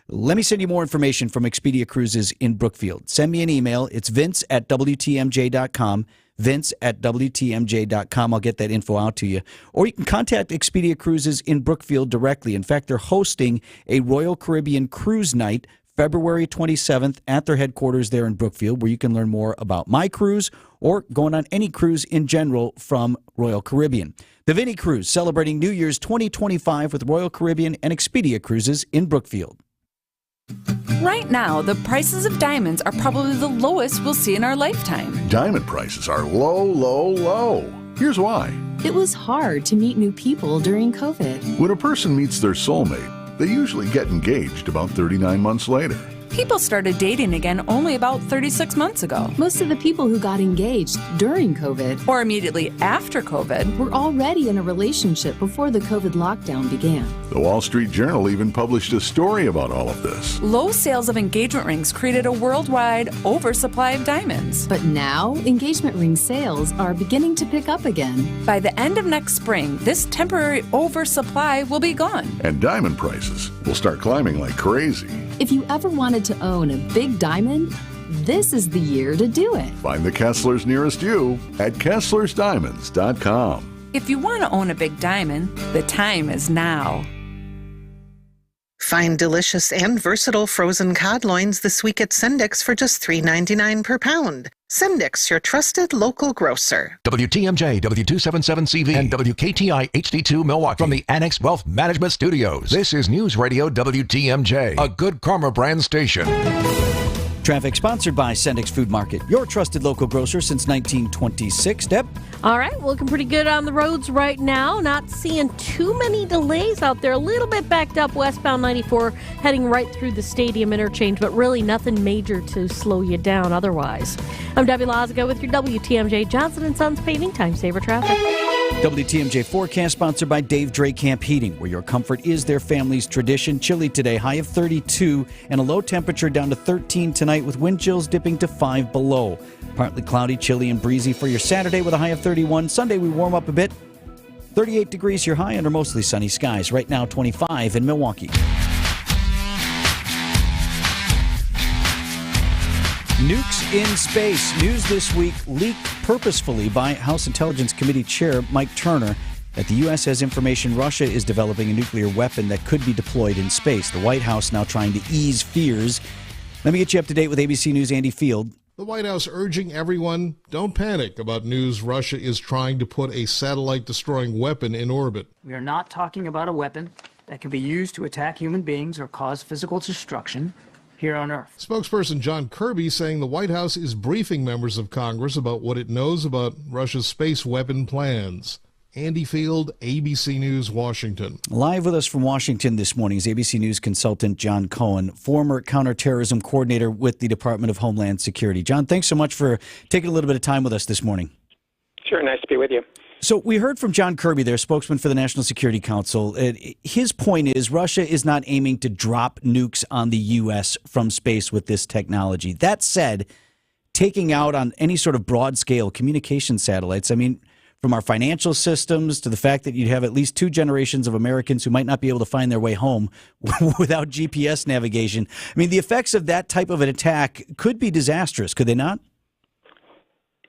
Let me send you more information from Expedia Cruises in Brookfield. Send me an email. It's vince@WTMJ.com. Vince@WTMJ.com. I'll get that info out to you. Or you can contact Expedia Cruises in Brookfield directly. In fact, they're hosting a Royal Caribbean Cruise Night February 27th at their headquarters there in Brookfield, where you can learn more about my cruise or going on any cruise in general from Royal Caribbean. The Vinny Cruise, celebrating New Year's 2025 with Royal Caribbean and Expedia Cruises in Brookfield. Right now, the prices of diamonds are probably the lowest we'll see in our lifetime. Diamond prices are low, low, low. Here's why. It was hard to meet new people during COVID. When a person meets their soulmate, they usually get engaged about 39 months later. People started dating again only about 36 months ago. Most of the people who got engaged during COVID or immediately after COVID were already in a relationship before the COVID lockdown began. The Wall Street Journal even published a story about all of this. Low sales of engagement rings created a worldwide oversupply of diamonds. But now, engagement ring sales are beginning to pick up again. By the end of next spring, this temporary oversupply will be gone. And diamond prices will start climbing like crazy. If you ever wanted to own a big diamond, this is the year to do it. Find the Kesslers nearest you at KesslersDiamonds.com. If you want to own a big diamond, the time is now. Find delicious and versatile frozen cod loins this week at Sendik's for just $3.99 per pound. Sendik's, your trusted local grocer. WTMJ, W277CV, and WKTI HD2 Milwaukee from the Annex Wealth Management Studios. This is News Radio WTMJ, a Good Karma brand station. Traffic sponsored by Sendik's Food Market, your trusted local grocer since 1926. Deb? All right, looking pretty good on the roads right now. Not seeing too many delays out there. A little bit backed up westbound 94, heading right through the stadium interchange, but really nothing major to slow you down otherwise. I'm Debbie Lazago with your WTMJ Johnson & Sons Paving Time Saver Traffic. WTMJ forecast sponsored by Dave Dre Camp Heating, where your comfort is their family's tradition. Chilly today, high of 32, and a low temperature down to 13 tonight with wind chills dipping to 5 below. Partly cloudy, chilly, and breezy for your Saturday with a high of 31. Sunday, we warm up a bit. 38 degrees your high under mostly sunny skies. Right now, 25 in Milwaukee. Nukes in space. News this week leaked purposefully by House Intelligence Committee Chair Mike Turner that the U.S. has information Russia is developing a nuclear weapon that could be deployed in space. The White House now trying to ease fears. Let me get you up to date with ABC News' Andy Field. The White House urging everyone, don't panic about news Russia is trying to put a satellite-destroying weapon in orbit. We are not talking about a weapon that can be used to attack human beings or cause physical destruction here on Earth. Spokesperson John Kirby saying the White House is briefing members of Congress about what it knows about Russia's space weapon plans. Andy Field, ABC News, Washington. Live with us from Washington this morning is ABC News consultant John Cohen, former counterterrorism coordinator with the Department of Homeland Security. John, thanks so much for taking a little bit of time with us this morning. Sure, nice to be with you. So we heard from John Kirby, their spokesman for the National Security Council. His point is Russia is not aiming to drop nukes on the U.S. from space with this technology. That said, taking out on any sort of broad-scale communication satellites, I mean, from our financial systems to the fact that you'd have at least 2 generations of Americans who might not be able to find their way home without GPS navigation. I mean, the effects of that type of an attack could be disastrous, could they not?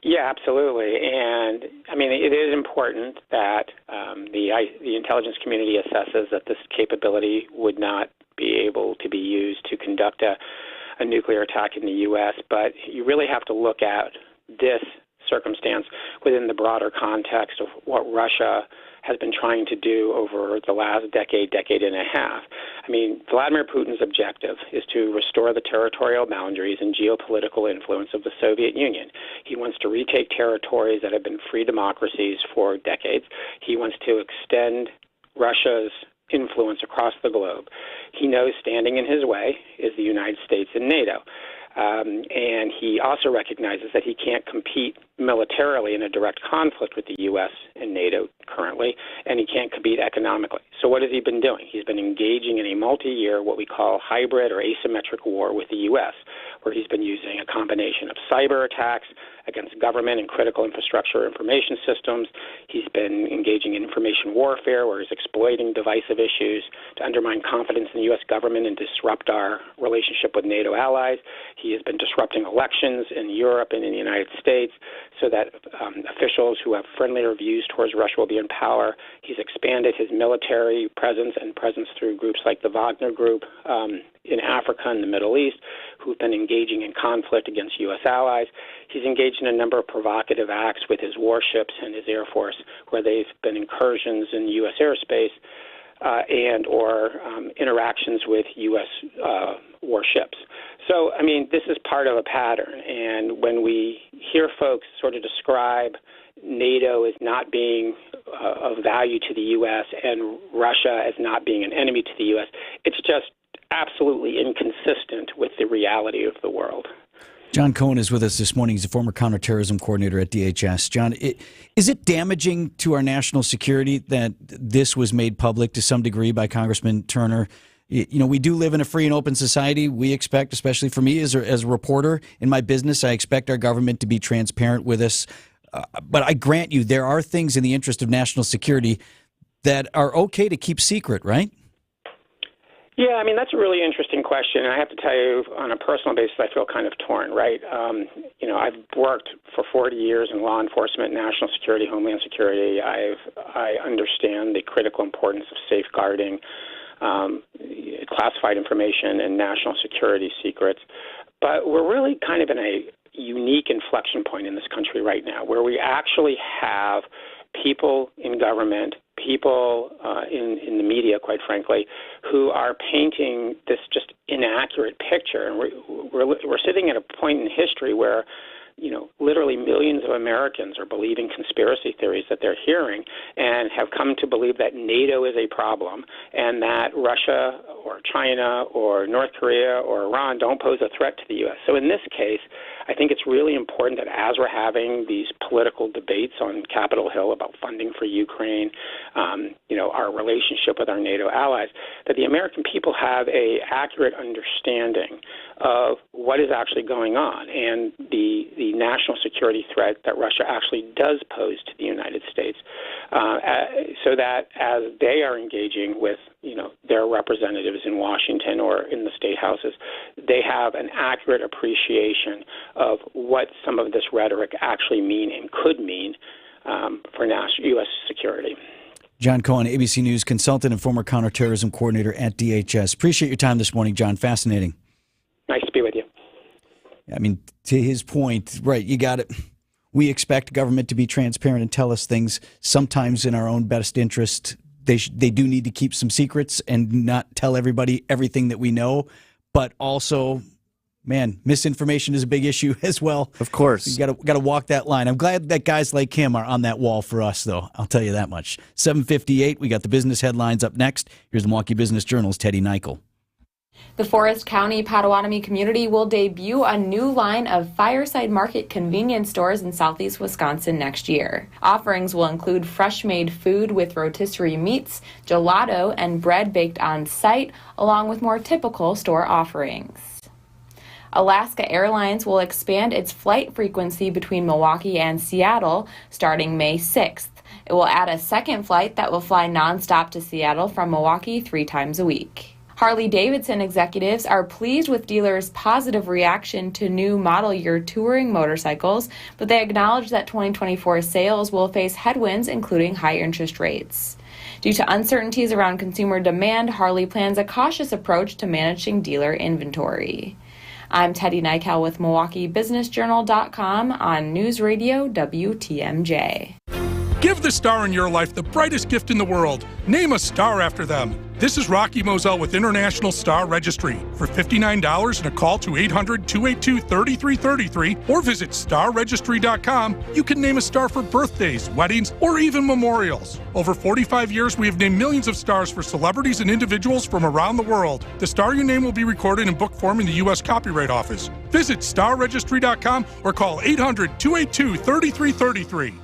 Yeah, absolutely. And, I mean, it is important that the intelligence community assesses that this capability would not be able to be used to conduct a nuclear attack in the U.S., but you really have to look at this circumstance within the broader context of what Russia has been trying to do over the last decade and a half. I mean, Vladimir Putin's objective is to restore the territorial boundaries and geopolitical influence of the Soviet Union. He wants to retake territories that have been free democracies for decades. He wants to extend Russia's influence across the globe. He knows standing in his way is the United States and NATO. And he also recognizes that he can't compete militarily in a direct conflict with the U.S. and NATO currently, and he can't compete economically. So what has he been doing? He's been engaging in a multi-year, what we call hybrid or asymmetric war with the U.S., where he's been using a combination of cyber attacks against government and critical infrastructure information systems. He's been engaging in information warfare, where he's exploiting divisive issues to undermine confidence in the U.S. government and disrupt our relationship with NATO allies. He has been disrupting elections in Europe and in the United States so that officials who have friendlier views towards Russia will be in power. He's expanded his military presence and presence through groups like the Wagner Group in Africa and the Middle East, who've been engaging in conflict against U.S. allies. He's engaged in a number of provocative acts with his warships and his Air Force, where they've been incursions in U.S. airspace and or interactions with U.S. warships. So, I mean, this is part of a pattern. And when we hear folks sort of describe NATO as not being of value to the U.S. and Russia as not being an enemy to the U.S., it's just absolutely inconsistent with the reality of the world. John Cohen is with us this morning. He's a former counterterrorism coordinator at DHS. John, is it damaging to our national security that this was made public to some degree by Congressman Turner? You know, we do live in a free and open society. We expect, especially for me as a reporter in my business, I expect our government to be transparent with us. But I grant you, there are things in the interest of national security that are okay to keep secret, right? Yeah, I mean, that's a really interesting question. And I have to tell you, on a personal basis, I feel kind of torn, right? You know, I've worked for 40 years in law enforcement, national security, homeland security. I understand the critical importance of safeguarding classified information and national security secrets. But we're really kind of in a unique inflection point in this country right now, where we actually have people in government, people in the media, quite frankly, who are painting this just inaccurate picture. And we're sitting at a point in history where, you know, literally millions of Americans are believing conspiracy theories that they're hearing and have come to believe that NATO is a problem and that Russia or China or North Korea or Iran don't pose a threat to the U.S. So in this case, I think it's really important that as we're having these political debates on Capitol Hill about funding for Ukraine, you know, our relationship with our NATO allies, that the American people have a accurate understanding of what is actually going on and the national security threat that Russia actually does pose to the United States, so that as they are engaging with, you know, their representatives in Washington or in the state houses, they have an accurate appreciation of what some of this rhetoric actually mean and could mean for U.S. security. John Cohen, ABC News consultant and former counterterrorism coordinator at DHS. Appreciate your time this morning, John. Fascinating. Nice to be with you. I mean, to his point, right, you got it. We expect government to be transparent and tell us things sometimes in our own best interest. They do need to keep some secrets and not tell everybody everything that we know, but also, man, misinformation is a big issue as well. Of course. You got to walk that line. I'm glad that guys like him are on that wall for us, though. I'll tell you that much. 7:58, we got the business headlines up next. Here's the Milwaukee Business Journal's Teddy Nichol. The Forest County Potawatomi community will debut a new line of Fireside Market convenience stores in southeast Wisconsin next year. Offerings will include fresh-made food with rotisserie meats, gelato, and bread baked on site, along with more typical store offerings. Alaska Airlines will expand its flight frequency between Milwaukee and Seattle starting May 6th. It will add a second flight that will fly nonstop to Seattle from Milwaukee 3 times a week. Harley-Davidson executives are pleased with dealers' positive reaction to new model year touring motorcycles, but they acknowledge that 2024 sales will face headwinds, including high interest rates. Due to uncertainties around consumer demand, Harley plans a cautious approach to managing dealer inventory. I'm Teddy Nichol with MilwaukeeBusinessJournal.com on News Radio WTMJ. Give the star in your life the brightest gift in the world. Name a star after them. This is Rocky Moselle with International Star Registry. For $59 and a call to 800-282-3333 or visit starregistry.com, you can name a star for birthdays, weddings, or even memorials. Over 45 years, we have named millions of stars for celebrities and individuals from around the world. The star you name will be recorded in book form in the U.S. Copyright Office. Visit starregistry.com or call 800-282-3333.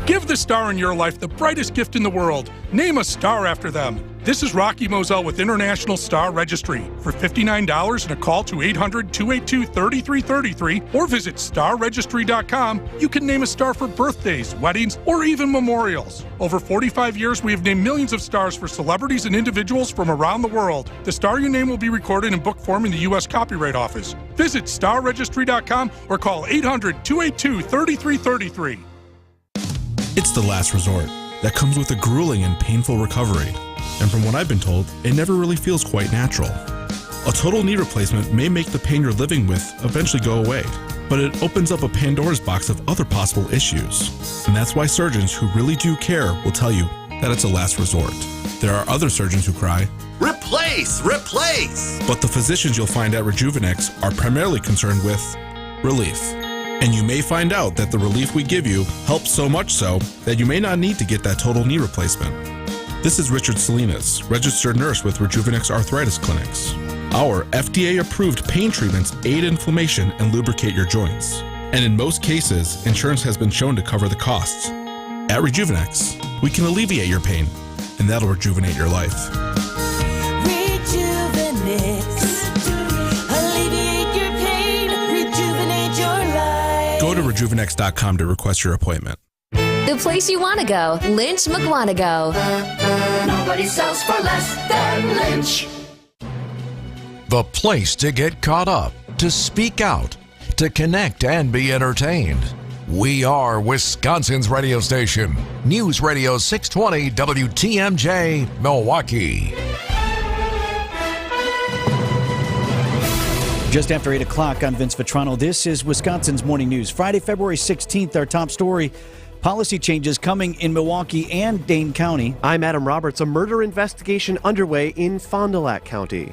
Give the star in your life the brightest gift in the world. Name a star after them. This is Rocky Moselle with International Star Registry. For $59 and a call to 800-282-3333 or visit starregistry.com, you can name a star for birthdays, weddings, or even memorials. Over 45 years, we have named millions of stars for celebrities and individuals from around the world. The star you name will be recorded in book form in the U.S. Copyright Office. Visit starregistry.com or call 800-282-3333. It's the last resort that comes with a grueling and painful recovery. And from what I've been told, it never really feels quite natural. A total knee replacement may make the pain you're living with eventually go away, but it opens up a Pandora's box of other possible issues. And that's why surgeons who really do care will tell you that it's a last resort. There are other surgeons who cry, "Replace! Replace!" But the physicians you'll find at Rejuvenex are primarily concerned with relief. And you may find out that the relief we give you helps so much so that you may not need to get that total knee replacement. This is Richard Salinas, registered nurse with Rejuvenex Arthritis Clinics. Our FDA-approved pain treatments aid inflammation and lubricate your joints. And in most cases, insurance has been shown to cover the costs. At Rejuvenex, we can alleviate your pain, and that'll rejuvenate your life. Go to rejuvenex.com to request your appointment. The place you want to go, Lynch McWanago. Nobody sells for less than Lynch. The place to get caught up, to speak out, to connect and be entertained. We are Wisconsin's radio station. News Radio 620 WTMJ, Milwaukee. Just after 8 o'clock on Vince Vitrano, this is Wisconsin's Morning News. Friday, February 16th, our top story, policy changes coming in Milwaukee and Dane County. I'm Adam Roberts. A murder investigation underway in Fond du Lac County.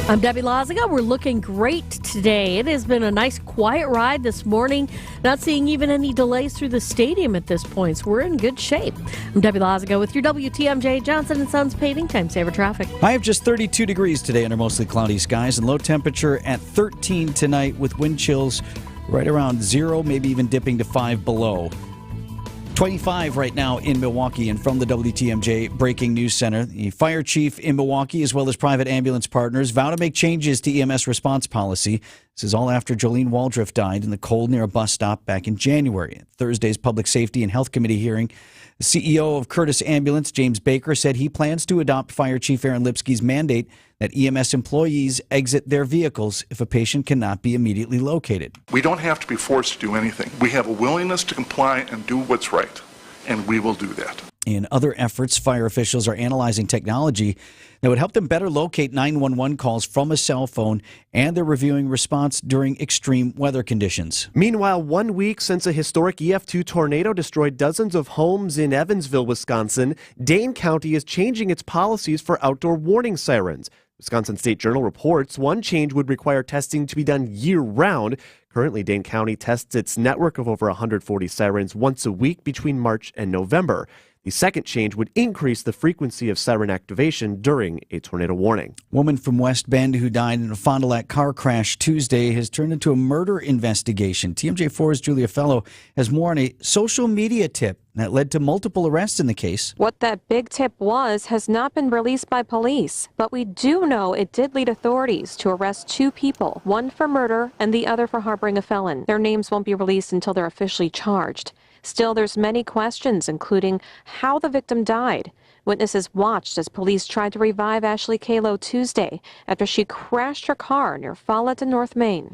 I'm Debbie Laziga. We're looking great today. It has been a nice, quiet ride this morning. Not seeing even any delays through the stadium at this point, so we're in good shape. I'm Debbie Laziga with your WTMJ Johnson & Sons Paving Time Saver Traffic. High of just 32 degrees today under mostly cloudy skies and low temperature at 13 tonight with wind chills right around 0, maybe even dipping to 5 below. 25 right now in Milwaukee, and from the WTMJ Breaking News Center, the fire chief in Milwaukee as well as private ambulance partners vow to make changes to EMS response policy. This is all after Jolene Waldriff died in the cold near a bus stop back in January. At Thursday's Public Safety and Health Committee hearing, the CEO of Curtis Ambulance, James Baker, said he plans to adopt Fire Chief Aaron Lipsky's mandate that EMS employees exit their vehicles if a patient cannot be immediately located. We don't have to be forced to do anything. We have a willingness to comply and do what's right, and we will do that. In other efforts, fire officials are analyzing technology that would help them better locate 911 calls from a cell phone, and they're reviewing response during extreme weather conditions. Meanwhile, 1 week since a historic EF2 tornado destroyed dozens of homes in Evansville, Wisconsin, Dane County is changing its policies for outdoor warning sirens. Wisconsin State Journal reports one change would require testing to be done year-round. Currently, Dane County tests its network of over 140 sirens once a week between March and November. The second change would increase the frequency of siren activation during a tornado warning. Woman from West Bend who died in a Fond du Lac car crash Tuesday has turned into a murder investigation. TMJ4's Julia Fellow has more on a social media tip that led to multiple arrests in the case. What that big tip was has not been released by police, but we do know it did lead authorities to arrest 2 people, one for murder and the other for harboring a felon. Their names won't be released until they're officially charged. Still, there's many questions, including how the victim died. Witnesses watched as police tried to revive Ashley Kalo Tuesday after she crashed her car near Follett in North Main.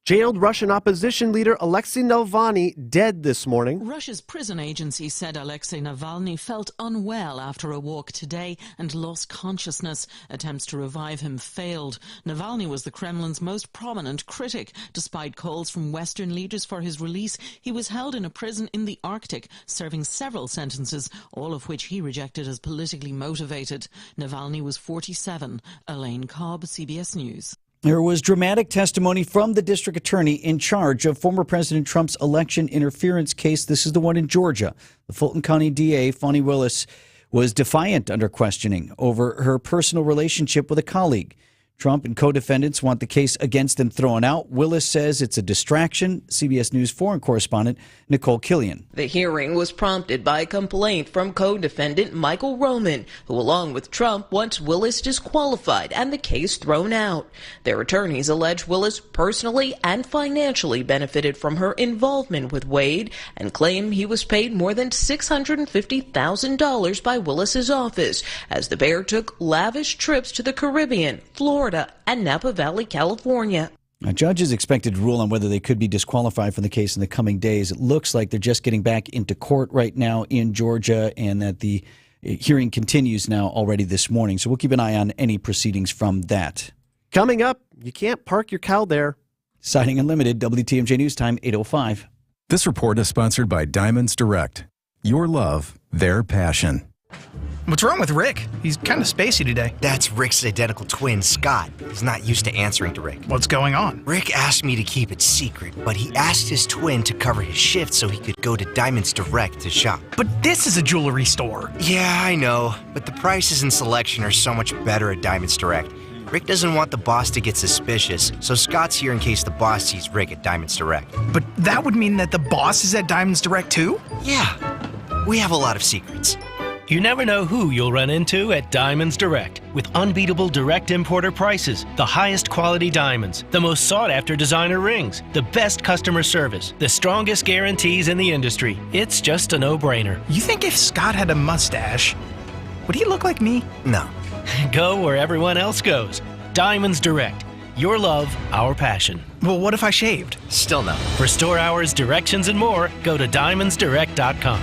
Jailed Russian opposition leader Alexei Navalny dead this morning. Russia's prison agency said Alexei Navalny felt unwell after a walk today and lost consciousness. Attempts to revive him failed. Navalny was the Kremlin's most prominent critic. Despite calls from Western leaders for his release, he was held in a prison in the Arctic, serving several sentences, all of which he rejected as politically motivated. Navalny was 47. Elaine Cobb, CBS News. There was dramatic testimony from the district attorney in charge of former President Trump's election interference case. This is the one in Georgia. The Fulton County DA, Fani Willis, was defiant under questioning over her personal relationship with a colleague. Trump and co-defendants want the case against them thrown out. Willis says it's a distraction. CBS News foreign correspondent Nicole Killian. The hearing was prompted by a complaint from co-defendant Michael Roman, who along with Trump wants Willis disqualified and the case thrown out. Their attorneys allege Willis personally and financially benefited from her involvement with Wade and claim he was paid more than $650,000 by Willis's office as the pair took lavish trips to the Caribbean, Florida, and Napa Valley, California. A judge is expected to rule on whether they could be disqualified from the case in the coming days. It looks like they're just getting back into court right now in Georgia and that the hearing continues now already this morning. So we'll keep an eye on any proceedings from that. Coming up, you can't park your cow there. Siding Unlimited, WTMJ News Time, 8:05. This report is sponsored by Diamonds Direct. Your love, their passion. What's wrong with Rick? He's kind of spacey today. That's Rick's identical twin, Scott. He's not used to answering to Rick. What's going on? Rick asked me to keep it secret, but he asked his twin to cover his shift so he could go to Diamonds Direct to shop. But this is a jewelry store. Yeah, I know, but the prices and selection are so much better at Diamonds Direct. Rick doesn't want the boss to get suspicious, so Scott's here in case the boss sees Rick at Diamonds Direct. But that would mean that the boss is at Diamonds Direct too? Yeah, we have a lot of secrets. You never know who you'll run into at Diamonds Direct. With unbeatable direct importer prices, the highest quality diamonds, the most sought-after designer rings, the best customer service, the strongest guarantees in the industry. It's just a no-brainer. You think if Scott had a mustache, would he look like me? No. Go where everyone else goes. Diamonds Direct. Your love, our passion. Well, what if I shaved? Still no. For store hours, directions, and more, go to diamondsdirect.com.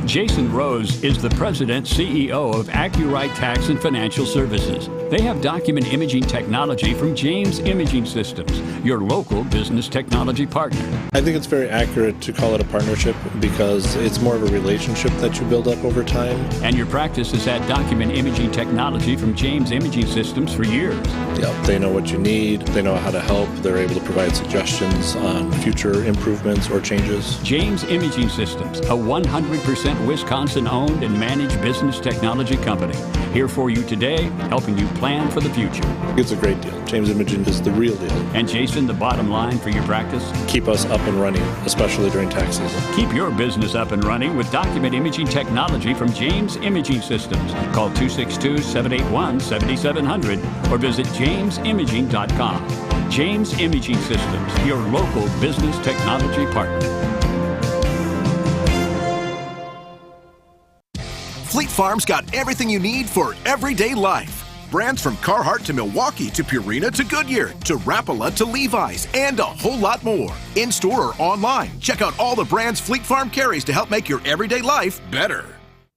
Jason Rose is the president CEO of AccuRite Tax and Financial Services. They have document imaging technology from James Imaging Systems, your local business technology partner. I think it's very accurate to call it a partnership because it's more of a relationship that you build up over time. And your practice has had document imaging technology from James Imaging Systems for years. Yeah, they know what you need, they know how to help, they're able to provide suggestions on future improvements or changes. James Imaging Systems, a 100% Wisconsin-owned and managed business technology company. Here for you today, helping you plan for the future. It's a great deal. James Imaging is the real deal. And Jason, the bottom line for your practice? Keep us up and running, especially during tax season. Keep your business up and running with document imaging technology from James Imaging Systems. Call 262-781-7700 or visit jamesimaging.com. James Imaging Systems, your local business technology partner. Fleet Farm's got everything you need for everyday life. Brands from Carhartt to Milwaukee to Purina to Goodyear to Rapala to Levi's and a whole lot more. In-store or online, check out all the brands Fleet Farm carries to help make your everyday life better.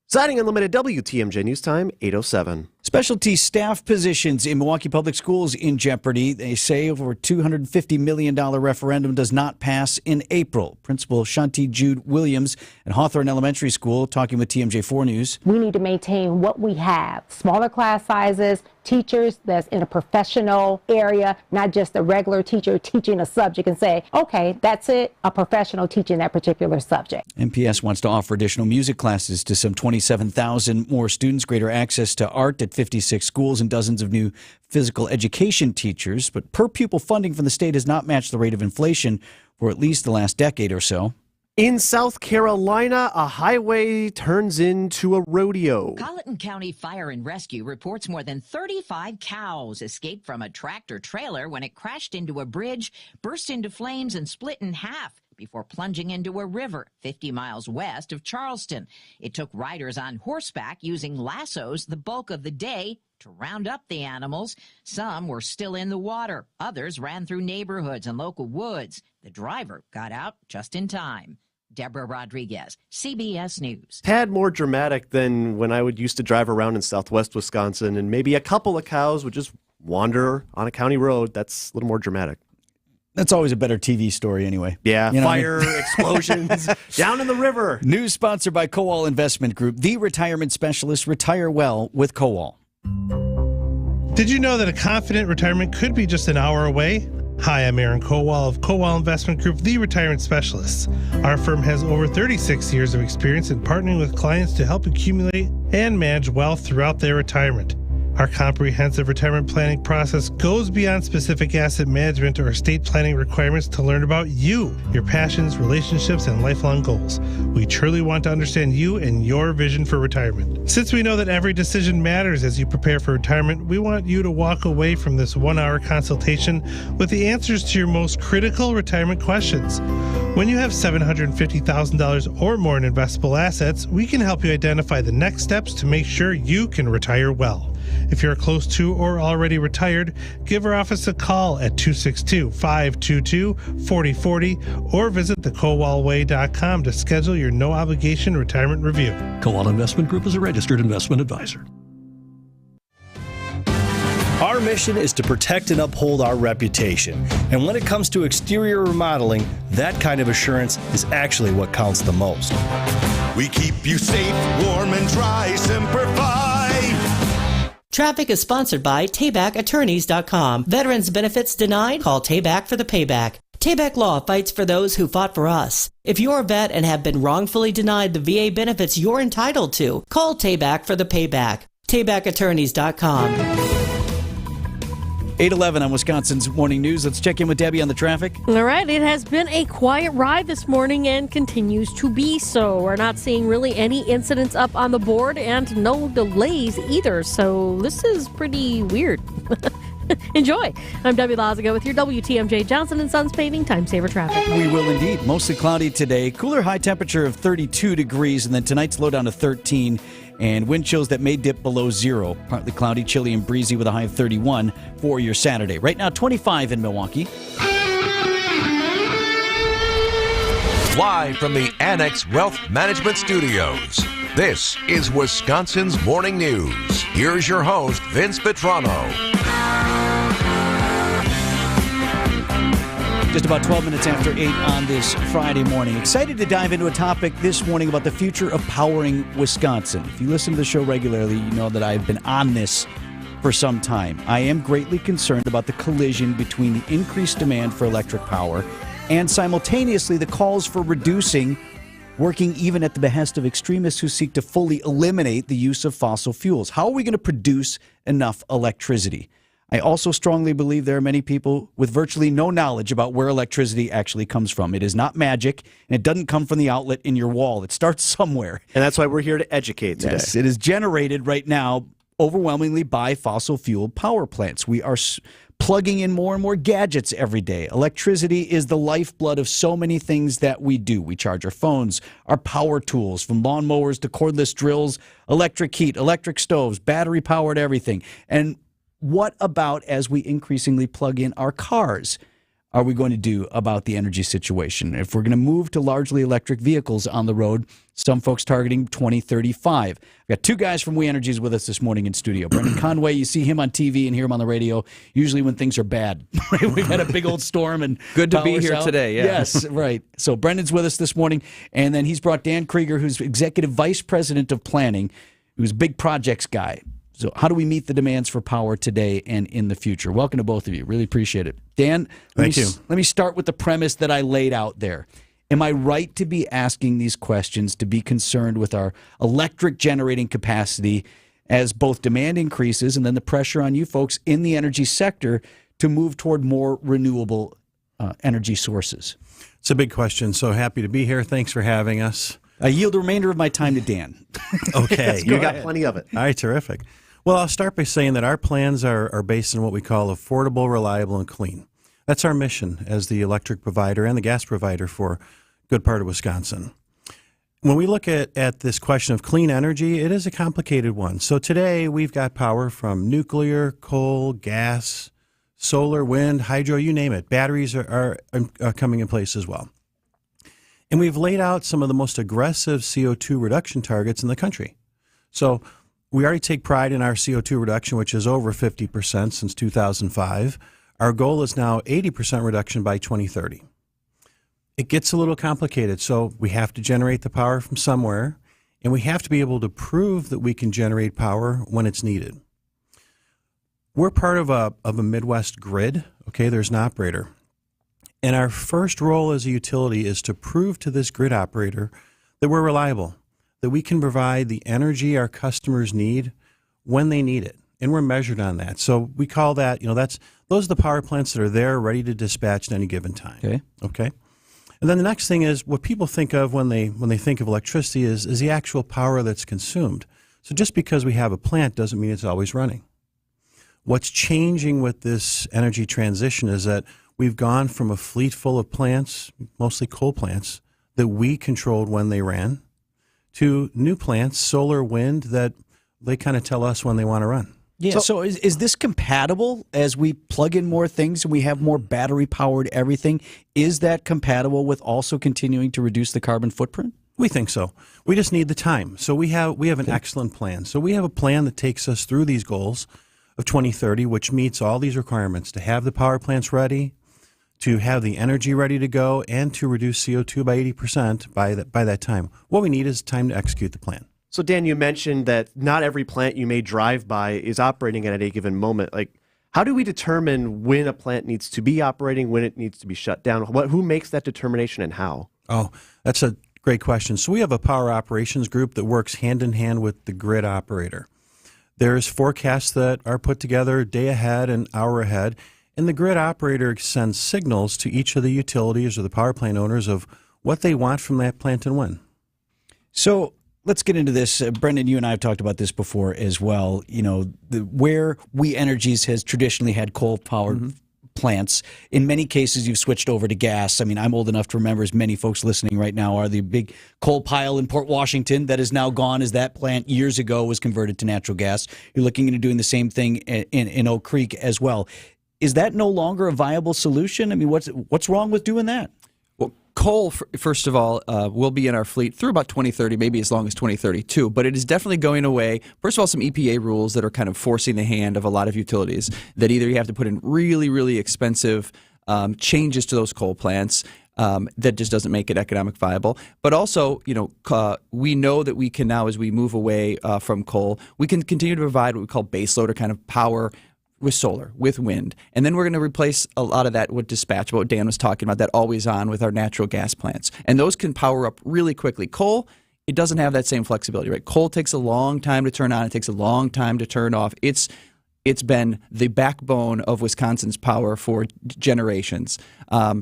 Siding Unlimited, WTMJ News Time, 8:07. Specialty staff positions in Milwaukee Public Schools in jeopardy. They say over a $250 million referendum does not pass in April. Principal Shanti Jude Williams at Hawthorne Elementary School talking with TMJ4 News. We need to maintain what we have. Smaller class sizes, teachers that's in a professional area, not just a regular teacher teaching a subject and say, okay, that's it, a professional teaching that particular subject. MPS wants to offer additional music classes to some 27,000 more students, greater access to art at 56 schools, and dozens of new physical education teachers. But per pupil funding from the state has not matched the rate of inflation for at least the last decade or so. In South Carolina, a highway turns into a rodeo. Colleton County Fire and Rescue reports more than 35 cows escaped from a tractor trailer when it crashed into a bridge, burst into flames, and split in half before plunging into a river 50 miles west of Charleston. It took riders on horseback using lassos the bulk of the day To round up the animals, some were still in the water. Others ran through neighborhoods and local woods. The driver got out just in time. Deborah Rodriguez, CBS News. Tad more dramatic than when I would used to drive around in southwest Wisconsin and maybe a couple of cows would just wander on a county road. That's a little more dramatic. That's always a better TV story anyway. Yeah, You know what I fire, mean? explosions, down in the river. News sponsored by Kowal Investment Group, the retirement specialist. Retire well with Kowal. Did you know that a confident retirement could be just an hour away? Hi, I'm Aaron Kowal of Kowal Investment Group, the retirement specialists. Our firm has over 36 years of experience in partnering with clients to help accumulate and manage wealth throughout their retirement. Our comprehensive retirement planning process goes beyond specific asset management or estate planning requirements to learn about you, your passions, relationships, and lifelong goals. We truly want to understand you and your vision for retirement. Since we know that every decision matters as you prepare for retirement, we want you to walk away from this 1-hour consultation with the answers to your most critical retirement questions. When you have $750,000 or more in investable assets, we can help you identify the next steps to make sure you can retire well. If you're close to or already retired, give our office a call at 262-522-4040 or visit thekowalway.com to schedule your no-obligation retirement review. Kowal Investment Group is a registered investment advisor. Our mission is to protect and uphold our reputation. And when it comes to exterior remodeling, that kind of assurance is actually what counts the most. We keep you safe, warm, and dry, Semper Fi. Traffic is sponsored by TaybackAttorneys.com. Veterans benefits denied? Call Tayback for the payback. Tayback Law fights for those who fought for us. If you're a vet and have been wrongfully denied the VA benefits you're entitled to, call Tayback for the payback. TaybackAttorneys.com. 8:11 on Wisconsin's Morning News. Let's check in with Debbie on the traffic. All right, it has been a quiet ride this morning and continues to be so. We're not seeing really any incidents up on the board and no delays either, so this is pretty weird. Enjoy. I'm Debbie Lazago with your WTMJ Johnson & Sons Paving Time Saver Traffic. We will indeed. Mostly cloudy today. Cooler high temperature of 32 degrees, and then tonight's low down to 13. And wind chills that may dip below 0. Partly cloudy, chilly, and breezy with a high of 31 for your Saturday. Right now, 25 in Milwaukee. Live from the Annex Wealth Management Studios, this is Wisconsin's Morning News. Here's your host, Vince Vitrano. Just about 12 minutes after 8 on this Friday morning. Excited to dive into a topic this morning about the future of powering Wisconsin. If you listen to the show regularly, you know that I've been on this for some time. I am greatly concerned about the collision between the increased demand for electric power and simultaneously the calls for reducing, working even at the behest of extremists who seek to fully eliminate the use of fossil fuels. How are we going to produce enough electricity? I also strongly believe there are many people with virtually no knowledge about where electricity actually comes from. It is not magic, and it doesn't come from the outlet in your wall. It starts somewhere. And that's why we're here to educate today. Yes, it is generated right now overwhelmingly by fossil fuel power plants. We are plugging in more and more gadgets every day. Electricity is the lifeblood of so many things that we do. We charge our phones, our power tools, from lawnmowers to cordless drills, electric heat, electric stoves, battery-powered everything. And what about as we increasingly plug in our cars? Are we going to do about the energy situation? If we're going to move to largely electric vehicles on the road, some folks targeting 2035. I've got two guys from We Energies with us this morning in studio. Brendan Conway, you see him on TV and hear him on the radio, usually when things are bad. We've had a big old storm and good to be here out today. Yeah. Yes, right. So Brendan's with us this morning, and then he's brought Dan Krieger, who's Executive Vice President of Planning, who's a big projects guy. So how do we meet the demands for power today and in the future? Welcome to both of you. Really appreciate it. Dan, let me start with the premise that I laid out there. Am I right to be asking these questions, to be concerned with our electric generating capacity as both demand increases and then the pressure on you folks in the energy sector to move toward more renewable energy sources? It's a big question. So happy to be here. Thanks for having us. I yield the remainder of my time to Dan. Okay. You got plenty of it. All right, terrific. Well, I'll start by saying that our plans are based on what we call affordable, reliable, and clean. That's our mission as the electric provider and the gas provider for a good part of Wisconsin. When we look at this question of clean energy, it is a complicated one. So today we've got power from nuclear, coal, gas, solar, wind, hydro, you name it. Batteries are coming in place as well. And we've laid out some of the most aggressive CO2 reduction targets in the country. So we already take pride in our CO2 reduction, which is over 50% since 2005. Our goal is now 80% reduction by 2030. It gets a little complicated, so we have to generate the power from somewhere, and we have to be able to prove that we can generate power when it's needed. We're part of a Midwest grid, okay? There's an operator. And our first role as a utility is to prove to this grid operator that we're reliable, that we can provide the energy our customers need when they need it. And we're measured on that. So we call that, those are the power plants that are there ready to dispatch at any given time. Okay. And then the next thing is what people think of when they think of electricity is the actual power that's consumed. So just because we have a plant doesn't mean it's always running. What's changing with this energy transition is that we've gone from a fleet full of plants, mostly coal plants, that we controlled when they ran, to new plants, solar, wind, that they kind of tell us when they want to run. Yeah. So is this compatible as we plug in more things and we have more battery-powered everything? Is that compatible with also continuing to reduce the carbon footprint? We think so. We just need the time. So we have an excellent plan. So we have a plan that takes us through these goals of 2030, which meets all these requirements to have the power plants ready, to have the energy ready to go, and to reduce CO2 by 80% by that time. What we need is time to execute the plan. So, Dan, you mentioned that not every plant you may drive by is operating at any given moment. How do we determine when a plant needs to be operating, when it needs to be shut down? Who makes that determination and how? Oh, that's a great question. So we have a power operations group that works hand in hand with the grid operator. There's forecasts that are put together day ahead and hour ahead, and the grid operator sends signals to each of the utilities or the power plant owners of what they want from that plant and when. So let's get into this. Brendan, you and I have talked about this before as well. Where We Energies has traditionally had coal-powered plants. In many cases, you've switched over to gas. I mean, I'm old enough to remember, as many folks listening right now are, the big coal pile in Port Washington that is now gone as that plant years ago was converted to natural gas. You're looking into doing the same thing in Oak Creek as well. Is that no longer a viable solution? I mean, what's wrong with doing that? Well, coal, first of all, will be in our fleet through about 2030, maybe as long as 2032. But it is definitely going away. First of all, some EPA rules that are kind of forcing the hand of a lot of utilities, that either you have to put in really, really expensive changes to those coal plants that just doesn't make it economic viable. But also, we know that we can now, as we move away from coal, we can continue to provide what we call baseload or kind of power with solar, with wind. And then we're going to replace a lot of that with dispatch, what Dan was talking about, that always on with our natural gas plants. And those can power up really quickly. Coal, it doesn't have that same flexibility, right? Coal takes a long time to turn on. It takes a long time to turn off. It's been the backbone of Wisconsin's power for generations.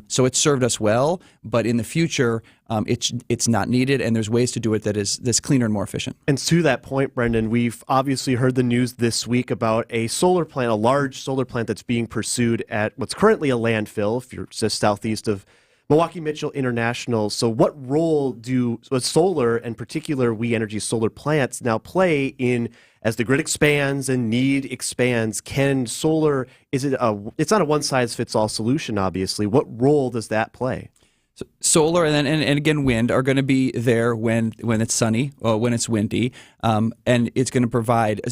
So it's served us well, but in the future, it's not needed, and there's ways to do it that's cleaner and more efficient. And to that point, Brendan, we've obviously heard the news this week about a solar plant, a large solar plant that's being pursued at what's currently a landfill, if you're just southeast of Milwaukee Mitchell International. So what role do solar, and particular We Energy solar plants, now play in, as the grid expands and need expands? Can solar, it's not a one-size-fits-all solution, obviously. What role does that play? So solar and again wind are going to be there when it's sunny or when it's windy, and it's going to provide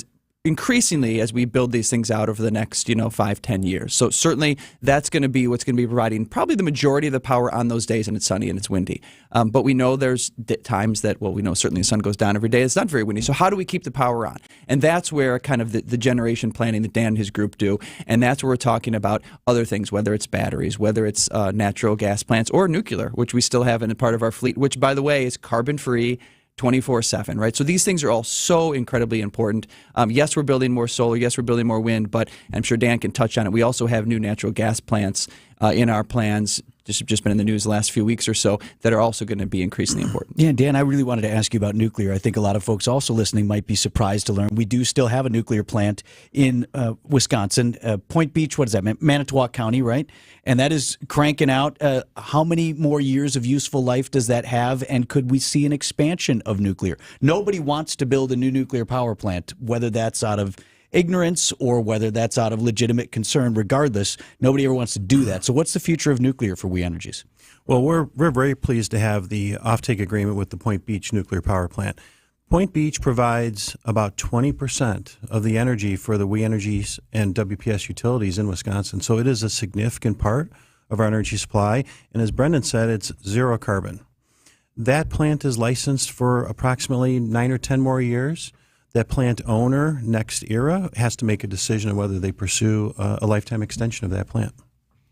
increasingly as we build these things out over the next 5-10 years. So certainly that's going to be what's going to be providing probably the majority of the power on those days when it's sunny and it's windy. But we know there's times that, we know certainly the sun goes down every day. It's not very windy. So how do we keep the power on? And that's where kind of the generation planning that Dan and his group do. And that's where we're talking about other things, whether it's batteries, whether it's natural gas plants or nuclear, which we still have in a part of our fleet, which, by the way, is carbon-free 24/7, right? So these things are all so incredibly important. Yes, we're building more solar. Yes, we're building more wind, but I'm sure Dan can touch on it. We also have new natural gas plants in our plans just been in the news the last few weeks or so that are also going to be increasingly important. Yeah, Dan, I really wanted to ask you about nuclear. I think a lot of folks also listening might be surprised to learn we do still have a nuclear plant in Wisconsin, Point Beach. What is that? Manitowoc County, right? And that is cranking out. How many more years of useful life does that have? And could we see an expansion of nuclear? Nobody wants to build a new nuclear power plant, whether that's out of ignorance or whether that's out of legitimate concern. Regardless, nobody ever wants to do that. So what's the future of nuclear for We Energies? Well, we're very pleased to have the offtake agreement with the Point Beach nuclear power plant. Point Beach provides about 20% of the energy for the We Energies and WPS utilities in Wisconsin. So it is a significant part of our energy supply. And as Brendan said, it's zero carbon. That plant is licensed for approximately 9 or 10 more years. That plant owner, Next Era, has to make a decision on whether they pursue a lifetime extension of that plant.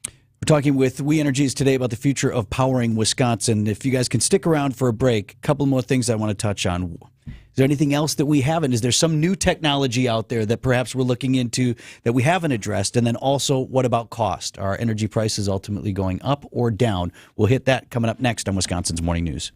We're talking with We Energies today about the future of powering Wisconsin. If you guys can stick around for a break, a couple more things I want to touch on. Is there anything else that we haven't? Is there some new technology out there that perhaps we're looking into that we haven't addressed? And then also, what about cost? Are energy prices ultimately going up or down? We'll hit that coming up next on Wisconsin's Morning News.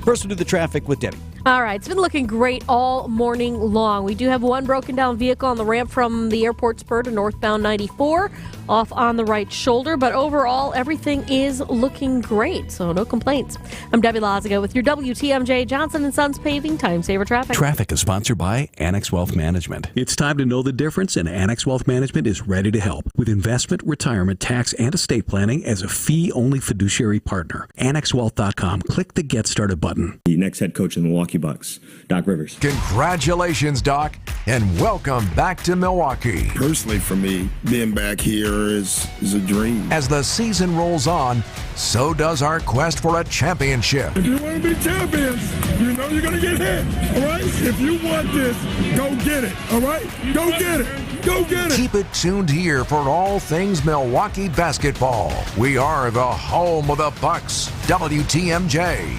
First, we'll do the traffic with Debbie. All right, it's been looking great all morning long. We do have one broken down vehicle on the ramp from the airport spur to northbound 94 off on the right shoulder, but overall everything is looking great, so no complaints. I'm Debbie Laziga with your WTMJ Johnson & Sons Paving Time Saver Traffic. Traffic is sponsored by Annex Wealth Management. It's time to know the difference, and Annex Wealth Management is ready to help with investment, retirement, tax, and estate planning as a fee-only fiduciary partner. AnnexWealth.com. Click the Get Started button. The next head coach in the Milwaukee Bucks, Doc Rivers. Congratulations, Doc, and welcome back to Milwaukee. Personally, for me, being back here is a dream. As the season rolls on, so does our quest for a championship. If you want to be champions, you know you're going to get hit, all right? If you want this, go get it, all right? Go get it. Go get it. Keep it tuned here for all things Milwaukee basketball. We are the home of the Bucks, WTMJ.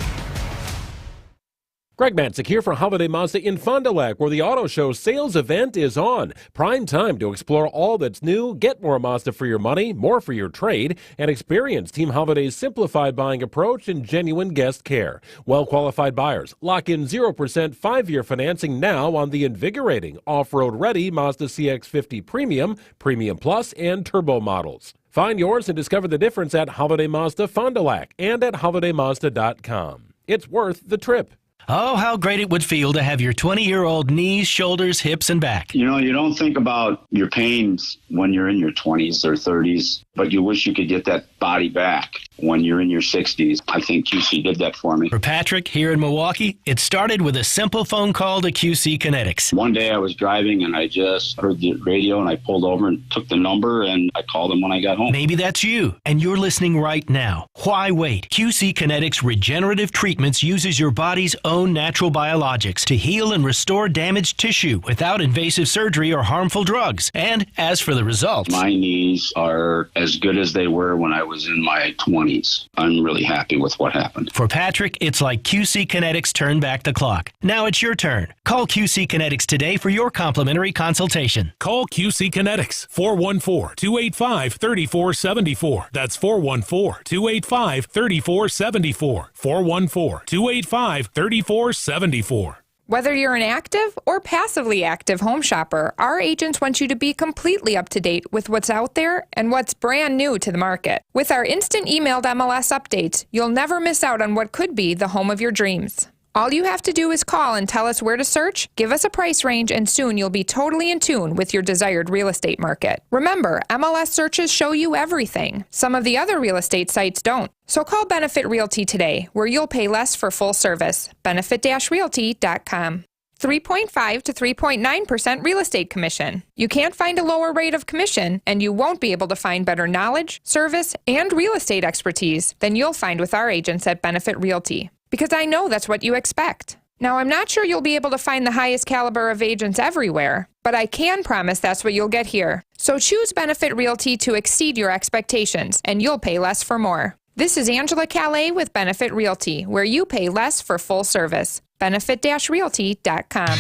Greg Matzik here for Holiday Mazda in Fond du Lac, where the auto show sales event is on. Prime time to explore all that's new, get more Mazda for your money, more for your trade, and experience Team Holiday's simplified buying approach and genuine guest care. Well-qualified buyers, lock in 0% 5-year financing now on the invigorating, off-road ready Mazda CX-50 Premium, Premium Plus, and Turbo models. Find yours and discover the difference at Holiday Mazda Fond du Lac and at holidaymazda.com. It's worth the trip. Oh, how great it would feel to have your 20-year-old knees, shoulders, hips, and back. You know, you don't think about your pains when you're in your 20s or 30s, but you wish you could get that body back when you're in your 60s. I think QC did that for me. For Patrick, here in Milwaukee, it started with a simple phone call to QC Kinetics. One day I was driving and I just heard the radio and I pulled over and took the number and I called them when I got home. Maybe that's you, and you're listening right now. Why wait? QC Kinetics Regenerative Treatments uses your body's own natural biologics to heal and restore damaged tissue without invasive surgery or harmful drugs. And as for the results, my knees are as good as they were when I was in my 20s. I'm really happy with what happened. For Patrick, it's like QC Kinetics turned back the clock. Now it's your turn. Call QC Kinetics today for your complimentary consultation. Call QC Kinetics, 414-285-3474. That's 414-285-3474. 414-285-3474. Whether you're an active or passively active home shopper, our agents want you to be completely up to date with what's out there and what's brand new to the market. With our instant emailed MLS updates, you'll never miss out on what could be the home of your dreams. All you have to do is call and tell us where to search, give us a price range, and soon you'll be totally in tune with your desired real estate market. Remember, MLS searches show you everything. Some of the other real estate sites don't. So call Benefit Realty today, where you'll pay less for full service. Benefit-realty.com. 3.5 to 3.9% real estate commission. You can't find a lower rate of commission, and you won't be able to find better knowledge, service, and real estate expertise than you'll find with our agents at Benefit Realty. Because I know that's what you expect. Now, I'm not sure you'll be able to find the highest caliber of agents everywhere, but I can promise that's what you'll get here. So choose Benefit Realty to exceed your expectations, and you'll pay less for more. This is Angela Calais with Benefit Realty, where you pay less for full service. Benefit-realty.com.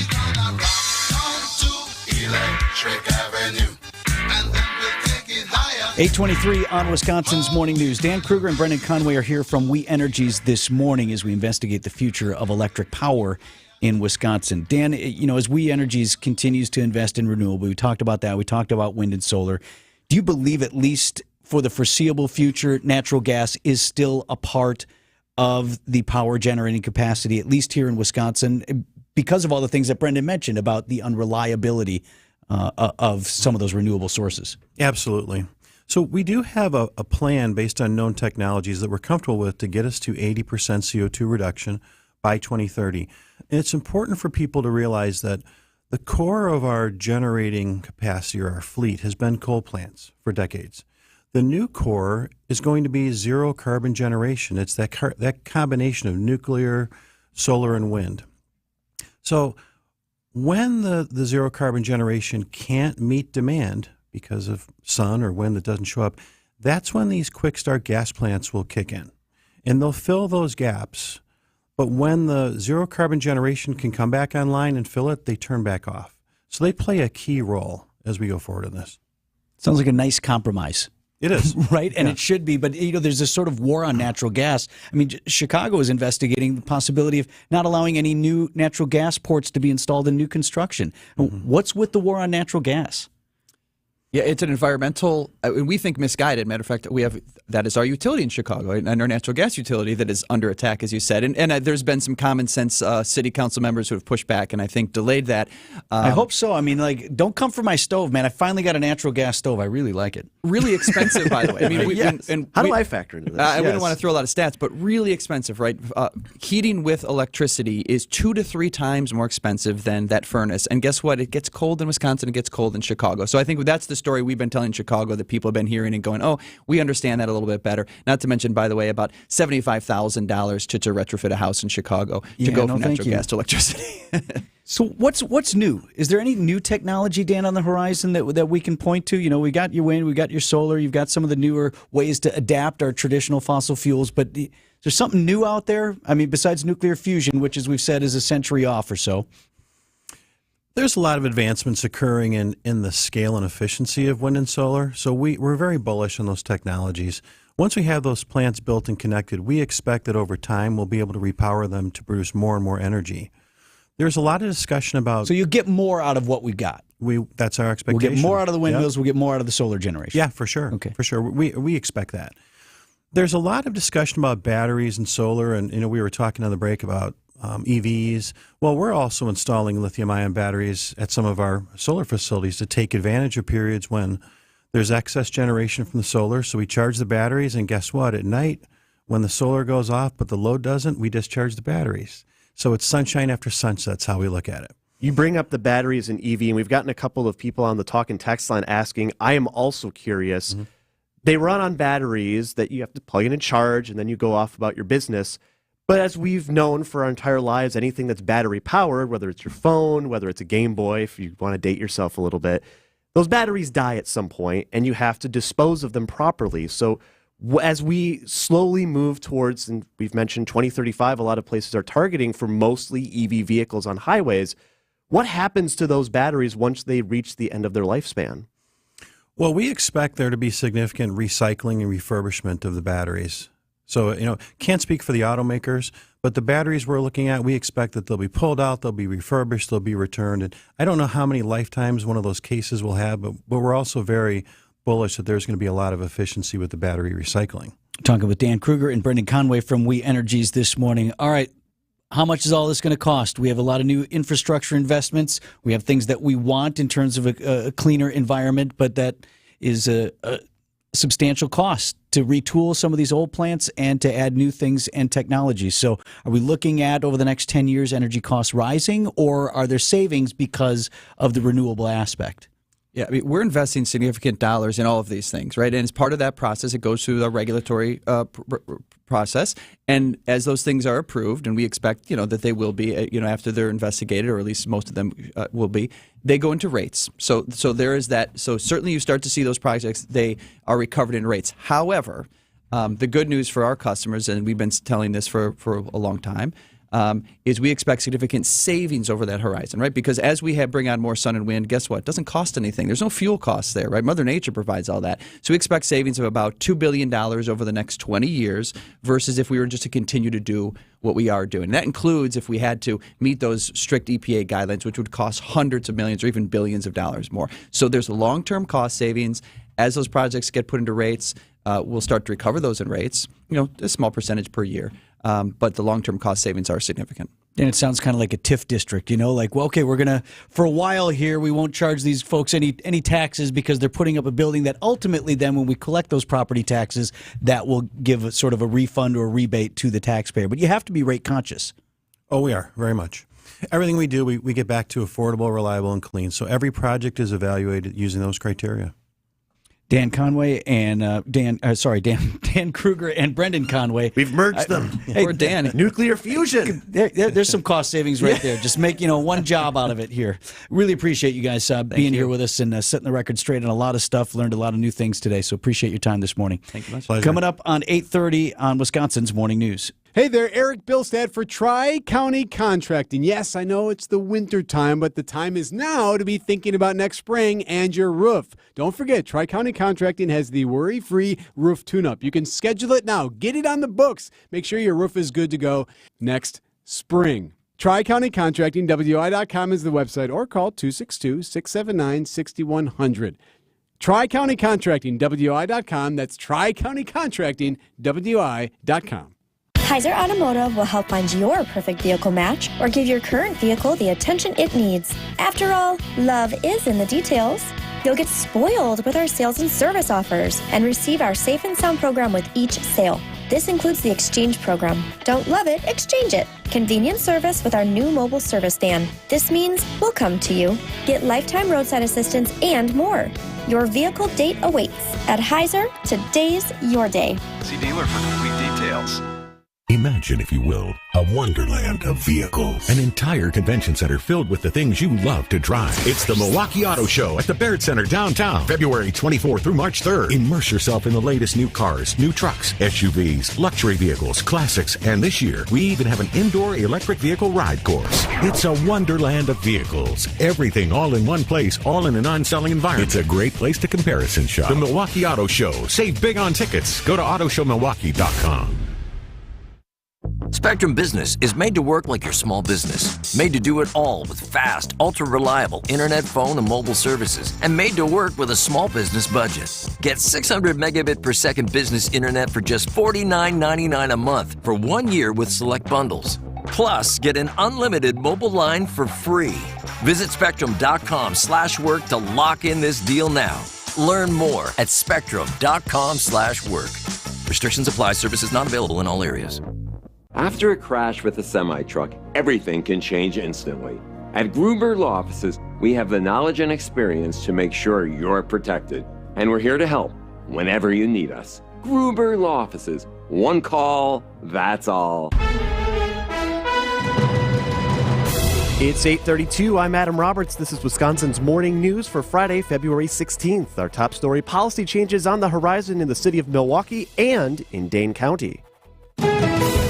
8:23 on Wisconsin's Morning News. Dan Kruger and Brendan Conway are here from We Energies this morning as we investigate the future of electric power in Wisconsin. Dan, as We Energies continues to invest in renewable, we talked about that. We talked about wind and solar. Do you believe, at least for the foreseeable future, natural gas is still a part of the power generating capacity, at least here in Wisconsin, because of all the things that Brendan mentioned about the unreliability of some of those renewable sources? Absolutely. So we do have a plan based on known technologies that we're comfortable with to get us to 80% CO2 reduction by 2030. And it's important for people to realize that the core of our generating capacity, or our fleet, has been coal plants for decades. The new core is going to be zero carbon generation. It's that combination of nuclear, solar, and wind. So when the zero carbon generation can't meet demand because of sun or wind that doesn't show up, that's when these quick start gas plants will kick in. And they'll fill those gaps. But when the zero carbon generation can come back online and fill it, they turn back off. So they play a key role as we go forward in this. Sounds like a nice compromise. It is. Right? And it should be. But, there's this sort of war on natural gas. I mean, Chicago is investigating the possibility of not allowing any new natural gas ports to be installed in new construction. Mm-hmm. What's with the war on natural gas? Yeah, it's an environmental, we think misguided. Matter of fact, that is our utility in Chicago, and our natural gas utility that is under attack, as you said. And there's been some common sense city council members who have pushed back and I think delayed that. I hope so. I mean, don't come for my stove, man. I finally got a natural gas stove. I really like it. Really expensive, by the way. I mean, how do I factor into this? I wouldn't want to throw a lot of stats, but really expensive, right? Heating with electricity is 2 to 3 times more expensive than that furnace. And guess what? It gets cold in Wisconsin. It gets cold in Chicago. So I think that's the story we've been telling in Chicago that people have been hearing and going, oh, we understand that a little bit better. Not to mention, by the way, about $75,000 to retrofit a house in Chicago to go from natural gas to electricity. So what's new? Is there any new technology, Dan, on the horizon that we can point to? We got your wind, we got your solar, you've got some of the newer ways to adapt our traditional fossil fuels, but is there something new out there? I mean, besides nuclear fusion, which, as we've said, is a century off or so. There's a lot of advancements occurring in the scale and efficiency of wind and solar, so we're very bullish on those technologies. Once we have those plants built and connected, we expect that over time we'll be able to repower them to produce more and more energy. There's a lot of discussion about... So you get more out of what we've got. That's our expectation. We'll get more out of the windmills, We'll get more out of the solar generation. Yeah, for sure. Okay. For sure. We expect that. There's a lot of discussion about batteries and solar, and we were talking on the break about EVs. Well, we're also installing lithium-ion batteries at some of our solar facilities to take advantage of periods when there's excess generation from the solar. So we charge the batteries, and guess what? At night, when the solar goes off but the load doesn't, we discharge the batteries. So it's sunshine after sunset. That's how we look at it. You bring up the batteries and EV, and we've gotten a couple of people on the talk and text line asking. I am also curious. Mm-hmm. They run on batteries that you have to plug in and charge, and then you go off about your business. But as we've known for our entire lives, anything that's battery powered, whether it's your phone, whether it's a Game Boy, if you want to date yourself a little bit, those batteries die at some point, and you have to dispose of them properly. So as we slowly move towards, and we've mentioned 2035, a lot of places are targeting for mostly EV vehicles on highways. What happens to those batteries once they reach the end of their lifespan? Well, we expect there to be significant recycling and refurbishment of the batteries. So, can't speak for the automakers, but the batteries we're looking at, we expect that they'll be pulled out, they'll be refurbished, they'll be returned. And I don't know how many lifetimes one of those cases will have, but we're also very bullish that there's going to be a lot of efficiency with the battery recycling. Talking with Dan Kruger and Brendan Conway from We Energies this morning. All right, how much is all this going to cost? We have a lot of new infrastructure investments. We have things that we want in terms of a cleaner environment, but that is a substantial cost to retool some of these old plants and to add new things and technologies. So are we looking at, over the next 10 years, energy costs rising, or are there savings because of the renewable aspect? Yeah, we're investing significant dollars in all of these things, right? And as part of that process, it goes through the regulatory process. And as those things are approved, and we expect, that they will be, after they're investigated, or at least most of them will be, they go into rates. So there is that. So certainly you start to see those projects, they are recovered in rates. However, the good news for our customers, and we've been telling this for a long time, is we expect significant savings over that horizon, right? Because as we bring on more sun and wind, guess what? It doesn't cost anything. There's no fuel costs there, right? Mother Nature provides all that. So we expect savings of about $2 billion over the next 20 years versus if we were just to continue to do what we are doing. That includes if we had to meet those strict EPA guidelines, which would cost hundreds of millions or even billions of dollars more. So there's long-term cost savings. As those projects get put into rates, we'll start to recover those in rates, a small percentage per year. But the long-term cost savings are significant. And it sounds kind of like a TIF district, like, well, okay, we're going to, for a while here, we won't charge these folks any taxes because they're putting up a building that ultimately then when we collect those property taxes, that will give a sort of a refund or a rebate to the taxpayer. But you have to be rate conscious. Oh, we are, very much. Everything we do, we get back to affordable, reliable, and clean. So every project is evaluated using those criteria. Dan Conway and Dan Kruger and Brendan Conway. We've merged them. Poor Dan. Nuclear fusion. There's some cost savings right there. Just make one job out of it here. Really appreciate you guys being here with us and setting the record straight on a lot of stuff. Learned a lot of new things today. So appreciate your time this morning. Thank you much. Pleasure. Coming up on 8:30 on Wisconsin's Morning News. Hey there, Eric Bilstad for Tri-County Contracting. Yes, I know it's the winter time, but the time is now to be thinking about next spring and your roof. Don't forget, Tri-County Contracting has the worry-free roof tune-up. You can schedule it now. Get it on the books. Make sure your roof is good to go next spring. Tri-County Contracting, WI.com is the website, or call 262-679-6100. Tri-County Contracting, WI.com. That's Tri-County Contracting, WI.com. Kaiser Automotive will help find your perfect vehicle match or give your current vehicle the attention it needs. After all, love is in the details. You'll get spoiled with our sales and service offers and receive our Safe and Sound program with each sale. This includes the exchange program. Don't love it? Exchange it. Convenient service with our new mobile service van. This means we'll come to you. Get lifetime roadside assistance and more. Your vehicle date awaits. At Heiser, today's your day. See dealer for complete details. Imagine, if you will, a wonderland of vehicles. An entire convention center filled with the things you love to drive. It's the Milwaukee Auto Show at the Baird Center downtown, February 24th through March 3rd. Immerse yourself in the latest new cars, new trucks, SUVs, luxury vehicles, classics, and this year, we even have an indoor electric vehicle ride course. It's a wonderland of vehicles. Everything all in one place, all in a non-selling environment. It's a great place to comparison shop. The Milwaukee Auto Show. Save big on tickets. Go to autoshowmilwaukee.com. Spectrum Business is made to work like your small business. Made to do it all with fast, ultra-reliable internet, phone, and mobile services. And made to work with a small business budget. Get 600 megabit per second business internet for just $49.99 a month for 1 year with select bundles. Plus, get an unlimited mobile line for free. Visit spectrum.com/work to lock in this deal now. Learn more at spectrum.com/work. Restrictions apply. Services not available in all areas. After a crash with a semi-truck, everything can change instantly. At Gruber Law Offices, we have the knowledge and experience to make sure you're protected. And we're here to help whenever you need us. Gruber Law Offices. One call, that's all. It's 8:32. I'm Adam Roberts. This is Wisconsin's Morning News for Friday, February 16th. Our top story: policy changes on the horizon in the city of Milwaukee and in Dane County.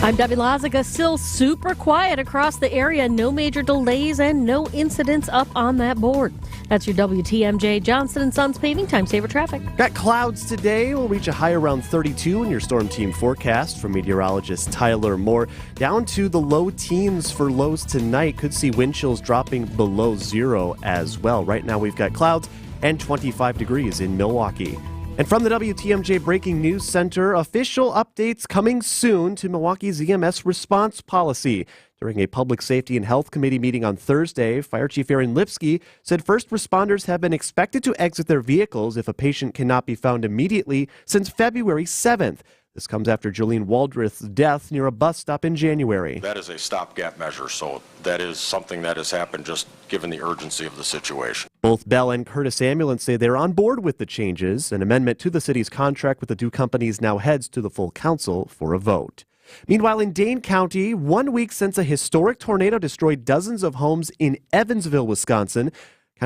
I'm Debbie Lazica. Still super quiet across the area. No major delays and no incidents up on that board. That's your WTMJ Johnson & Sons Paving Time Saver traffic. Got clouds today. We'll reach a high around 32 in your storm team forecast from meteorologist Tyler Moore. Down to the low teens for lows tonight. Could see wind chills dropping below zero as well. Right now we've got clouds and 25 degrees in Milwaukee. And from the WTMJ Breaking News Center, official updates coming soon to Milwaukee's EMS response policy. During a Public Safety and Health Committee meeting on Thursday, Fire Chief Aaron Lipsky said first responders have been expected to exit their vehicles if a patient cannot be found immediately since February 7th. This comes after Jolene Waldreth's death near a bus stop in January. That is a stopgap measure, so that is something that has happened just given the urgency of the situation. Both Bell and Curtis Ambulance say they're on board with the changes. An amendment to the city's contract with the two companies now heads to the full council for a vote. Meanwhile, in Dane County, 1 week since a historic tornado destroyed dozens of homes in Evansville, Wisconsin,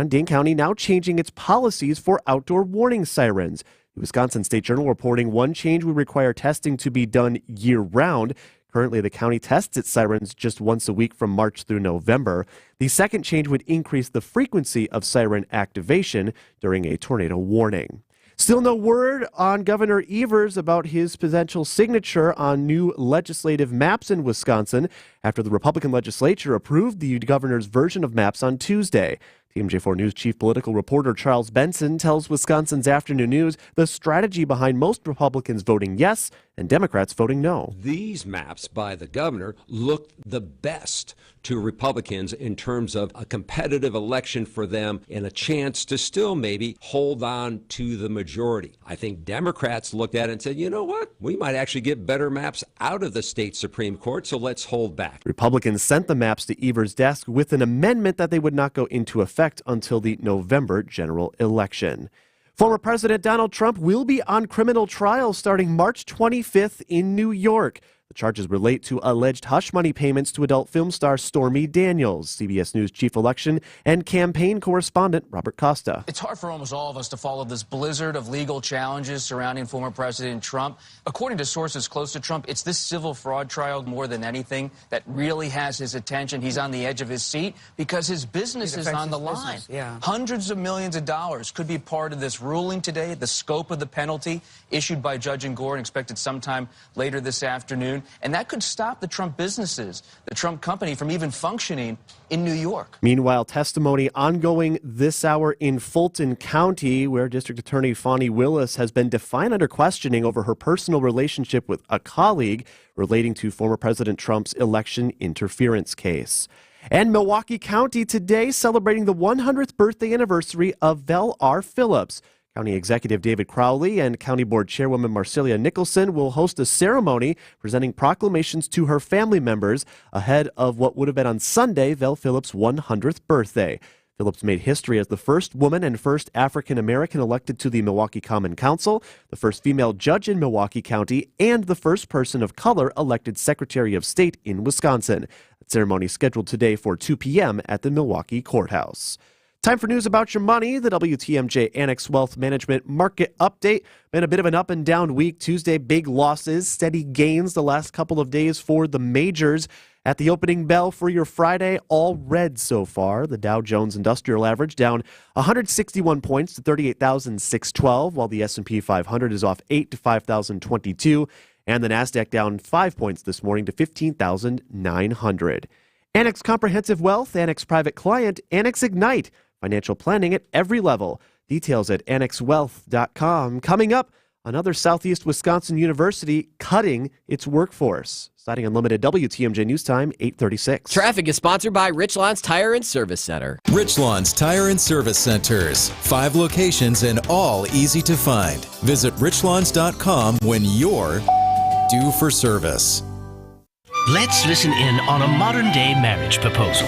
Dane County now changing its policies for outdoor warning sirens. The Wisconsin State Journal reporting one change would require testing to be done year-round. Currently, the county tests its sirens just once a week from March through November. The second change would increase the frequency of siren activation during a tornado warning. Still no word on Governor Evers about his potential signature on new legislative maps in Wisconsin after the Republican legislature approved the governor's version of maps on Tuesday. TMJ4 News chief political reporter Charles Benson tells Wisconsin's Afternoon News the strategy behind most Republicans voting yes and Democrats voting no. These maps by the governor look the best to Republicans in terms of a competitive election for them and a chance to still maybe hold on to the majority. I think Democrats looked at it and said, you know what, we might actually get better maps out of the state Supreme Court, so let's hold back. Republicans sent the maps to Evers' desk with an amendment that they would not go into effect until the November general election. Former President Donald Trump will be on criminal trial starting March 25th in New York. The charges relate to alleged hush money payments to adult film star Stormy Daniels. CBS News chief election and campaign correspondent Robert Costa. It's hard for almost all of us to follow this blizzard of legal challenges surrounding former President Trump. According to sources close to Trump, it's this civil fraud trial more than anything that really has his attention. He's on the edge of his seat because his business is on the line. Yeah. Hundreds of millions of dollars could be part of this ruling today. The scope of the penalty issued by Judge Gore expected sometime later this afternoon. And that could stop the Trump businesses, the Trump company, from even functioning in New York. Meanwhile, testimony ongoing this hour in Fulton County, where District Attorney Fani Willis has been defiant under questioning over her personal relationship with a colleague relating to former President Trump's election interference case. And Milwaukee County today celebrating the 100th birthday anniversary of Vel R. Phillips. County Executive David Crowley and County Board Chairwoman Marcelia Nicholson will host a ceremony presenting proclamations to her family members ahead of what would have been on Sunday, Vel Phillips' 100th birthday. Phillips made history as the first woman and first African American elected to the Milwaukee Common Council, the first female judge in Milwaukee County, and the first person of color elected Secretary of State in Wisconsin. The ceremony is scheduled today for 2 p.m. at the Milwaukee Courthouse. Time for news about your money. The WTMJ Annex Wealth Management Market Update. Been a bit of an up and down week. Tuesday, big losses, steady gains the last couple of days for the majors. At the opening bell for your Friday, all red so far. The Dow Jones Industrial Average down 161 points to 38,612, while the S&P 500 is off 8 to 5,022, and the Nasdaq down 5 points this morning to 15,900. Annex Comprehensive Wealth, Annex Private Client, Annex Ignite. Financial planning at every level. Details at annexwealth.com. Coming up, another Southeast Wisconsin university cutting its workforce. Citing Unlimited WTMJ News Time, 8:36. Traffic is sponsored by Richlands Tire and Service Center. Richlands Tire and Service Centers. 5 locations and all easy to find. Visit richlands.com when you're due for service. Let's listen in on a modern-day marriage proposal.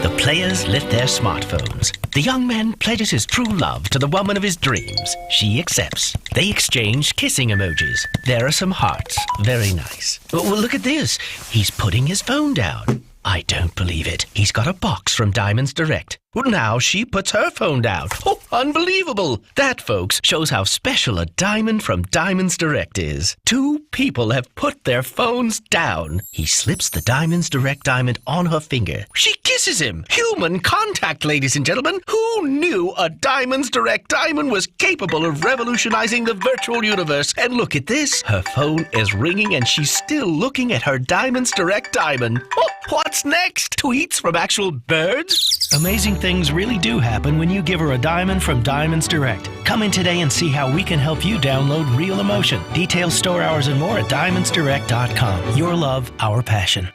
The players lit their smartphones. The young man pledges his true love to the woman of his dreams. She accepts. They exchange kissing emojis. There are some hearts. Very nice. Well, look at this. He's putting his phone down. I don't believe it. He's got a box from Diamonds Direct. Well, now she puts her phone down. Oh, unbelievable. That, folks, shows how special a diamond from Diamonds Direct is. 2 people have put their phones down. He slips the Diamonds Direct diamond on her finger. She kisses him. Human contact, ladies and gentlemen. Who knew a Diamonds Direct diamond was capable of revolutionizing the virtual universe? And look at this. Her phone is ringing and she's still looking at her Diamonds Direct diamond. Oh, what's next? Tweets from actual birds? Amazing things really do happen when you give her a diamond from Diamonds Direct. Come in today and see how we can help you download real emotion. Details, store hours, and more at diamondsdirect.com. Your love, our passion.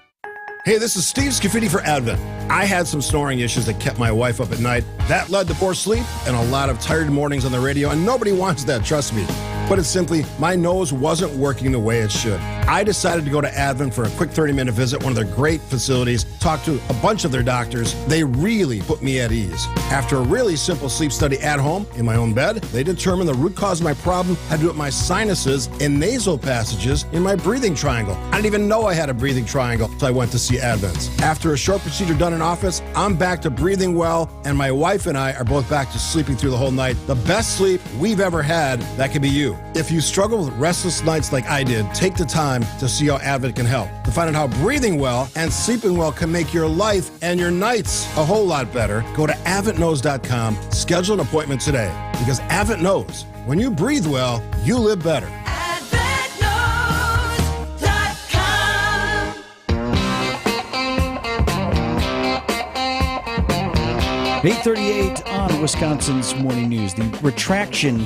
Hey, this is Steve Scafidi for Advent. I had some snoring issues that kept my wife up at night. That led to poor sleep and a lot of tired mornings on the radio, and nobody wants that, trust me. Put it simply, my nose wasn't working the way it should. I decided to go to Advent for a quick 30-minute visit, one of their great facilities, talk to a bunch of their doctors. They really put me at ease. After a really simple sleep study at home, in my own bed, they determined the root cause of my problem had to do with my sinuses and nasal passages in my breathing triangle. I didn't even know I had a breathing triangle, so I went to see Advent. After a short procedure done in office, I'm back to breathing well, and my wife and I are both back to sleeping through the whole night. The best sleep we've ever had, that could be you. If you struggle with restless nights like I did, take the time to see how Advent can help. To find out how breathing well and sleeping well can make your life and your nights a whole lot better, go to AdventKnows.com, schedule an appointment today. Because Advent knows when you breathe well, you live better. AdventKnows.com. 8:38 on Wisconsin's Morning News. The retraction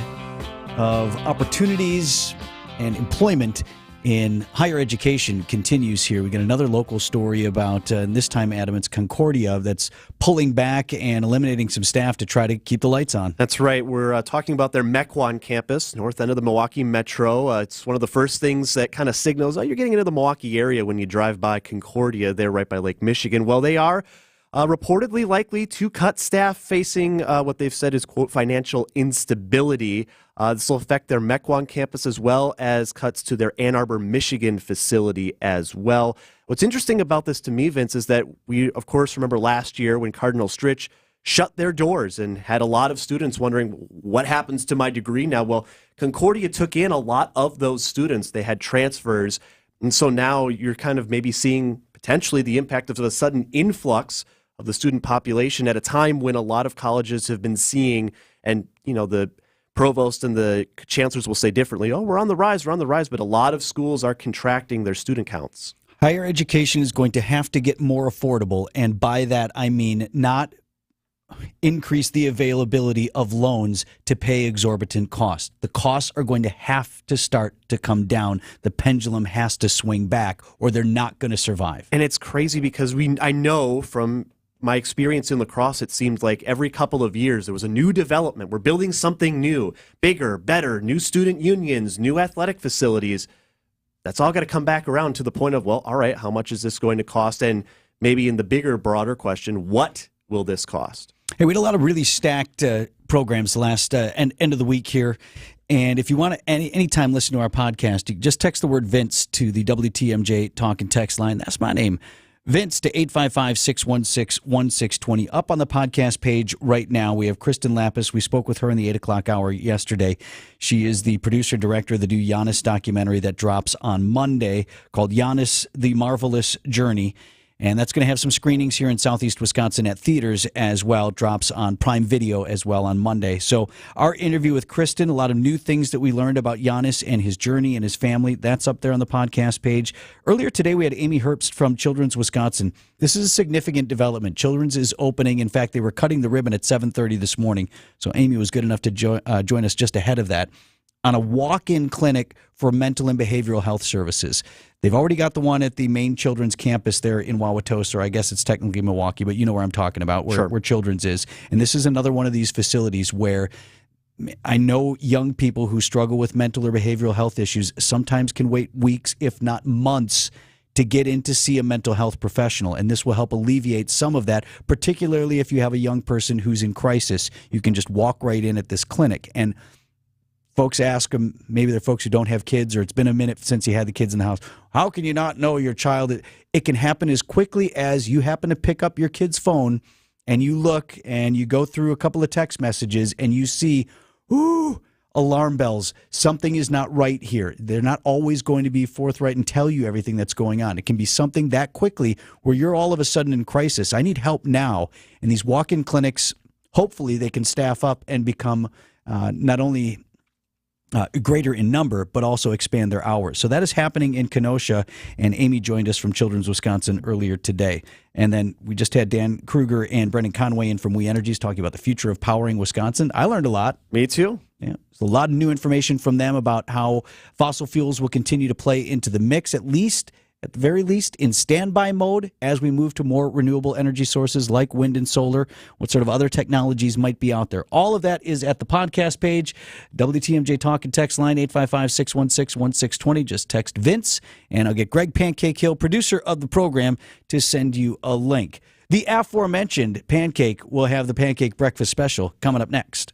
of opportunities and employment in higher education continues here. We got another local story about, and this time, Adam, it's Concordia that's pulling back and eliminating some staff to try to keep the lights on. That's right. We're talking about their Mequon campus, north end of the Milwaukee Metro. It's one of the first things that kind of signals, you're getting into the Milwaukee area when you drive by Concordia there right by Lake Michigan. Well, they are reportedly likely to cut staff facing what they've said is, quote, financial instability. This will affect their Mequon campus as well as cuts to their Ann Arbor, Michigan facility as well. What's interesting about this to me, Vince, is that we, of course, remember last year when Cardinal Stritch shut their doors and had a lot of students wondering, what happens to my degree now? Well, Concordia took in a lot of those students. They had transfers. And so now you're kind of maybe seeing potentially the impact of the sudden influx of the student population at a time when a lot of colleges have been seeing, and, the provost and the chancellors will say differently, we're on the rise, but a lot of schools are contracting their student counts. Higher education is going to have to get more affordable, and by that I mean not increase the availability of loans to pay exorbitant costs. The costs are going to have to start to come down. The pendulum has to swing back, or they're not going to survive. And it's crazy because I know from my experience in lacrosse, it seemed like every couple of years there was a new development. We're building something new, bigger, better, new student unions, new athletic facilities. That's all got to come back around to the point of, well, all right, how much is this going to cost? And maybe in the bigger, broader question, what will this cost? Hey, we had a lot of really stacked programs last end of the week here. And if you want to anytime listen to our podcast, you just text the word Vince to the WTMJ talk and text line. That's my name. Vince to 855-616-1620. Up on the podcast page right now, we have Kristen Lapis. We spoke with her in the 8 o'clock hour yesterday. She is the producer-director of the new Giannis documentary that drops on Monday called Giannis, The Marvelous Journey. And that's going to have some screenings here in Southeast Wisconsin at theaters as well. Drops on Prime Video as well on Monday. So our interview with Kristen, a lot of new things that we learned about Giannis and his journey and his family, that's up there on the podcast page. Earlier today, we had Amy Herbst from Children's Wisconsin. This is a significant development. Children's is opening. In fact, they were cutting the ribbon at 7:30 this morning. So Amy was good enough to join us just ahead of that on a walk-in clinic for mental and behavioral health services. They've already got the one at the main Children's campus there in Wauwatosa, or I guess it's technically Milwaukee, but you know where I'm talking about, where Children's is. And this is another one of these facilities where I know young people who struggle with mental or behavioral health issues sometimes can wait weeks, if not months, to get in to see a mental health professional. And this will help alleviate some of that, particularly if you have a young person who's in crisis. You can just walk right in at this clinic. And folks ask them, maybe they're folks who don't have kids, or it's been a minute since you had the kids in the house. How can you not know your child? It can happen as quickly as you happen to pick up your kid's phone and you look and you go through a couple of text messages and you see, ooh, alarm bells. Something is not right here. They're not always going to be forthright and tell you everything that's going on. It can be something that quickly where you're all of a sudden in crisis. I need help now. And these walk-in clinics, hopefully they can staff up and become not only greater in number, but also expand their hours. So that is happening in Kenosha, and Amy joined us from Children's Wisconsin earlier today. And then we just had Dan Kruger and Brendan Conway in from We Energies talking about the future of powering Wisconsin. I learned a lot. Me too. Yeah, there's a lot of new information from them about how fossil fuels will continue to play into the mix, at the very least, in standby mode as we move to more renewable energy sources like wind and solar. What sort of other technologies might be out there? All of that is at the podcast page. WTMJ Talk and Text line 855-616-1620. Just text Vince, and I'll get Greg Pancake Hill, producer of the program, to send you a link. The aforementioned Pancake will have the Pancake Breakfast Special coming up next.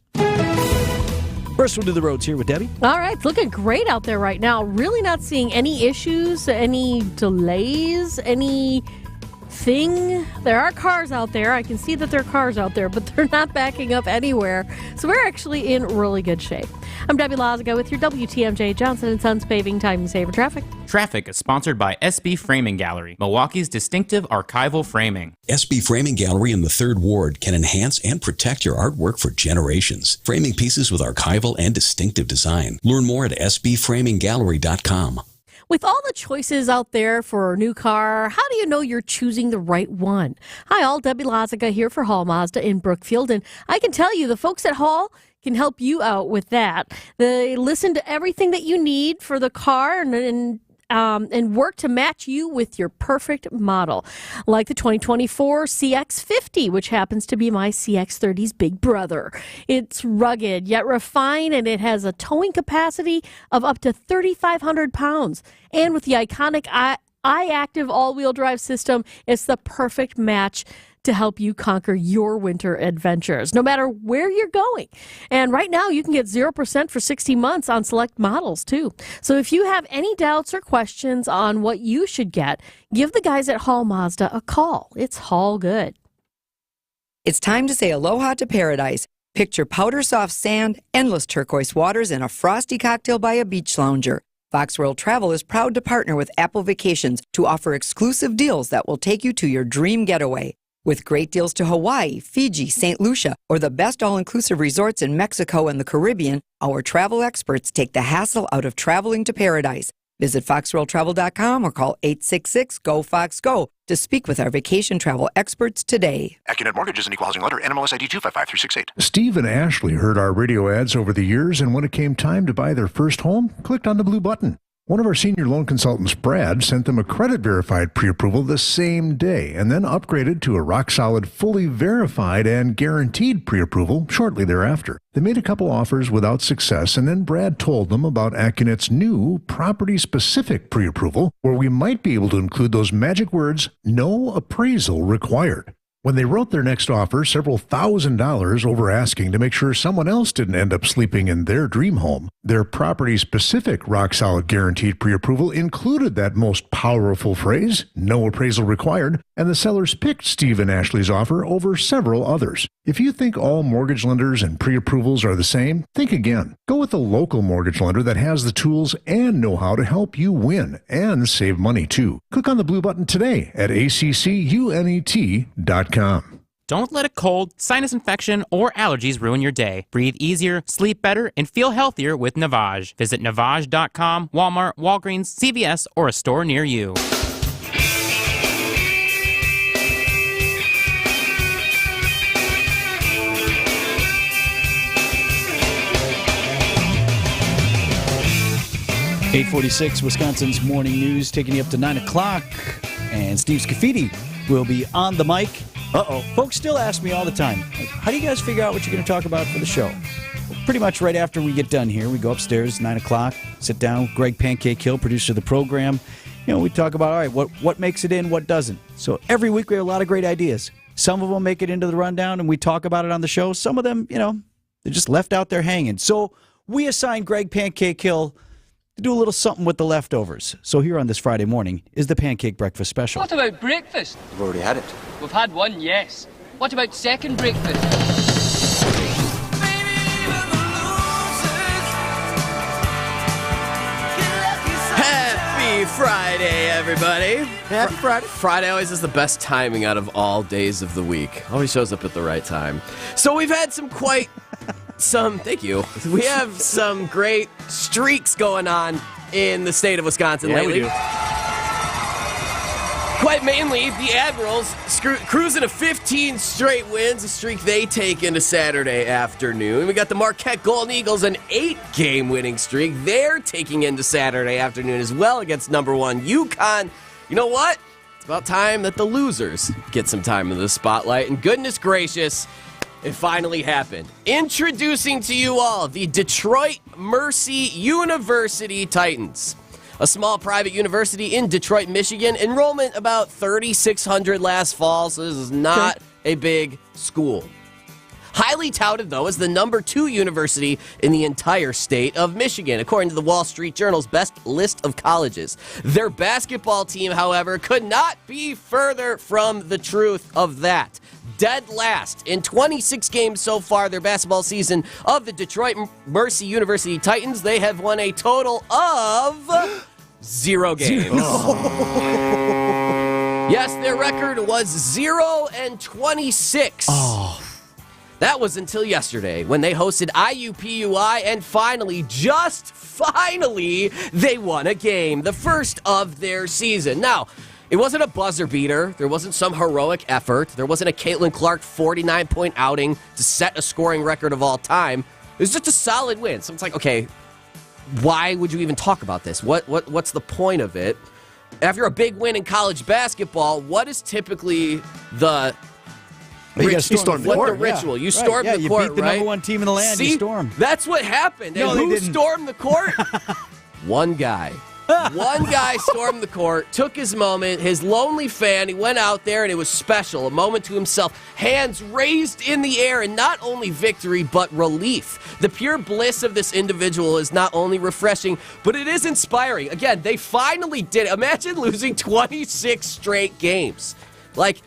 First, we'll do the roads here with Debbie. All right, it's looking great out there right now. Really not seeing any issues, any delays, anything thing. There are cars out there. I can see that there are cars out there, but they're not backing up anywhere. So we're actually in really good shape. I'm Debbie Lazaga with your WTMJ Johnson & Sons Paving Time Saver Traffic. Traffic is sponsored by SB Framing Gallery, Milwaukee's distinctive archival framing. SB Framing Gallery in the 3rd Ward can enhance and protect your artwork for generations. Framing pieces with archival and distinctive design. Learn more at sbframinggallery.com. With all the choices out there for a new car, how do you know you're choosing the right one? Hi, all. Debbie Lazaga here for Hall Mazda in Brookfield, and I can tell you the folks at Hall can help you out with that. They listen to everything that you need for the car and work to match you with your perfect model, like the 2024 CX-50, which happens to be my CX-30's big brother. It's rugged yet refined, and it has a towing capacity of up to 3,500 pounds. And with the iconic iActive all-wheel drive system, it's the perfect match to help you conquer your winter adventures, no matter where you're going. And right now, you can get 0% for 60 months on select models, too. So if you have any doubts or questions on what you should get, give the guys at Hall Mazda a call. It's Hall good. It's time to say aloha to paradise. Picture powder soft sand, endless turquoise waters, and a frosty cocktail by a beach lounger. Fox World Travel is proud to partner with Apple Vacations to offer exclusive deals that will take you to your dream getaway. With great deals to Hawaii, Fiji, St. Lucia, or the best all-inclusive resorts in Mexico and the Caribbean, our travel experts take the hassle out of traveling to paradise. Visit foxworldtravel.com or call 866-GO-FOX-GO to speak with our vacation travel experts today. Accunet Mortgage is an equal housing lender. NMLS ID 255368. Steve and Ashley heard our radio ads over the years, and when it came time to buy their first home, clicked on the blue button. One of our senior loan consultants, Brad, sent them a credit-verified pre-approval the same day and then upgraded to a rock-solid, fully verified and guaranteed pre-approval shortly thereafter. They made a couple offers without success, and then Brad told them about Accunet's new property-specific pre-approval, where we might be able to include those magic words, no appraisal required. When they wrote their next offer, several $1,000s over asking to make sure someone else didn't end up sleeping in their dream home, their property-specific rock-solid guaranteed pre-approval included that most powerful phrase, no appraisal required, and the sellers picked Steve and Ashley's offer over several others. If you think all mortgage lenders and pre-approvals are the same, think again. Go with a local mortgage lender that has the tools and know-how to help you win and save money, too. Click on the blue button today at accunet.com. Don't let a cold, sinus infection, or allergies ruin your day. Breathe easier, sleep better, and feel healthier with Navage. Visit Navage.com, Walmart, Walgreens, CVS, or a store near you. .846 Wisconsin's Morning News, taking you up to 9 o'clock. And Steve Scafidi will be on the mic. Folks still ask me all the time, how do you guys figure out what you're going to talk about for the show? Well, pretty much right after we get done here, we go upstairs, 9 o'clock, sit down. Greg Pancake Hill, producer of the program. We talk about, all right, what makes it in, what doesn't. So every week we have a lot of great ideas. Some of them make it into the rundown, and we talk about it on the show. Some of them, they're just left out there hanging. So we assigned Greg Pancake Hill to do a little something with the leftovers. So here on this Friday morning is the Pancake Breakfast Special. What about breakfast? We've already had it. We've had one, yes. What about second breakfast? Happy Friday, everybody. Happy Friday. Friday always is the best timing out of all days of the week. Always shows up at the right time. So we've had thank you. We have some great streaks going on in the state of Wisconsin lately. We do. Quite mainly, the Admirals cruising to 15 straight wins, a streak they take into Saturday afternoon. We got the Marquette Golden Eagles, an 8-game winning streak they're taking into Saturday afternoon as well against number 1 UConn. You know what? It's about time that the losers get some time in the spotlight, and goodness gracious, it finally happened. Introducing to you all the Detroit Mercy University Titans, a small private university in Detroit, Michigan. Enrollment about 3,600 last fall, so this is not a big school. Highly touted, though, as the number 2 university in the entire state of Michigan, according to the Wall Street Journal's best list of colleges. Their basketball team, however, could not be further from the truth of that. Dead last in 26 games so far, their basketball season of the Detroit Mercy University Titans. They have won a total of 0 games. Yes, their record was 0-26. That was until yesterday when they hosted IUPUI, and finally, just finally, they won a game, the first of their season. Now, it wasn't a buzzer beater. There wasn't some heroic effort. There wasn't a Caitlin Clark 49-point outing to set a scoring record of all time. It was just a solid win. So it's like, okay, why would you even talk about this? What's the point of it? After a big win in college basketball, what is typically the ritual? You storm the court, you beat the number 1 team in the land. See, you storm. That's what happened. No, and who didn't. stormed the court? One guy. One guy stormed the court, took his moment, his lonely fan. He went out there, and it was special, a moment to himself. Hands raised in the air, and not only victory, but relief. The pure bliss of this individual is not only refreshing, but it is inspiring. Again, they finally did it. Imagine losing 26 straight games. Like,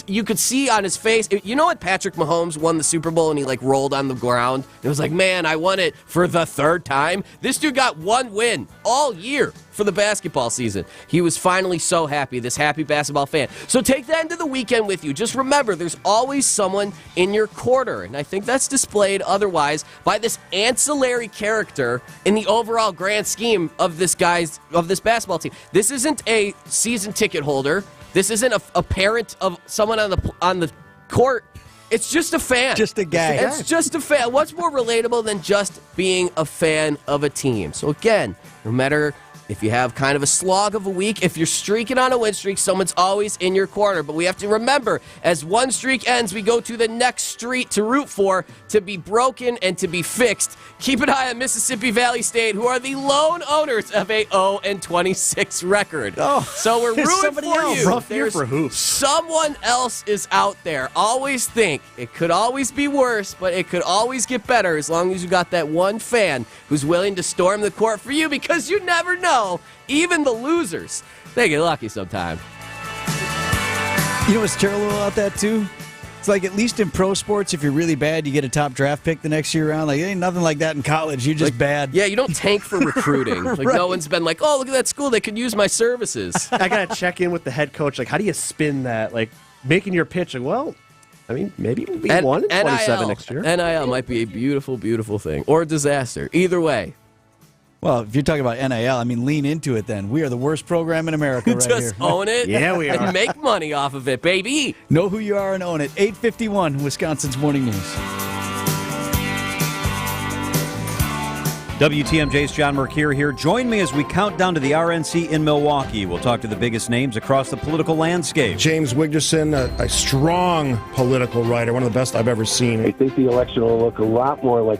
you could see on his face. You know what? Patrick Mahomes won the Super Bowl and he rolled on the ground. It was like, man, I won it for the 3rd time. This dude got 1 win all year for the basketball season. He was finally so happy, this happy basketball fan. So take that into the weekend with you. Just remember, there's always someone in your corner, and I think that's displayed otherwise by this ancillary character in the overall grand scheme of this basketball team. This isn't a season ticket holder. This isn't a parent of someone on the court. It's just a fan. Just a guy. It's just a fan. What's more relatable than just being a fan of a team? So again, no matter if you have kind of a slog of a week, if you're streaking on a win streak, someone's always in your corner. But we have to remember, as one streak ends, we go to the next street to root for, to be broken and to be fixed. Keep an eye on Mississippi Valley State, who are the lone owners of a 0-26 record. So we're rooting for you. Rough year for hoops. Someone else is out there. Always think it could always be worse, but it could always get better as long as you got that one fan who's willing to storm the court for you, because you never know. Even the losers, they get lucky sometimes. You know what's terrible about that, too? It's like, at least in pro sports, if you're really bad, you get a top draft pick the next year around. Like, it ain't nothing like that in college. You're just bad. Yeah, you don't tank for recruiting. Like, Right. No one's been like, oh, look at that school. They could use my services. I got to check in with the head coach. Like, how do you spin that? Like, making your pitch. Like, well, I mean, maybe we'll be 1-27 next year. NIL might be a beautiful, beautiful thing. Or a disaster. Either way. Well, if you're talking about NIL, I mean, lean into it then. We are the worst program in America right here. Just own it. Yeah, we are. And make money off of it, baby. Know who you are and own it. 8:51, Wisconsin's Morning News. WTMJ's John Mercure here. Join me as we count down to the RNC in Milwaukee. We'll talk to the biggest names across the political landscape. James Wigderson, a strong political writer, one of the best I've ever seen. I think the election will look a lot more like